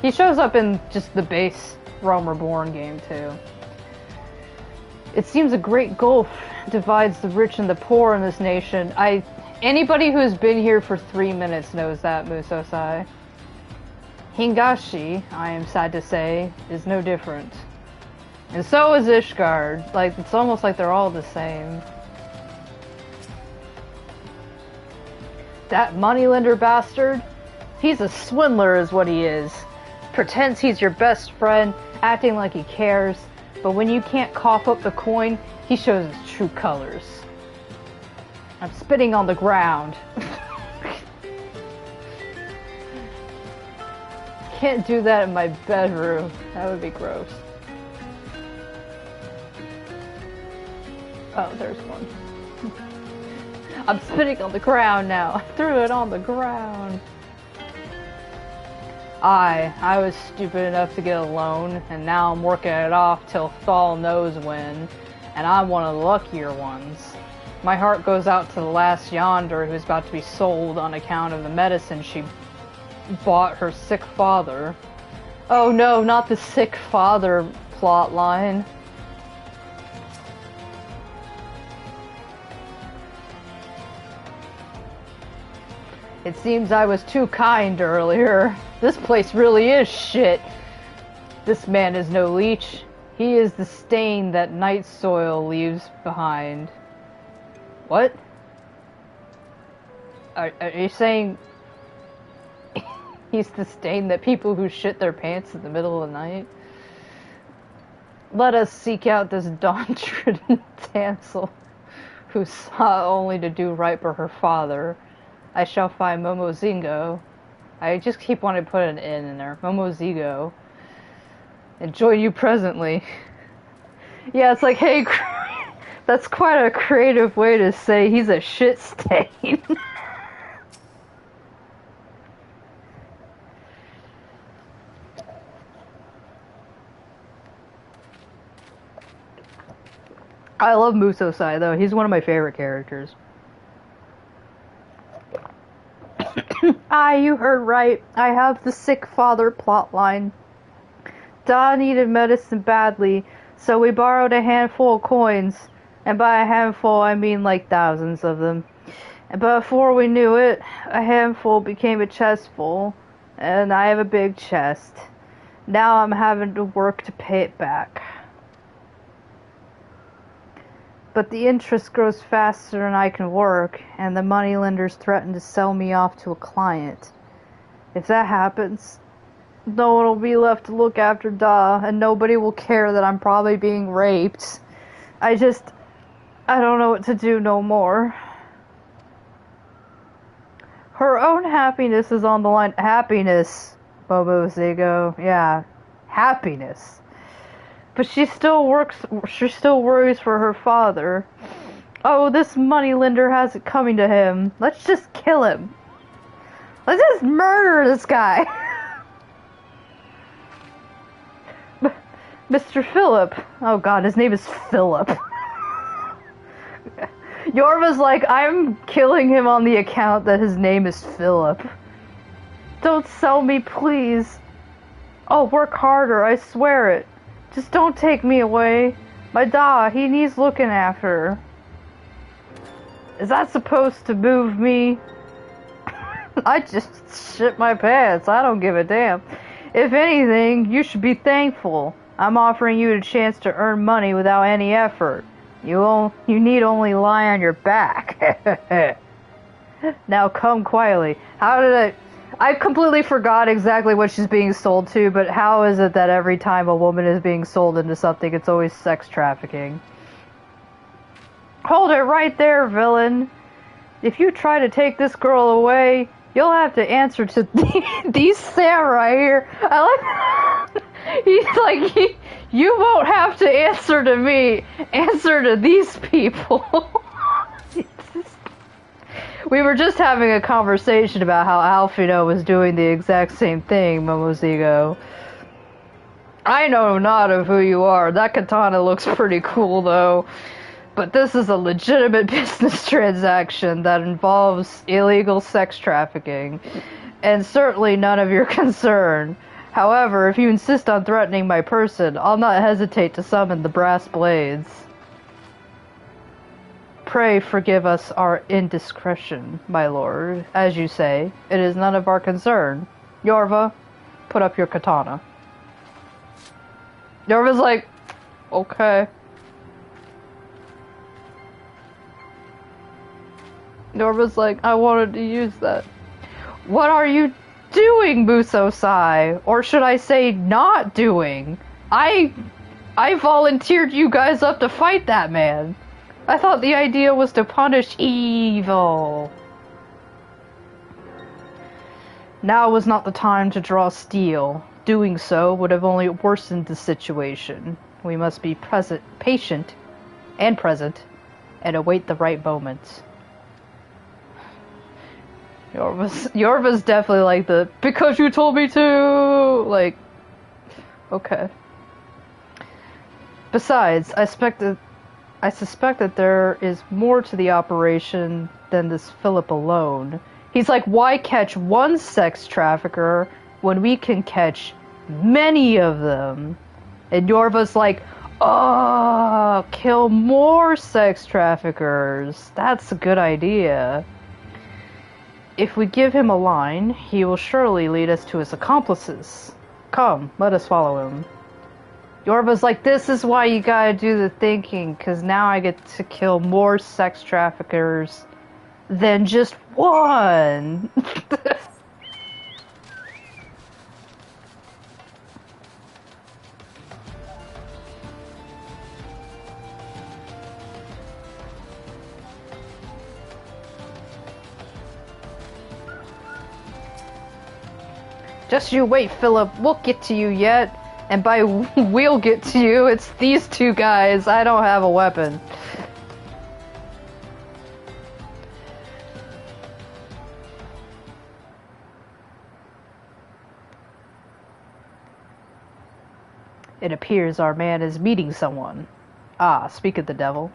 He shows up in just the base Realm Reborn game too. It seems a great gulf divides the rich and the poor in this nation. Anybody who's been here for 3 minutes knows that, Musosai. Hingashi, I am sad to say, is no different. And so is Ishgard. Like, it's almost like they're all the same. That moneylender bastard? He's a swindler is what he is. Pretends he's your best friend, acting like he cares, but when you can't cough up the coin, he shows his true colors. I'm spitting on the ground. Can't do that in my bedroom. That would be gross. Oh, there's one. I'm spitting on the ground now. I threw it on the ground. I was stupid enough to get a loan, and now I'm working it off till Thal knows when, and I'm one of the luckier ones. My heart goes out to the last yonder who's about to be sold on account of the medicine she bought her sick father. Oh no, not the sick father plotline. It seems I was too kind earlier. This place really is shit. This man is no leech. He is the stain that night soil leaves behind. What? Are you saying he's the stain that people who shit their pants in the middle of the night? Let us seek out this dawn-trodden damsel who sought only to do right by her father. I shall find Momozingo. I just keep wanting to put an N in there. Momozingo. And join you presently. Yeah, it's like, hey, that's quite a creative way to say he's a shit stain. I love Musosai, though. He's one of my favorite characters. You heard right. I have the sick father plotline. Da needed medicine badly, so we borrowed a handful of coins. And by a handful, I mean like thousands of them. But before we knew it, a handful became a chest full. And I have a big chest. Now I'm having to work to pay it back. But the interest grows faster than I can work, and the moneylenders threaten to sell me off to a client. If that happens, no one will be left to look after Da, and nobody will care that I'm probably being raped. I don't know what to do no more. Her own happiness is on the line. Happiness, Bobo Zigo. Yeah, happiness. But she still worries for her father. Oh, this moneylender has it coming to him. Let's just kill him. Let's just murder this guy. Mr. Philip. Oh god, his name is Philip. Yorva's like, I'm killing him on the account that his name is Philip. Don't sell me, please. I'll work harder, I swear it. Just don't take me away. My Da, he needs looking after. Is that supposed to move me? I just shit my pants. I don't give a damn. If anything, you should be thankful. I'm offering you a chance to earn money without any effort. You need only lie on your back. Now come quietly. How did I completely forgot exactly what she's being sold to, but how is it that every time a woman is being sold into something, it's always sex trafficking? Hold it right there, villain. If you try to take this girl away, you'll have to answer to these samurai here. He's like, you won't have to answer to me. Answer to these people. We were just having a conversation about how Alfino was doing the exact same thing moments ago. I know not of who you are. That katana looks pretty cool, though. But this is a legitimate business transaction that involves illegal sex trafficking, and certainly none of your concern. However, if you insist on threatening my person, I'll not hesitate to summon the brass blades. Pray forgive us our indiscretion, my lord. As you say, it is none of our concern. Yorva, put up your katana. Yorva's like, okay. Yorva's like, I wanted to use that. What are you doing, Muso-sai? Or should I say, not doing? I volunteered you guys up to fight that man. I thought the idea was to punish evil. Now was not the time to draw steel. Doing so would have only worsened the situation. We must be patient, and present, and await the right moment. Yorva's definitely like the, because you told me to, like, okay. Besides, I suspect that there is more to the operation than this Philip alone. He's like, why catch one sex trafficker when we can catch many of them? And Yorva's like, oh, kill more sex traffickers. That's a good idea. If we give him a line, he will surely lead us to his accomplices. Come, let us follow him. Yorva's like, this is why you gotta do the thinking, because now I get to kill more sex traffickers than just one. Just you wait, Philip. We'll get to you yet. And by we'll get to you, it's these two guys. I don't have a weapon. It appears our man is meeting someone. Ah, speak of the devil.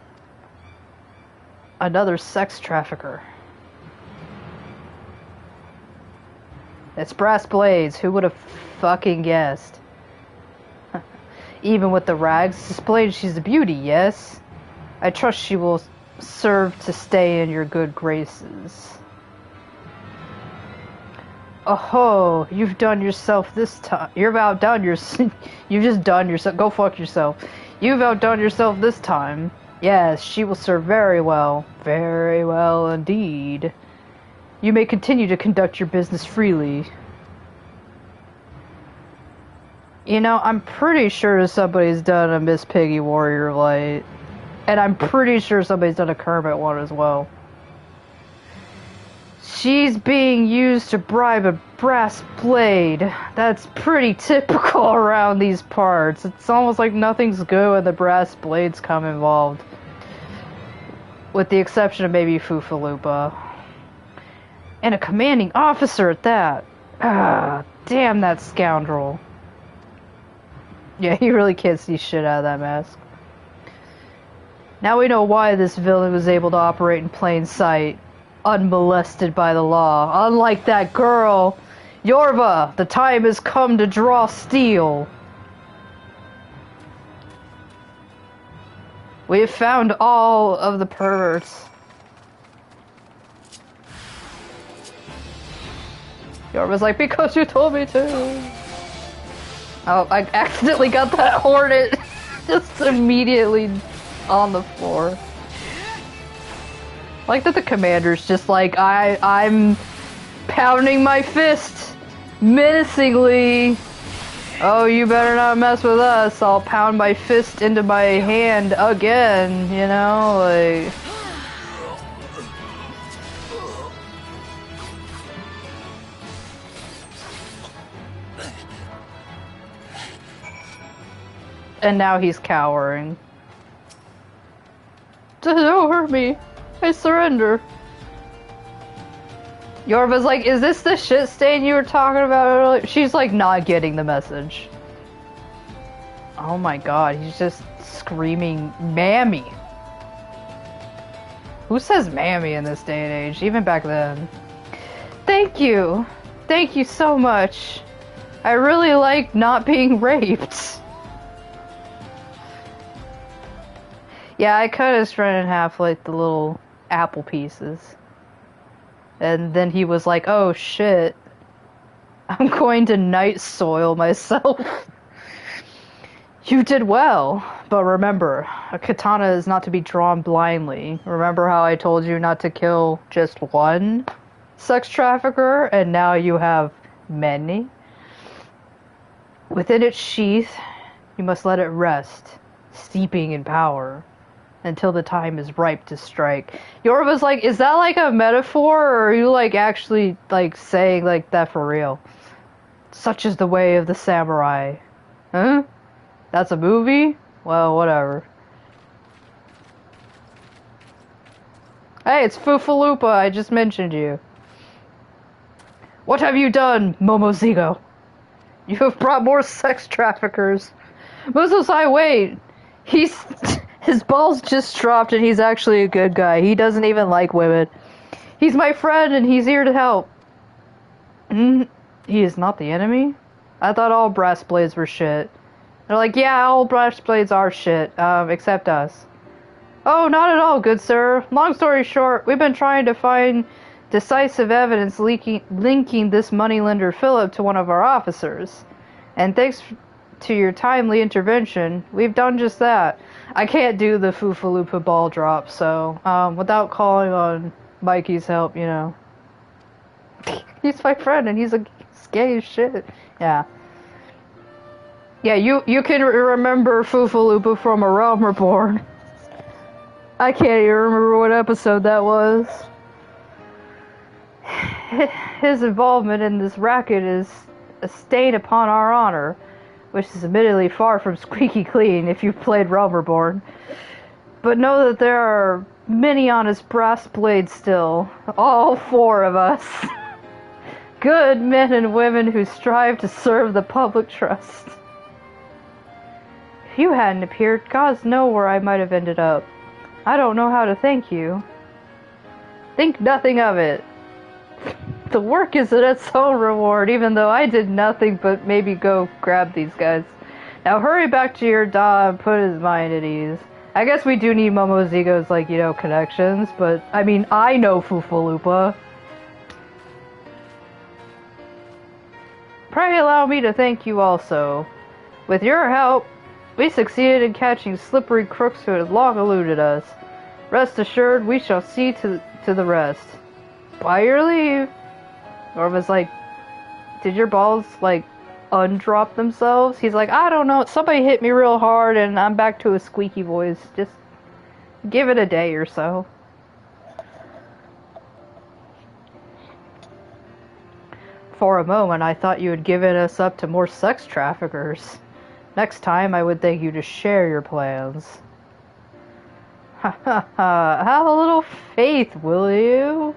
Another sex trafficker. It's Brass Blades. Who would have fucking guessed? Even with the rags displayed, she's a beauty, yes? I trust she will serve to stay in your good graces. Oh, you've done yourself this time. You've outdone yourself. You've just done yourself. Go fuck yourself. You've outdone yourself this time. Yes, she will serve very well. Very well indeed. You may continue to conduct your business freely. You know, I'm pretty sure somebody's done a Miss Piggy Warrior Light. And I'm pretty sure somebody's done a Kermit one as well. She's being used to bribe a brass blade. That's pretty typical around these parts. It's almost like nothing's good when the brass blades come involved. With the exception of maybe Foofaloopa. And a commanding officer at that. Ah, damn that scoundrel. Yeah, you really can't see shit out of that mask. Now we know why this villain was able to operate in plain sight, unmolested by the law. Unlike that girl, Yorva, the time has come to draw steel. We have found all of the perverts. Yorva's like, because you told me to. Oh, I accidentally got that hornet just immediately on the floor. Like that the commander's just like, I'm pounding my fist menacingly. Oh, you better not mess with us. I'll pound my fist into my hand again, you know, like... And now he's cowering. Don't hurt me. I surrender. Yorva's like, is this the shit stain you were talking about earlier? She's like not getting the message. Oh my god, he's just screaming, Mammy. Who says Mammy in this day and age? Even back then. Thank you. Thank you so much. I really like not being raped. Yeah, I cut his friend in half like the little apple pieces. And then he was like, oh shit. I'm going to night soil myself. You did well, but remember, a katana is not to be drawn blindly. Remember how I told you not to kill just one sex trafficker, and now you have many? Within its sheath, you must let it rest, steeping in power, until the time is ripe to strike. Yorva's like, is that like a metaphor, or are you like actually like saying like that for real? Such is the way of the samurai. Huh? That's a movie? Well, whatever. Hey, it's Fufalupa, I just mentioned you. What have you done, Momozigo? You have brought more sex traffickers. Musosai, wait. His balls just dropped and he's actually a good guy. He doesn't even like women. He's my friend and he's here to help. He is not the enemy? I thought all brass blades were shit. They're like, yeah, all brass blades are shit, except us. Oh, not at all, good sir. Long story short, we've been trying to find decisive evidence linking this moneylender Philip to one of our officers. And thanks to your timely intervention, we've done just that. I can't do the Fufalupa ball drop, so, without calling on Mikey's help, you know. He's my friend, and he's gay as shit. Yeah. Yeah, you can remember Fufalupa from A Realm Reborn. I can't even remember what episode that was. His involvement in this racket is a stain upon our honor, which is admittedly far from squeaky clean if you've played Realm Reborn. But know that there are many honest brass blades still, all 4 of us. Good men and women who strive to serve the public trust. If you hadn't appeared, gods know where I might have ended up. I don't know how to thank you. Think nothing of it. The work is its own reward, even though I did nothing but maybe go grab these guys. Now hurry back to your da and put his mind at ease. I guess we do need Momozigo's, like, you know, connections, but, I mean, I know Fufalupa. Pray allow me to thank you also. With your help, we succeeded in catching slippery crooks who had long eluded us. Rest assured, we shall see to the rest. By your leave. Yorva's like, did your balls, like, undrop themselves? He's like, I don't know, somebody hit me real hard and I'm back to a squeaky voice. Just give it a day or so. For a moment, I thought you had given us up to more sex traffickers. Next time, I would think you to share your plans. Ha ha ha, have a little faith, will you?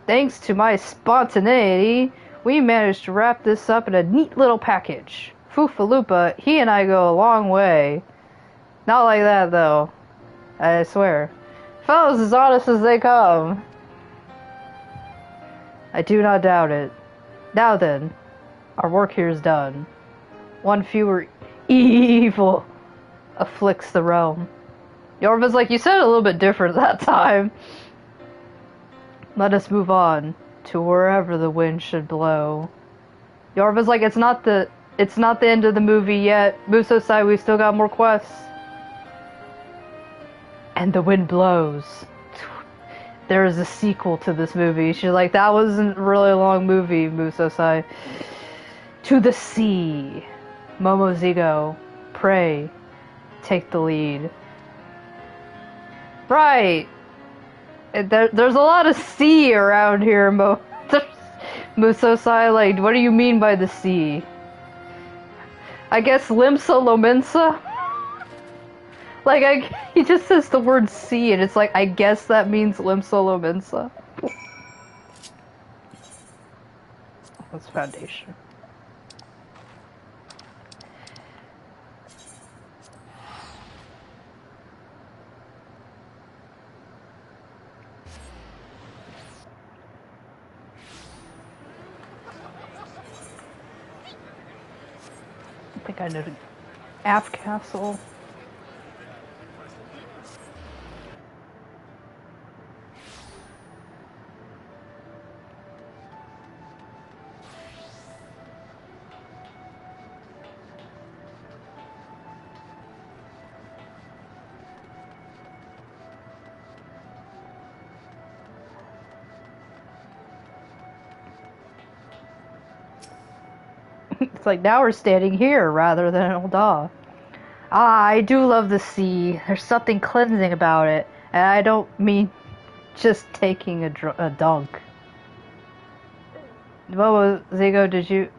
Thanks to my spontaneity, we managed to wrap this up in a neat little package. Fufalupa, he and I go a long way. Not like that, though. I swear. Fellows as honest as they come. I do not doubt it. Now then, our work here is done. One fewer evil afflicts the realm. Yorva's like, you said it a little bit different that time. Let us move on to wherever the wind should blow. Yorva's like, it's not the It's not the end of the movie yet. Muso-sai, we still got more quests. And the wind blows. There is a sequel to this movie. She's like, that wasn't a really long movie, Muso-sai. To the sea. Momozigo, pray, take the lead. Right. There's a lot of sea around here, Muso-sai. Like, what do you mean by the sea? I guess Limsa Lominsa? Like, he just says the word sea, and it's like, I guess that means Limsa Lominsa. That's Foundation. I think I know the Aft Castle. It's like, now we're standing here rather than Ul'dah. Ah, I do love the sea. There's something cleansing about it. And I don't mean just taking a dunk. Zigo, did you...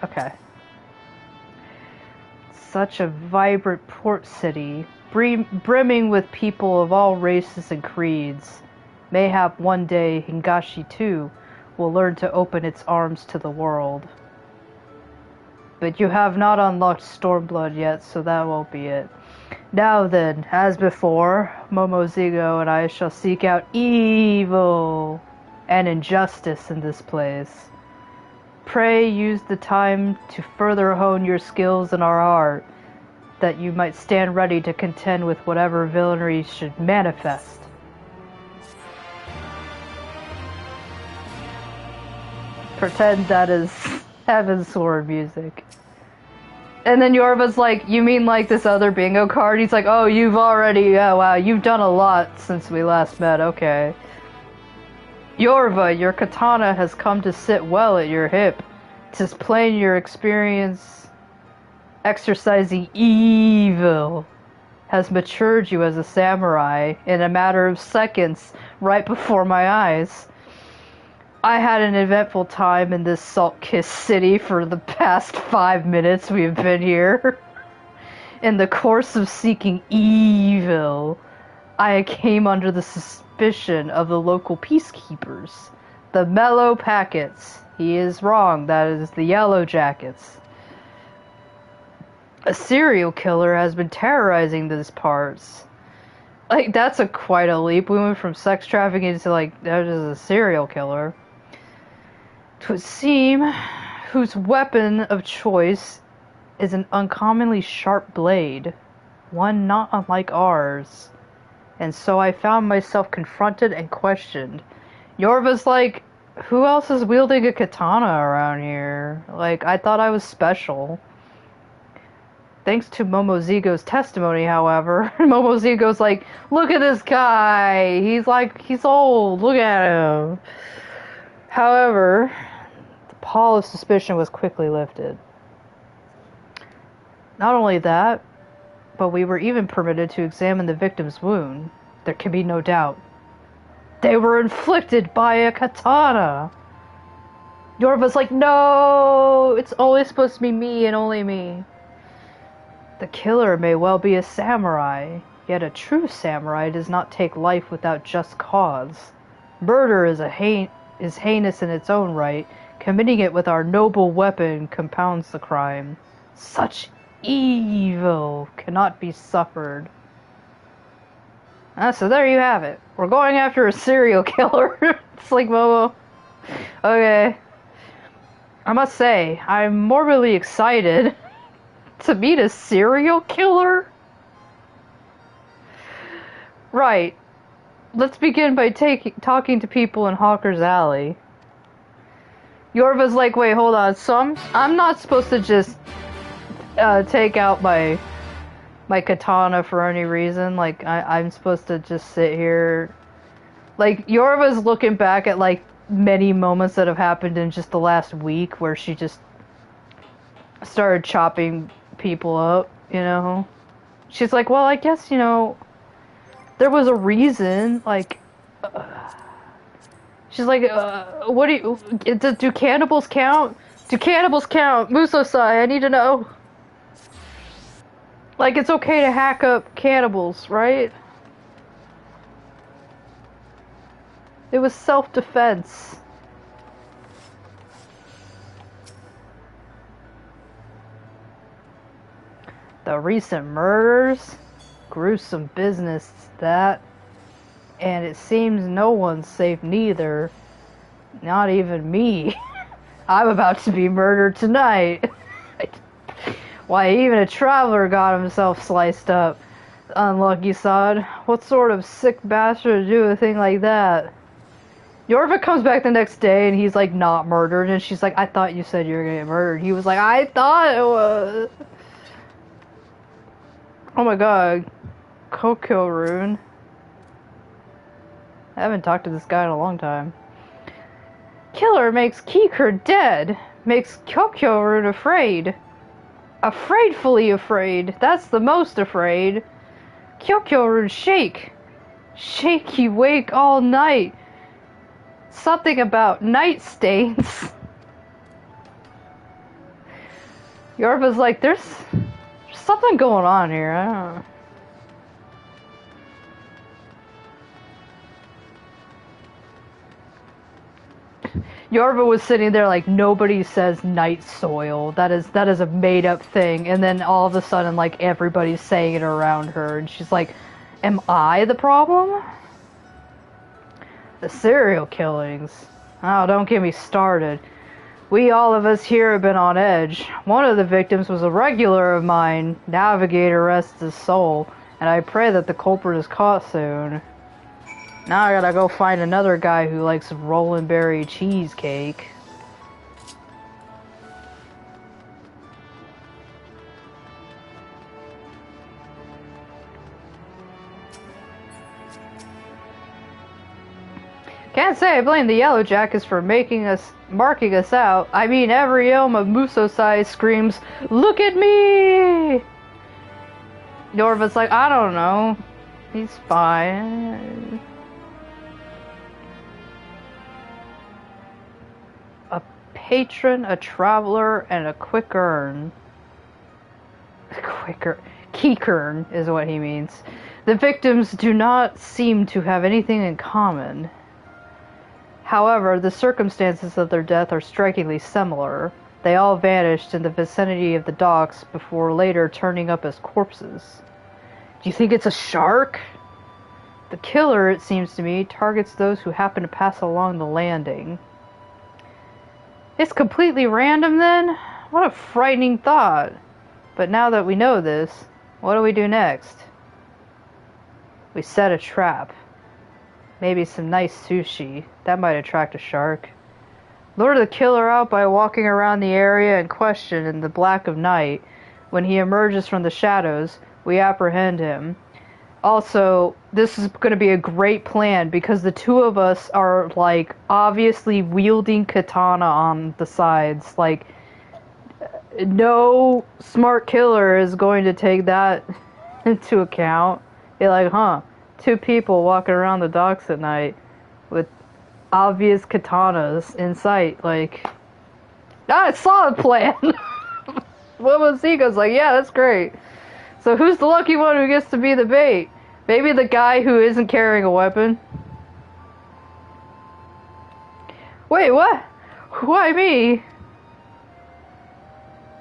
Okay. Such a vibrant port city, brimming with people of all races and creeds. Mayhap one day Hingashi too will learn to open its arms to the world. But you have not unlocked Stormblood yet, so that won't be it. Now then, as before, Momozigo and I shall seek out evil and injustice in this place. Pray use the time to further hone your skills in our art, that you might stand ready to contend with whatever villainy should manifest. Pretend that is Heavensward music. And then Yorva's like, you mean like this other bingo card? He's like, oh, you've already, wow, you've done a lot since we last met, okay. Yorva, your katana has come to sit well at your hip. 'Tis plain your experience exercising evil has matured you as a samurai in a matter of seconds right before my eyes. I had an eventful time in this salt-kissed city for the past 5 minutes we've been here. In the course of seeking evil, I came under the suspicion of the local peacekeepers, the Mellow Packets. He is wrong, that is the Yellow Jackets. A serial killer has been terrorizing these parts. Like, that's quite a leap. We went from sex trafficking to, like, that is a serial killer. 'Twould seem whose weapon of choice is an uncommonly sharp blade, one not unlike ours. And so I found myself confronted and questioned. Yorva's like, who else is wielding a katana around here? Like, I thought I was special. Thanks to Momozigo's testimony, however, Momozigo's like, look at this guy. He's old. Look at him. However, the pall of suspicion was quickly lifted. Not only that, but we were even permitted to examine the victim's wound. There can be no doubt. They were inflicted by a katana. Yorva's like, no, it's always supposed to be me and only me. The killer may well be a samurai, yet a true samurai does not take life without just cause. Murder is heinous in its own right. Committing it with our noble weapon compounds the crime. Such evil cannot be suffered. So there you have it. We're going after a serial killer. It's like, Momo. Okay. I must say, I'm morbidly excited to meet a serial killer? Right. Let's begin by talking to people in Hawker's Alley. Yorva's like, wait, hold on. So I'm not supposed to just take out my katana for any reason. Like, I'm supposed to just sit here. Like, Yorva's looking back at, like, many moments that have happened in just the last week where she just started chopping people up, you know? She's like, well, I guess, you know, there was a reason, like... she's like, what do you... Do cannibals count? Do cannibals count? Muso-sai, I need to know. Like, it's okay to hack up cannibals, right? It was self-defense. The recent murders? Gruesome business, that. And it seems no one's safe neither. Not even me. I'm about to be murdered tonight. Why, even a traveler got himself sliced up. Unlucky sod. What sort of sick bastard would do a thing like that? Yorva comes back the next day and he's like not murdered, and she's like, I thought you said you were gonna get murdered. He was like, I thought it was. Oh my god. Kokyo rune. I haven't talked to this guy in a long time. Killer makes Kikur dead. Makes Kokyo rune afraid. Afraidfully afraid. That's the most afraid. Kokyo rune shake. Shaky wake all night. Something about night stains. Yorva's like, there's something going on here. I don't know. Yorva was sitting there like, nobody says night soil. That is a made up thing. And then all of a sudden, like, everybody's saying it around her. And she's like, am I the problem? The serial killings. Oh, don't get me started. We, all of us here, have been on edge. One of the victims was a regular of mine. Navigator rests his soul. And I pray that the culprit is caught soon. Now I gotta go find another guy who likes Rollin' Berry cheesecake. Can't say I blame the Yellow Jackets for marking us out. I mean, every elm of Muso-sai screams, look at me! Yorva's like, I don't know. He's fine. A patron, a traveler, and a quick earn. Keekern is what he means. The victims do not seem to have anything in common. However, the circumstances of their death are strikingly similar. They all vanished in the vicinity of the docks before later turning up as corpses. Do you think it's a shark? The killer, it seems to me, targets those who happen to pass along the landing. It's completely random then? What a frightening thought. But now that we know this, what do we do next? We set a trap. Maybe some nice sushi. That might attract a shark. Lure the killer out by walking around the area in question in the black of night. When he emerges from the shadows, we apprehend him. Also, this is going to be a great plan because the two of us are, like, obviously wielding katana on the sides. Like, no smart killer is going to take that into account. Be like, huh, two people walking around the docks at night with obvious katanas in sight. Like, it's a solid plan. Momosega's like, yeah, that's great. So who's the lucky one who gets to be the bait? Maybe the guy who isn't carrying a weapon? Wait, what? Why me?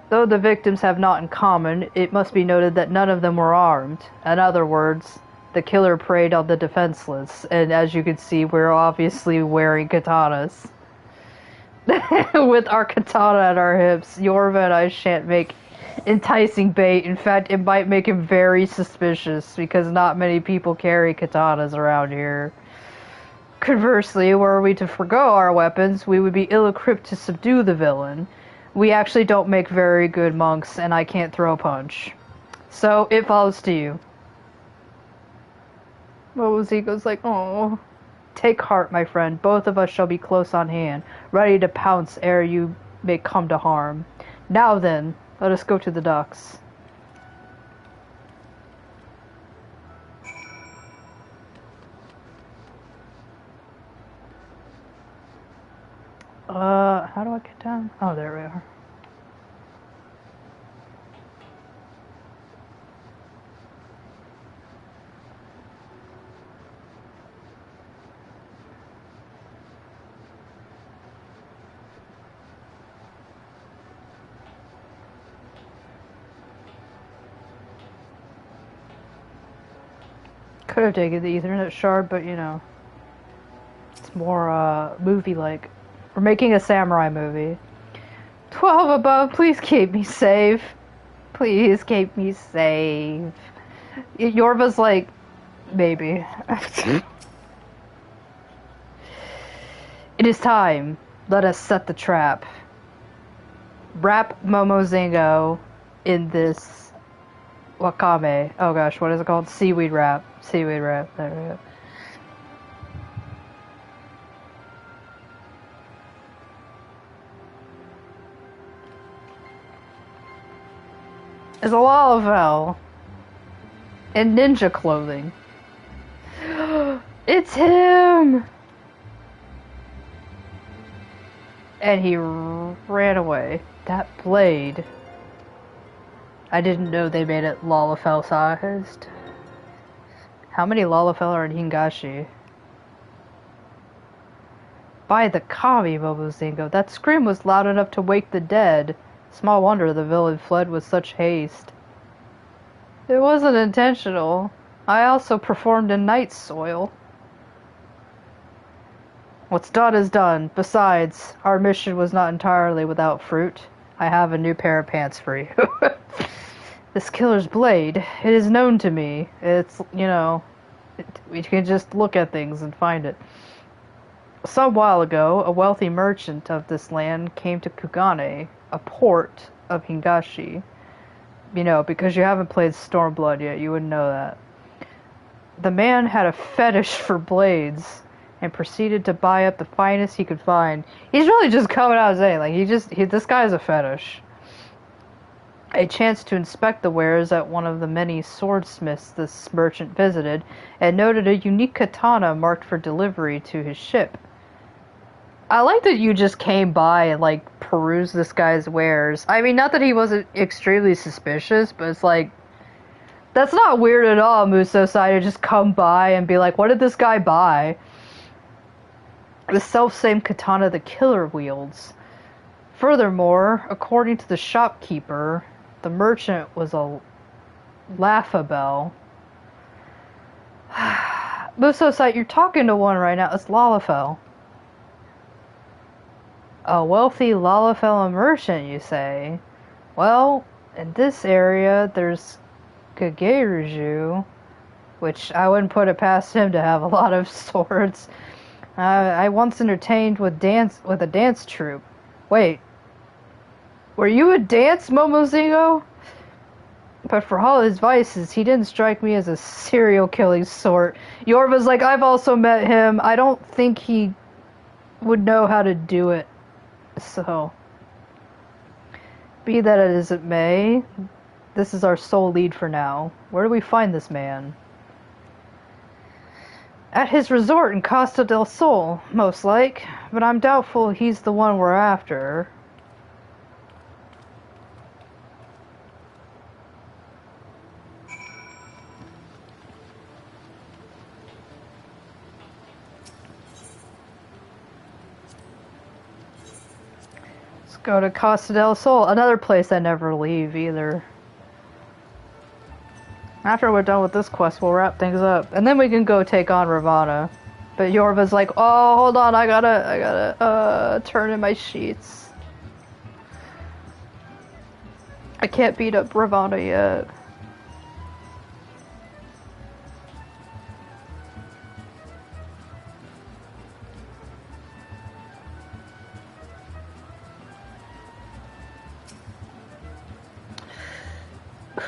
Though the victims have naught in common, it must be noted that none of them were armed. In other words, the killer preyed on the defenseless, and as you can see, we're obviously wearing katanas. With our katana at our hips, Yorva and I shan't make enticing bait. In fact, it might make him very suspicious, because not many people carry katanas around here. Conversely, were we to forgo our weapons, we would be ill-equipped to subdue the villain. We actually don't make very good monks, and I can't throw a punch. So, it falls to you. Momozingo's like, oh. Take heart, my friend. Both of us shall be close on hand, ready to pounce ere you may come to harm. Now then, let us go to the docks. How do I get down? Oh, there we are. Could have taken the Ethernet shard, but you know, it's more movie-like. We're making a samurai movie. 12 above, please keep me safe. Please keep me safe. Yorva's like, maybe. It is time. Let us set the trap. Wrap Momozingo in this wakame. Oh gosh, what is it called? Seaweed wrap. Seaweed wrap. There we go. Is a Lalafell in ninja clothing. It's him! And he ran away. That blade. I didn't know they made it Lalafell sized. How many Lalafell are in Hingashi? By the kami, Momozingo. That scream was loud enough to wake the dead. Small wonder the villain fled with such haste. It wasn't intentional. I also performed in night soil. What's done is done. Besides, our mission was not entirely without fruit. I have a new pair of pants for you. This killer's blade. It is known to me. It's, you know, we can just look at things and find it. Some while ago, a wealthy merchant of this land came to Kugane, a port of Hingashi. You know, because you haven't played Stormblood yet, you wouldn't know that. The man had a fetish for blades and proceeded to buy up the finest he could find. He's really just coming out saying, like, this guy is a fetish. A chance to inspect the wares at one of the many swordsmiths this merchant visited, and noted a unique katana marked for delivery to his ship. I like that you just came by and, like, perused this guy's wares. I mean, not that he wasn't extremely suspicious, but it's like, that's not weird at all, Muso-sai, to just come by and be like, what did this guy buy? The self-same katana the killer wields. Furthermore, according to the shopkeeper, the merchant was a laughabell. Muso-sai, you're talking to one right now. It's Lalafell. A wealthy Lalafell merchant, you say? Well, in this area, there's Kageruju, which I wouldn't put it past him to have a lot of swords. I once entertained with a dance troupe. Wait, were you a dance, Momozingo? But for all his vices, he didn't strike me as a serial-killing sort. Yorva's like, I've also met him. I don't think he would know how to do it. So, be that as it may, this is our sole lead for now. Where do we find this man? At his resort in Costa del Sol, most like, but I'm doubtful he's the one we're after. Go to Costa del Sol, another place I never leave either. After we're done with this quest, we'll wrap things up, and then we can go take on Ravana. But Yorva's like, oh, hold on, I gotta turn in my sheets. I can't beat up Ravana yet.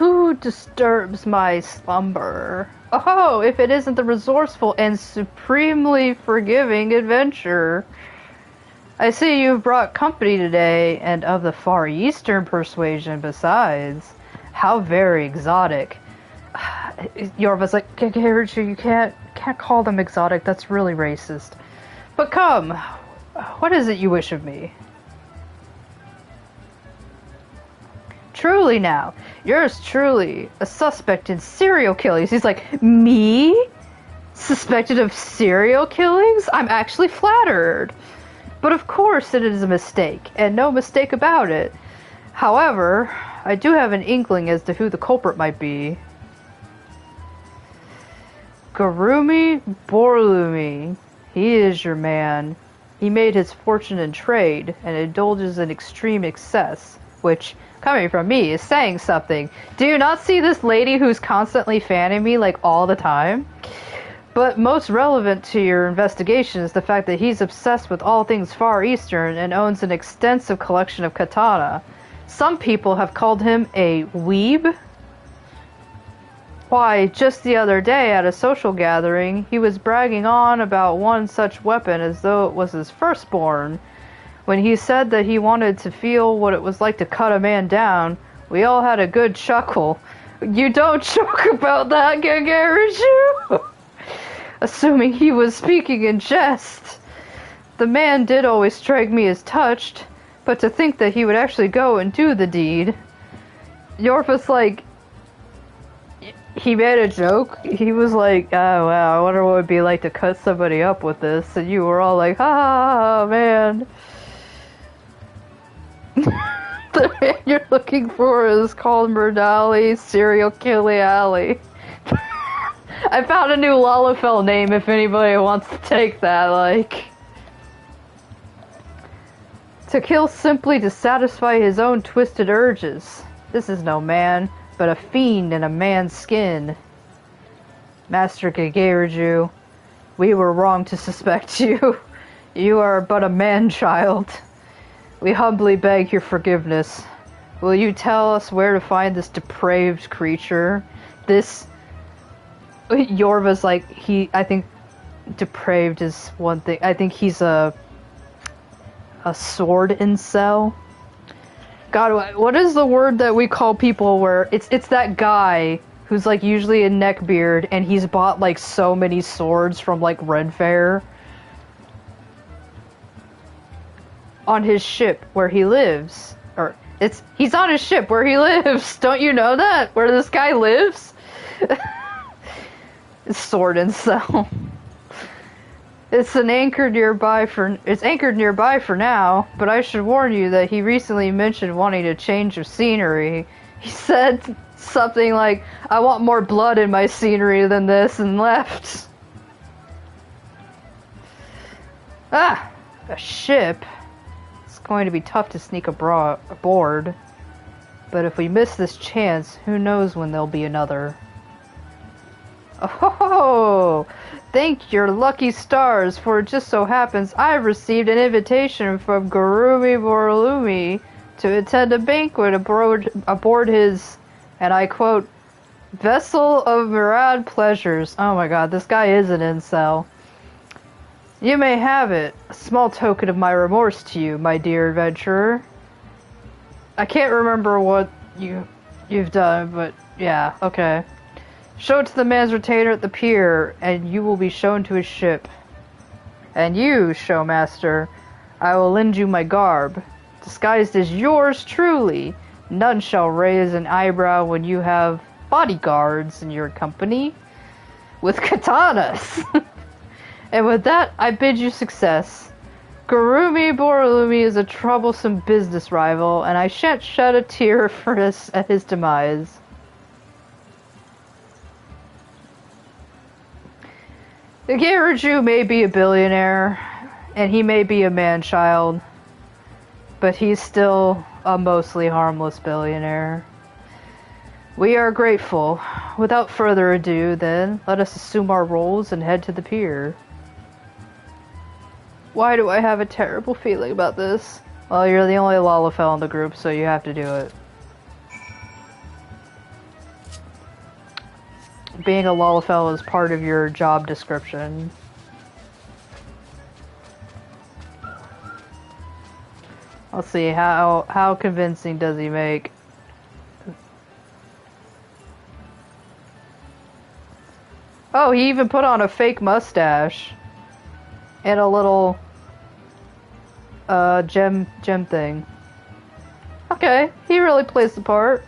Who disturbs my slumber? Oh, if it isn't the resourceful and supremely forgiving adventurer. I see you've brought company today, and of the Far Eastern persuasion besides. How very exotic. Yorva's like, Geruju, you can't call them exotic, that's really racist. But come, what is it you wish of me? Truly now, yours truly, a suspect in serial killings. He's like, me? Suspected of serial killings? I'm actually flattered. But of course it is a mistake, and no mistake about it. However, I do have an inkling as to who the culprit might be. Gurumi Borlumi. He is your man. He made his fortune in trade, and indulges in extreme excess, which, coming from me, is saying something. Do you not see this lady who's constantly fanning me, like, all the time? But most relevant to your investigation is the fact that he's obsessed with all things Far Eastern and owns an extensive collection of katana. Some people have called him a weeb. Why, just the other day at a social gathering, he was bragging on about one such weapon as though it was his firstborn. When he said that he wanted to feel what it was like to cut a man down, we all had a good chuckle. You don't joke about that, Geruju? Assuming he was speaking in jest. The man did always strike me as touched, but to think that he would actually go and do the deed. Yorva's like, he made a joke. He was like, oh wow, I wonder what it would be like to cut somebody up with this. And you were all like, ah, man. The man you're looking for is called Murdali Serial Killy Alley. I found a new Lalafell name if anybody wants to take that, like. To kill simply to satisfy his own twisted urges. This is no man, but a fiend in a man's skin. Master Geruju, we were wrong to suspect you. You are but a man-child. We humbly beg your forgiveness. Will you tell us where to find this depraved creature? This... Yorva's like, I think depraved is one thing. I think he's a sword incel. God, what is the word that we call people where it's that guy who's like usually a neckbeard and he's bought like so many swords from like Ren Fair on his ship where he lives. Or he's on his ship where he lives. Don't you know that? Where this guy lives? Sword incel. It's anchored nearby for now, but I should warn you that he recently mentioned wanting a change of scenery. He said something like, I want more blood in my scenery than this, and left. Ah! A ship. It's going to be tough to sneak aboard. But if we miss this chance, who knows when there'll be another. Oh! Thank your lucky stars, for it just so happens I've received an invitation from Gurumi Borlumi to attend a banquet aboard his, and I quote, vessel of myriad pleasures. Oh my god, this guy is an incel. You may have it, a small token of my remorse to you, my dear adventurer. I can't remember what you've done, but yeah, okay. Show it to the man's retainer at the pier, and you will be shown to his ship. And you, showmaster, I will lend you my garb. Disguised as yours truly, none shall raise an eyebrow when you have bodyguards in your company. With katanas! And with that, I bid you success. Gurumi Borlumi is a troublesome business rival, and I shan't shed a tear at his demise. Geruju may be a billionaire, and he may be a man-child, but he's still a mostly harmless billionaire. We are grateful. Without further ado, then, let us assume our roles and head to the pier. Why do I have a terrible feeling about this? Well, you're the only Lalafell in the group, so you have to do it. being a Lalafell is part of your job description. Let's see, how convincing does he make? Oh, he even put on a fake mustache and a little gem thing. Okay, he really plays the part.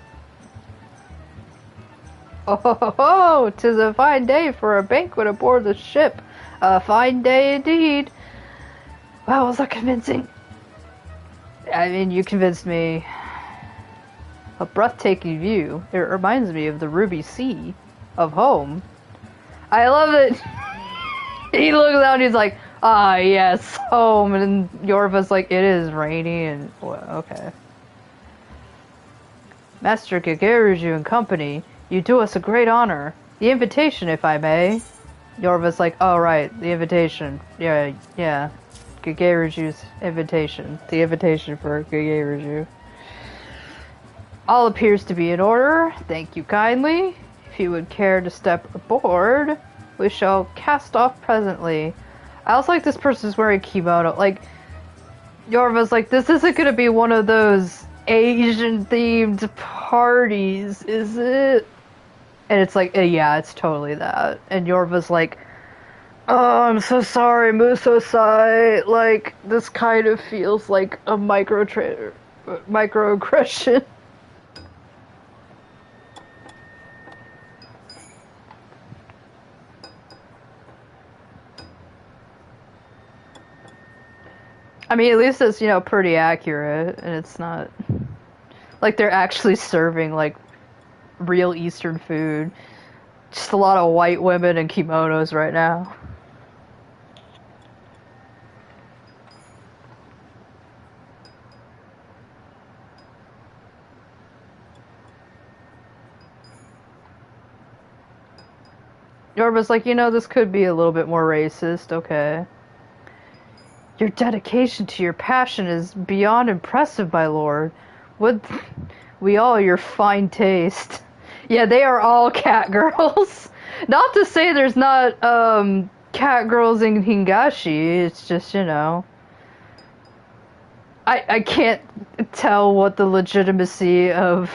Oh, 'tis a fine day for a banquet aboard the ship. A fine day indeed. Wow, was that convincing? I mean, you convinced me. A breathtaking view. It reminds me of the Ruby Sea of home. I love it. He looks out and he's like, ah, yes, home. And Yorva's like, it is rainy and, well, okay. Master Gageruju and company, you do us a great honor. The invitation, if I may. Yorva's like, oh, right, the invitation. Yeah. Gageruju's invitation. The invitation for Gageruju. All appears to be in order. Thank you kindly. If you would care to step aboard, we shall cast off presently. I also like this person's wearing kimono. Like, Yorva's like, this isn't gonna be one of those Asian-themed parties, is it? And it's like, yeah, it's totally that. And Yorva's like, oh, I'm so sorry, Muso-sai. Like, this kind of feels like a microaggression. I mean, at least it's, you know, pretty accurate, and it's not like they're actually serving, like, real Eastern food. Just a lot of white women in kimonos right now. Yorba's like, you know, this could be a little bit more racist, okay. Your dedication to your passion is beyond impressive, my lord. Would we all your fine taste. Yeah, they are all cat girls. Not to say there's not, cat girls in Hingashi, it's just, you know. I can't tell what the legitimacy of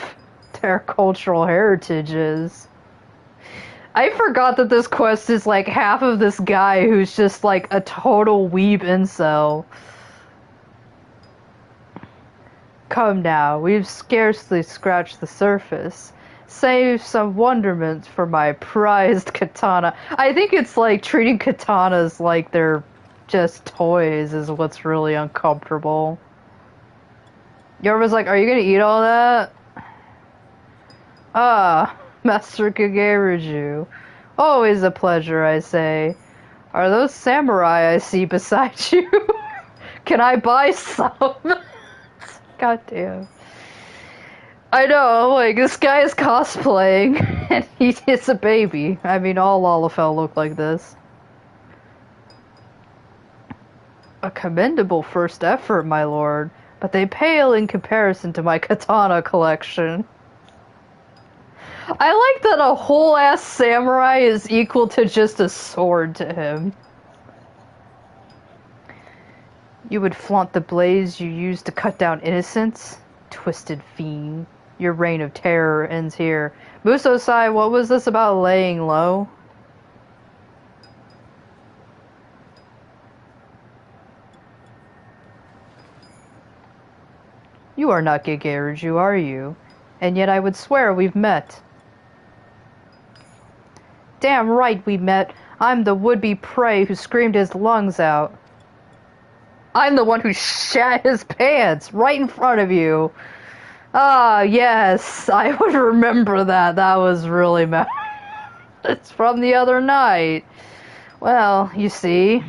their cultural heritage is. I forgot that this quest is like half of this guy who's just like a total weeb incel. Come now, we've scarcely scratched the surface. Save some wonderment for my prized katana. I think it's like treating katanas like they're just toys is what's really uncomfortable. Yorva's like, are you gonna eat all that? Ah. Master Gageruju. Always a pleasure, I say. Are those samurai I see beside you? Can I buy some? God damn. I know, like, this guy is cosplaying, and he's a baby. I mean, all Lalafell look like this. A commendable first effort, my lord, but they pale in comparison to my katana collection. I like that a whole-ass samurai is equal to just a sword to him. You would flaunt the blades you used to cut down innocents? Twisted fiend. Your reign of terror ends here. Muso-sai, what was this about laying low? You are not Gageruju, are you? And yet I would swear we've met. Damn right we met. I'm the would-be prey who screamed his lungs out. I'm the one who shat his pants right in front of you. Ah, yes, I would remember that. That was really mad. It's from the other night. Well, you see,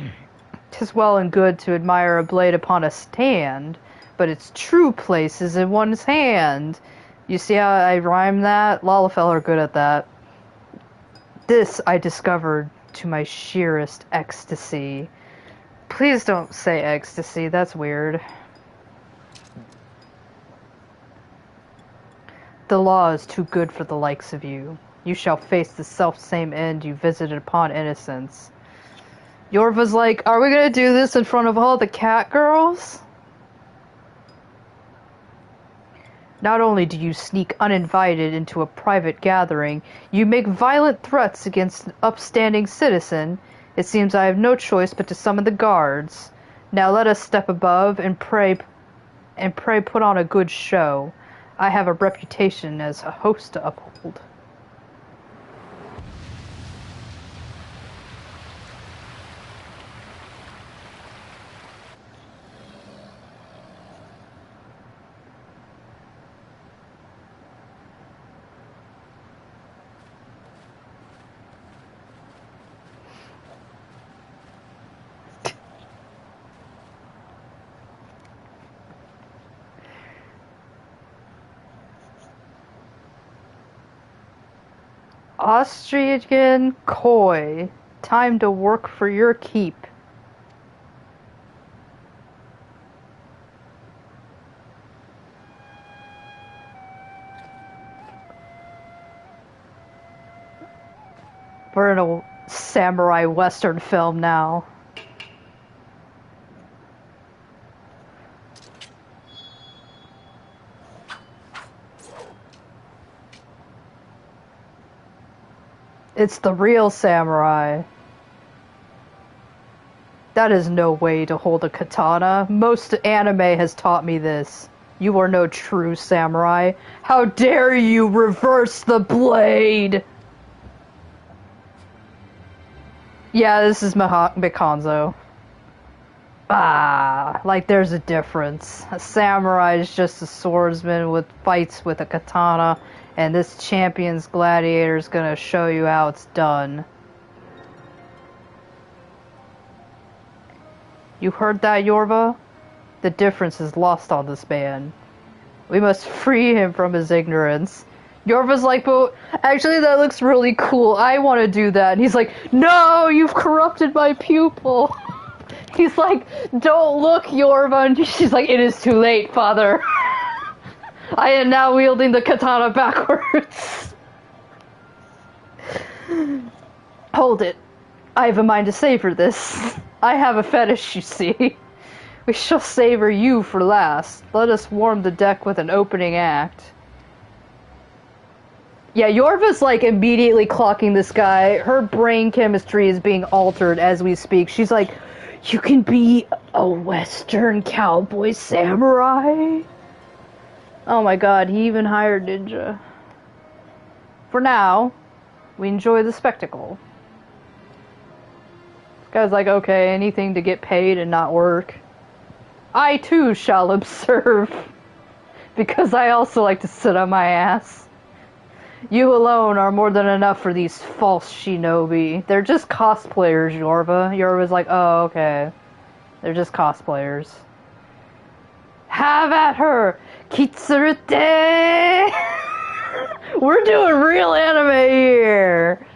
'tis well and good to admire a blade upon a stand, but its true place is in one's hand. You see how I rhyme that? Lalafell are good at that. This I discovered to my sheerest ecstasy. Please don't say ecstasy, that's weird. The law is too good for the likes of you. You shall face the self-same end you visited upon innocence. Yorva's like, are we gonna do this in front of all the cat girls? Not only do you sneak uninvited into a private gathering, you make violent threats against an upstanding citizen. It seems I have no choice but to summon the guards. Now let us step above and pray put on a good show. I have a reputation as a host to uphold. Austrian Koi. Time to work for your keep. We're in a samurai western film now. It's the real samurai. That is no way to hold a katana. Most anime has taught me this. You are no true samurai. How dare you reverse the blade! Yeah, this is Mikanzo. Ah, like there's a difference. A samurai is just a swordsman with fights with a katana. And this champion's gladiator is gonna show you how it's done. You heard that, Yorva? The difference is lost on this man. We must free him from his ignorance. Yorva's like, but actually that looks really cool. I want to do that. And he's like, no, you've corrupted my pupil. He's like, don't look, Yorva. And she's like, it is too late, father. I am now wielding the katana backwards. Hold it. I have a mind to savor this. I have a fetish, you see. We shall savor you for last. Let us warm the deck with an opening act. Yeah, Yorva's like immediately clocking this guy. Her brain chemistry is being altered as we speak. She's like, you can be a Western cowboy samurai? Oh my god, he even hired Ninja. For now, we enjoy the spectacle. This guy's like, okay, anything to get paid and not work. I too shall observe. Because I also like to sit on my ass. You alone are more than enough for these false shinobi. They're just cosplayers, Yorva. Yorva's like, oh, okay. They're just cosplayers. Have at her! Kitsurute! We're doing real anime here!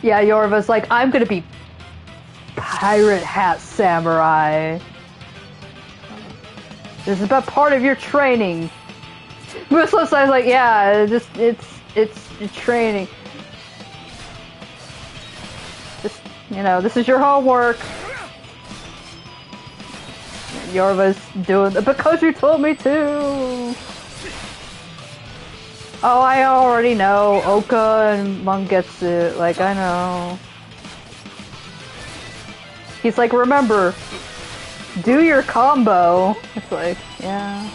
Yeah, Yorva's like, I'm gonna be pirate hat samurai. This is about part of your training. Muslim's like, yeah, it's training. Just, you know, this is your homework. Yorva's doing it because you told me to. Oh, I already know. Oka and Mangetsu, like, I know. He's like, remember, do your combo. It's like, yeah.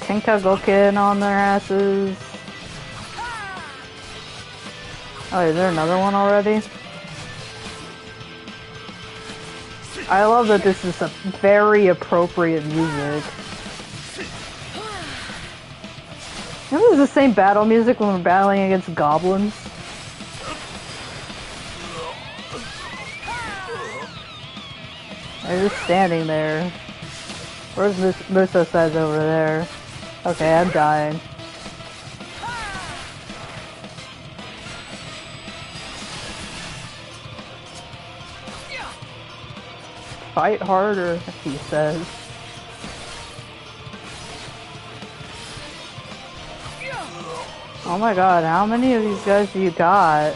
Tenka Goken on their asses. Oh, is there another one already? I love that this is a very appropriate music. This is the same battle music when we're battling against goblins. They're just standing there. Where's Muso-san's over there? Okay, I'm dying. fight harder, he says. Oh my god, how many of these guys do you got?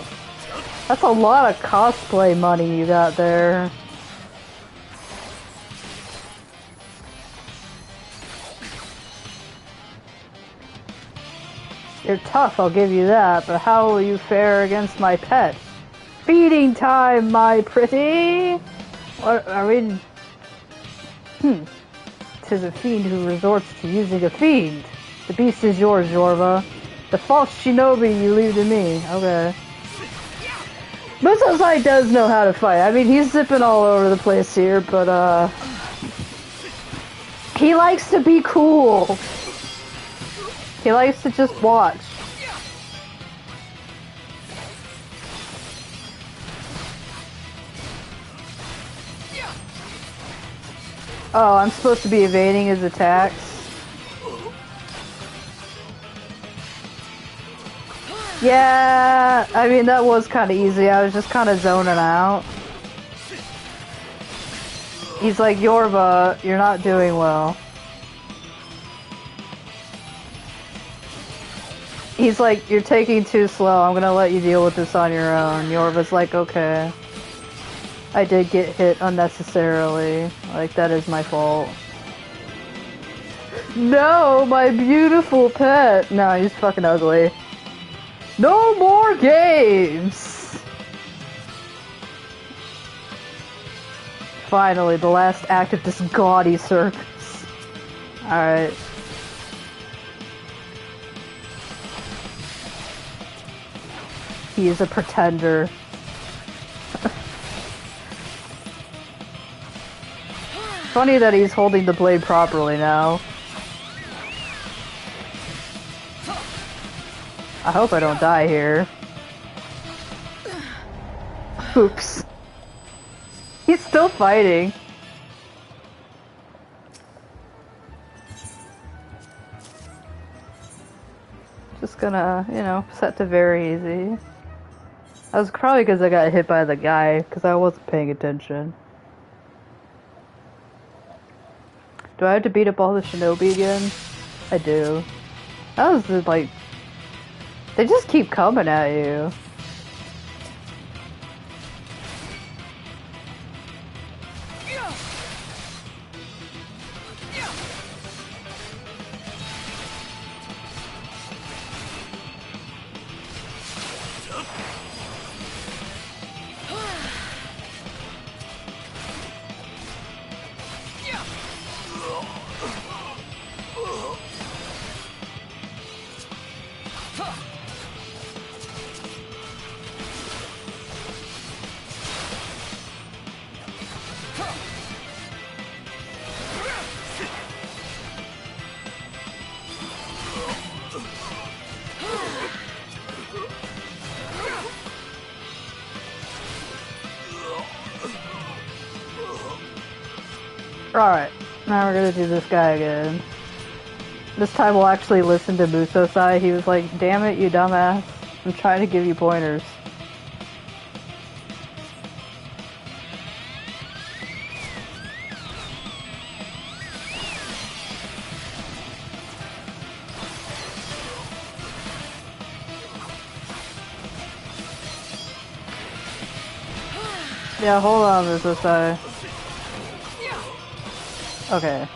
That's a lot of cosplay money you got there. You're tough, I'll give you that, but how will you fare against my pet? Feeding time, my pretty! What, I mean... 'Tis a fiend who resorts to using a fiend. The beast is yours, Yorva. The false shinobi you leave to me. Okay. Musosai does know how to fight. I mean, he's zipping all over the place here, but, he likes to be cool. He likes to just watch. Oh, I'm supposed to be evading his attacks. Yeah, I mean, that was kind of easy. I was just kind of zoning out. He's like, Yorva, you're not doing well. He's like, you're taking too slow. I'm gonna let you deal with this on your own. Yorva's like, okay. I did get hit unnecessarily. Like, that is my fault. No, my beautiful pet. No, he's fucking ugly. No more games! Finally, the last act of this gaudy circus. Alright. He is a pretender. Funny that he's holding the blade properly now. I hope I don't die here. Oops. He's still fighting. Just gonna, you know, set to very easy. That was probably because I got hit by the guy, because I wasn't paying attention. Do I have to beat up all the shinobi again? I do. That was just, like... They just keep coming at you. Alright, now we're gonna do this guy again. This time we'll actually listen to Musosai. He was like, damn it, you dumbass. I'm trying to give you pointers. Yeah, hold on, Musosai. Okay.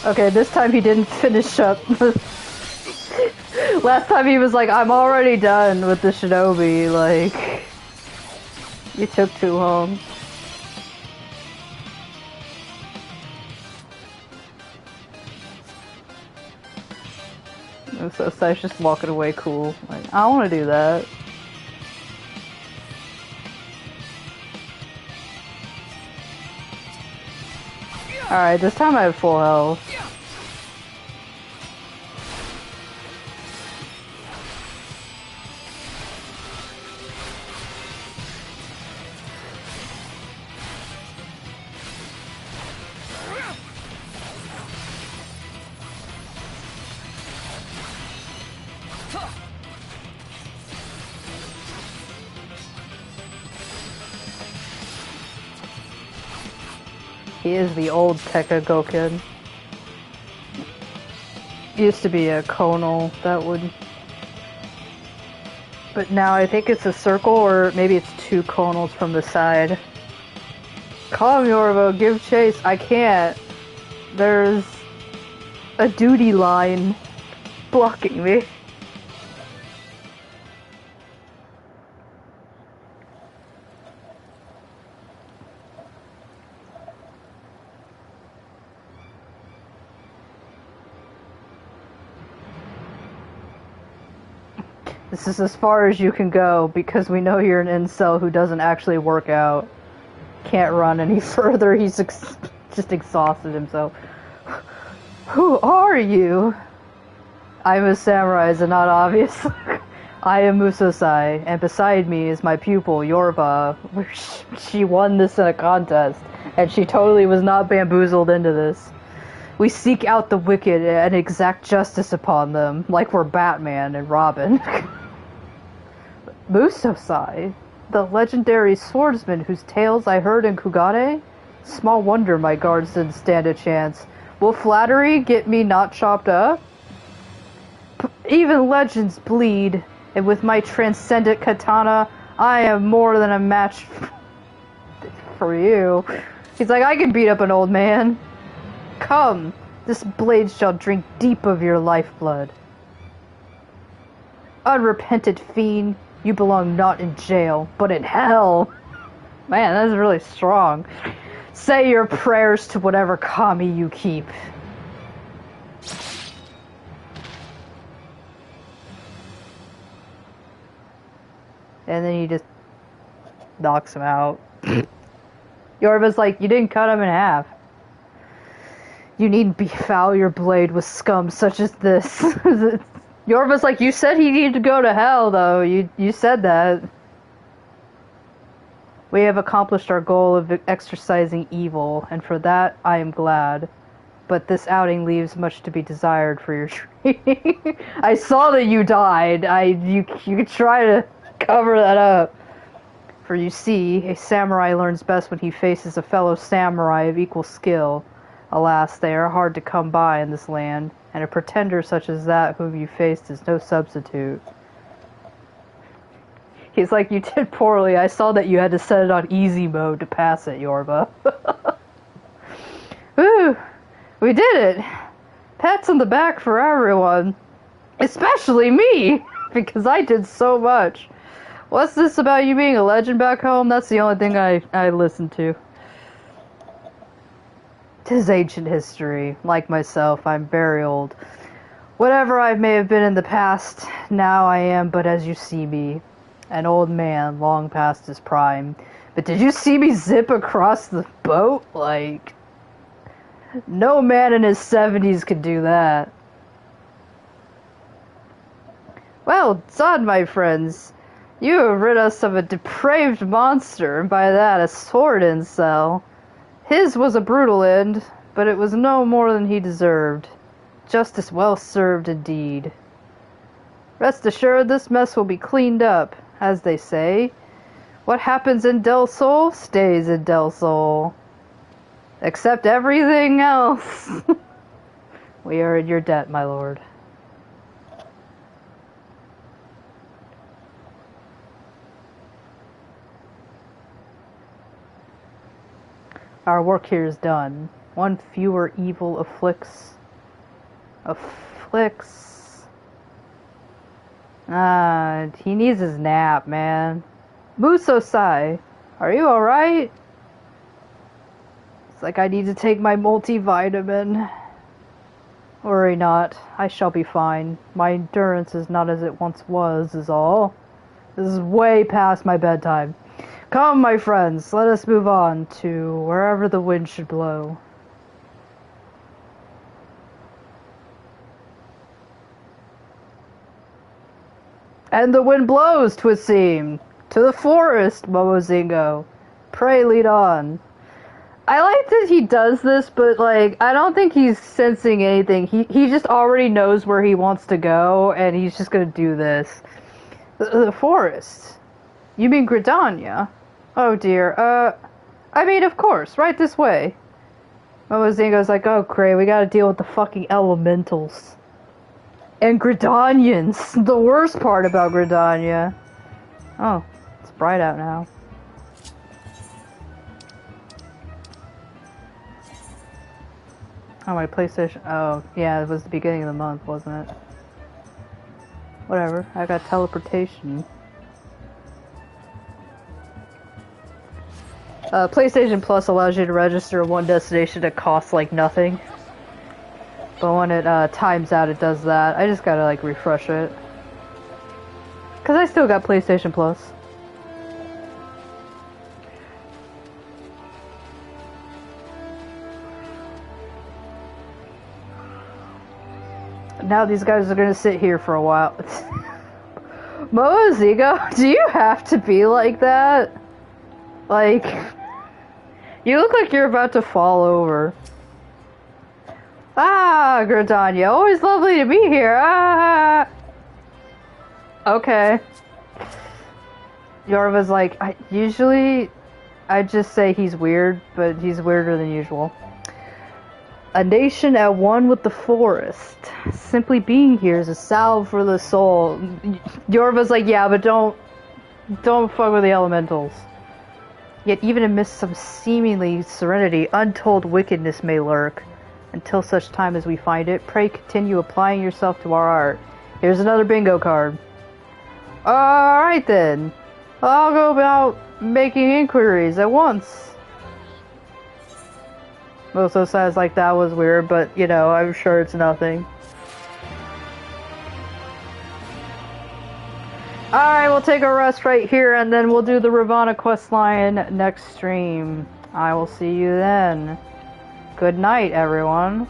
Okay, this time he didn't finish up. Last time he was like, I'm already done with the shinobi, like... You took too long. So Sai's just walking away cool. Like, I don't want to do that. Alright, this time I have full health. He is the old Tekka Goken. Used to be a conal that would... But now I think it's a circle, or maybe it's two conals from the side. Come, Yorva, give chase. I can't. There's a duty line blocking me. This is as far as you can go, because we know you're an incel who doesn't actually work out. Can't run any further, he's just exhausted himself. Who are you? I'm a samurai, is it not obvious? I am Musosai, and beside me is my pupil, Yorva. She won this in a contest, and she totally was not bamboozled into this. We seek out the wicked and exact justice upon them, like we're Batman and Robin. Musosai? The legendary swordsman whose tales I heard in Kugane? Small wonder my guards didn't stand a chance. Will flattery get me not chopped up? Even legends bleed, and with my transcendent katana, I am more than a match for you. He's like, I can beat up an old man. Come, this blade shall drink deep of your lifeblood. Unrepentant fiend, you belong not in jail, but in hell. Man, that's really strong. Say your prayers to whatever kami you keep. And then he just knocks him out. Yorva's like, you didn't cut him in half. You needn't befoul your blade with scum such as this. Yorva's like, you said he needed to go to hell, though. You said that. We have accomplished our goal of exorcising evil, and for that I am glad. But this outing leaves much to be desired for your training. I saw that you died. You could try to cover that up. For you see, a samurai learns best when he faces a fellow samurai of equal skill. Alas, they are hard to come by in this land, and a pretender such as that whom you faced is no substitute. He's like, you did poorly. I saw that you had to set it on easy mode to pass it, Yorva. Woo! We did it! Pats on the back for everyone. Especially me! Because I did so much. What's this about you being a legend back home? That's the only thing I listen to. 'Tis ancient history. Like myself, I'm very old. Whatever I may have been in the past, now I am but as you see me. An old man, long past his prime. But did you see me zip across the boat? Like, no man in his 70s could do that. Well done, my friends. You have rid us of a depraved monster, and by that a sword incel. His was a brutal end, but it was no more than he deserved. Justice well served indeed. Rest assured this mess will be cleaned up, as they say. What happens in Del Sol stays in Del Sol. Except everything else. We are in your debt, my lord. Our work here is done. One fewer evil afflicts. He needs his nap, man. Musosai, are you alright? It's like I need to take my multivitamin. Worry not, I shall be fine. My endurance is not as it once was, is all. This is way past my bedtime. Come, my friends, let us move on to wherever the wind should blow. And the wind blows, 'twould seem. To the forest, Momozingo. Pray lead on. I like that he does this, but like I don't think he's sensing anything. He just already knows where he wants to go, and he's just gonna do this. The forest. You mean Gridania? Oh dear. I mean, of course, right this way. Momozingo's like, oh great, we gotta deal with the fucking elementals. And Gridanians. The worst part about Gridania. Oh, it's bright out now. Oh, my PlayStation. Oh, yeah, it was the beginning of the month, wasn't it? Whatever, I got teleportation. PlayStation Plus allows you to register one destination that costs like nothing. But when it times out, it does that. I just gotta like refresh it. Cause I still got PlayStation Plus. Now these guys are gonna sit here for a while. Momozigo, do you have to be like that? Like, you look like you're about to fall over. Ah, Gridania, always lovely to be here. Ah. Okay. Yorva's like, usually I'd just say he's weird, but he's weirder than usual. A nation at one with the forest. Simply being here is a salve for the soul. Yorva's like, yeah, but don't fuck with the elementals. Yet even amidst some seemingly serenity, untold wickedness may lurk. Until such time as we find it, pray continue applying yourself to our art. Here's another bingo card. Alright then. I'll go about making inquiries at once. Moso says like that was weird, but you know, I'm sure it's nothing. Alright, we'll take a rest right here and then we'll do the Ravana questline next stream. I will see you then. Good night, everyone.